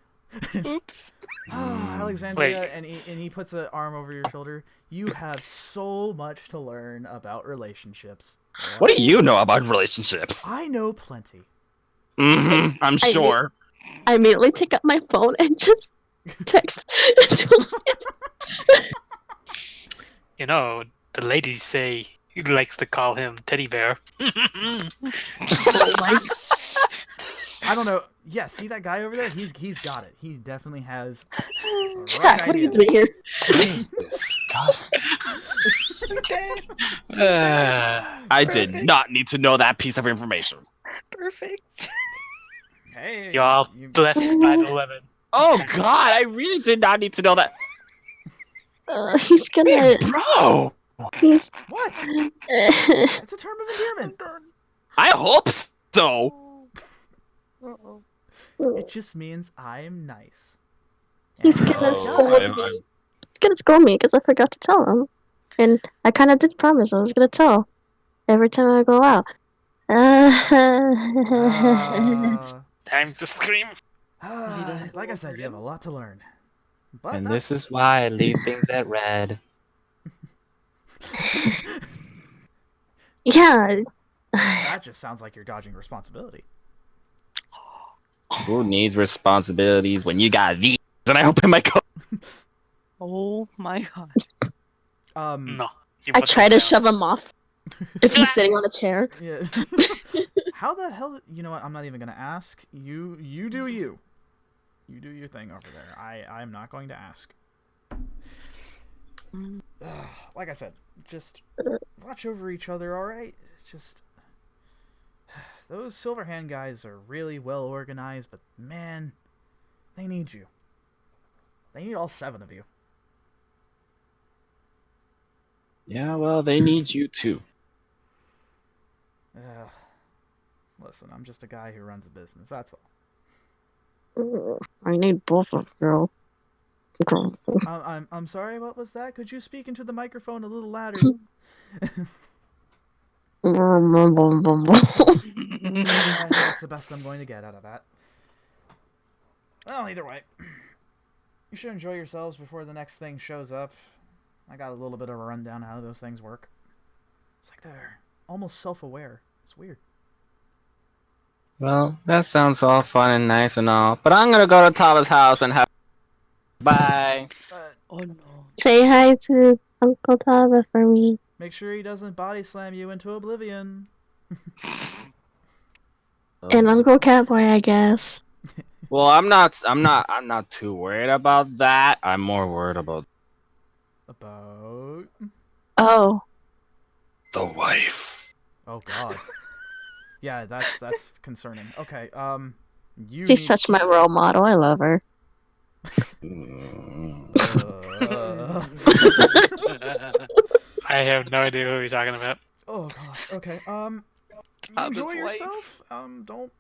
Oops. Alexandria, Wait. and he puts an arm over your shoulder. You have so much to learn about relationships. What do you know about relationships? I know plenty. I'm sure. I immediately take up my phone and just text. The ladies say he likes to call him Teddy Bear. Oh my! I don't know. Yeah, see that guy over there? He's got it. He definitely has the Jack, right what are you idea. doing here? Disgusting. Okay. I did not need to know that piece of information. Perfect. Hey, You're all blessed by the lemon. Oh god, I really did not need to know that. He's gonna. Bro! He's. what? It's a term of endearment. I hope so. Uh-oh. It just means I'm nice. He's And gonna Oh, scold I'm- me. He's gonna scold me because I forgot to tell him, and I kind of did promise I was gonna tell every time I go out. Time to scream. Like I said, you have a lot to learn. But And that's... this is why I leave things at red. Yeah. That just sounds like you're dodging responsibility. Who needs responsibilities when you got these? And I open my coat. Oh my god. No. You I put try to those down. shove him off if he's sitting on a chair. Yeah. How the hell... You know what? I'm not even going to ask. You do you. You do your thing over there. I'm not going to ask. Like I said, just watch over each other, alright? Just... Those Silverhand guys are really well organized, but man, they need you. They need all 7 of you. Yeah, well, they need you too. Listen, I'm just a guy who runs a business, that's all. I need both of you. I'm sorry. What was that? Could you speak into the microphone a little louder? I think that's the best I'm going to get out of that. Well, either way, you should enjoy yourselves before the next thing shows up. I got a little bit of a rundown on how those things work. It's like they're almost self-aware. It's weird. Well, that sounds all fun and nice and all, but I'm gonna go to Tava's house and have. Bye. Oh no. Say hi to Uncle Tava for me. Make sure he doesn't body slam you into oblivion. And Uncle Catboy, I guess. Well, I'm not too worried about that. I'm more worried about About... Oh. the wife. Oh god. Yeah, that's concerning. Okay, you She's need... such my role model. I love her. I have no idea who you're talking about. Oh gosh. Okay. Tava's Enjoy wife. yourself. Don't.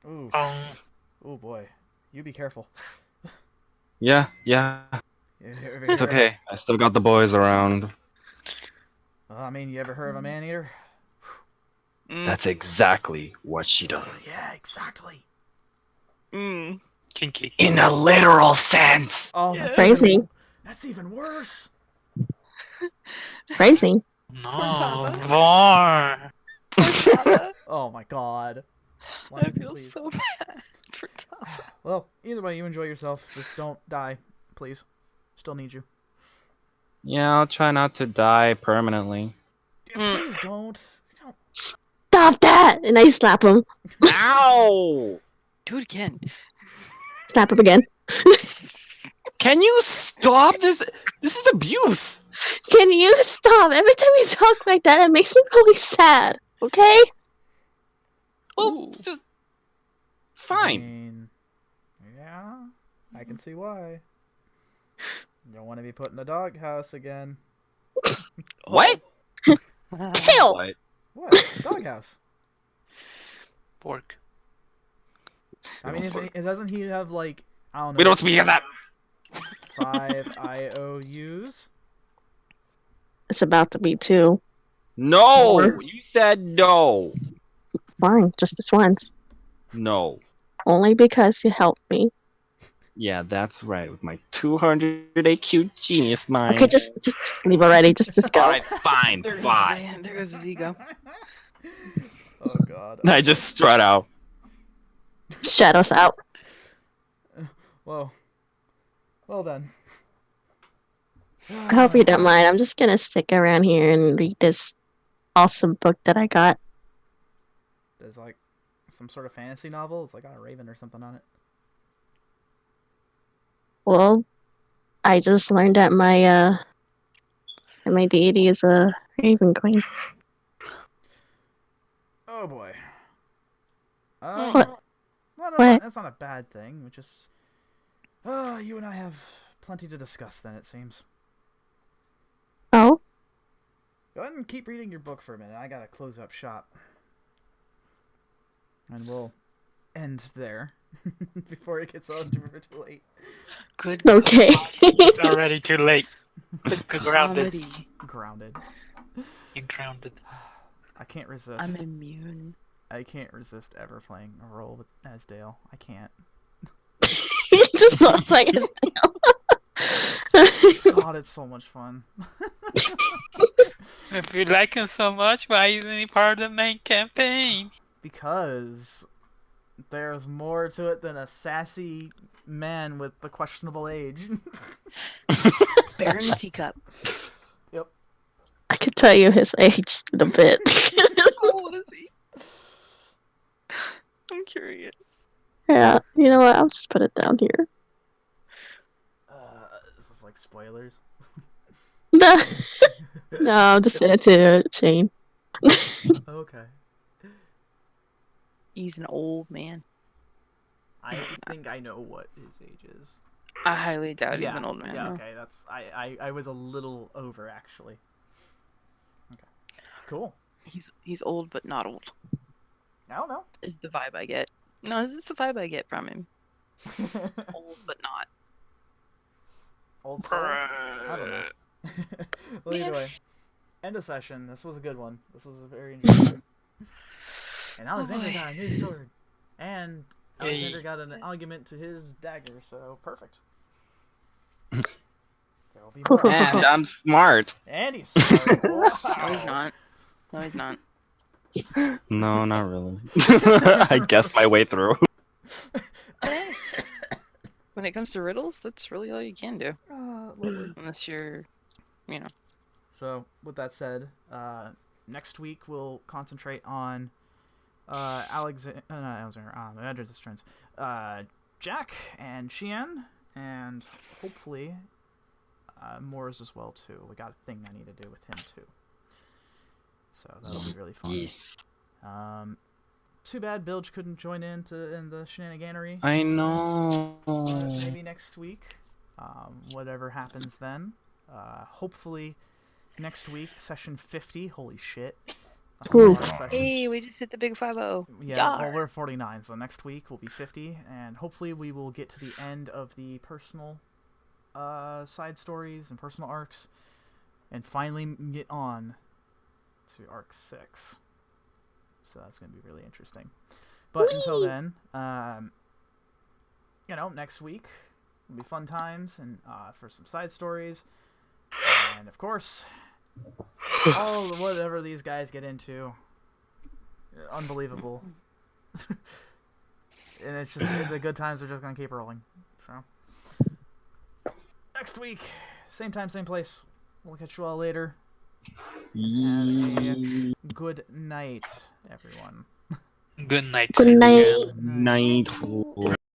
Ooh. Um, Oh boy. You be careful. Yeah, it's okay. I still got the boys around. I mean, you ever heard of a man-eater? That's exactly what she does. Yeah, exactly. kinky. In a literal sense. Oh, that's Crazy. That's even worse. Crazy. No, more. Oh my god. I feel Please. so bad for Tava. Well, either way, you enjoy yourself. Just don't die, please. Still need you. Yeah, I'll try not to die permanently. Yeah, please don't. Don't. Stop that! And I slap him. Ow! Do it again. Slap him again. Can you stop this? This is abuse. Can you stop? Every time you talk like that, it makes me really sad. Okay? Well, I fine. mean, yeah, I can see why. You don't want to be put in the doghouse again. What? Ew! What? What? Doghouse? Pork. I mean, doesn't he have like, I don't know, We don't speak of that. 5 IOUs? It's about to be 2. No, Or- you said no. Fine, just this once. No. Only because you helped me. Yeah, that's right. With my 200 IQ genius mind. Okay, just leave already. Just go. Alright, fine, There goes fine. Zan. There goes his ego. Oh god. I just strut out. Shadows out. Whoa. Well then. I hope you don't mind. I'm just gonna stick around here and read this awesome book that I got. There's like some sort of fantasy novel. It's like got a raven or something on it. Well, I just learned that my deity is a raven queen. Oh boy. What? Well, no, What? that's not a bad thing. We just, you and I have plenty to discuss. Then it seems. Oh, Go ahead and keep reading your book for a minute. I gotta close up shop, and we'll end there before it gets on too late. Good. okay. It's already too late. Grounded. Comedy. Grounded. You're grounded. I can't resist. I'm immune. I can't resist ever playing a role with as Dale. I can't. Just looks like it's God, it's so much fun. If you like him so much, why isn't he part of the main campaign? Because there's more to it than a sassy man with a questionable age. Bear in the teacup. Yep. I could tell you his age in a bit. How old is he? I'm curious. Yeah, you know what? I'll just put it down here. This is like spoilers. No, no, I'll just send it to Shane. Okay. He's an old man. I think I know what his age is. I highly doubt he's an old man. Yeah, though. okay. That's I was a little over actually. Okay. Cool. He's old but not old. I don't know. Is the vibe I get. No, this is the vibe I get from him. Old but not. Old soul? I don't know. Well, either way, end of session. This was a good one. This was a very interesting. And Alexander got a new sword, and Alexander got an argument to his dagger. So perfect. There will be more. And I'm smart. And he's smart. Wow. No, he's not. No, he's not. No, not really. I guessed my way through. When it comes to riddles, that's really all you can do. Lovely. Unless you're, you know. So, with that said, next week we'll concentrate on Edward's strengths, Jack and Xian, and hopefully Moore's as well too. We got a thing I need to do with him too. So that'll be really fun. Yes. Too bad Bilg couldn't join in the shenaniganery. I know. But maybe next week. Whatever happens then. Hopefully next week, session 50. Holy shit. That's a lot of sessions. Hey, we just hit the big 5-0. Yeah, well, we're 49, so next week will be 50, and hopefully we will get to the end of the personal side stories and personal arcs, and finally get on to arc 6. So that's going to be really interesting. But until then, next week will be fun times and for some side stories, and of course, all whatever these guys get into, unbelievable. And it's just the good times are just gonna keep rolling. So next week, same time, same place. We'll catch you all later. Have a good night, everyone. Good night. Good night. Night.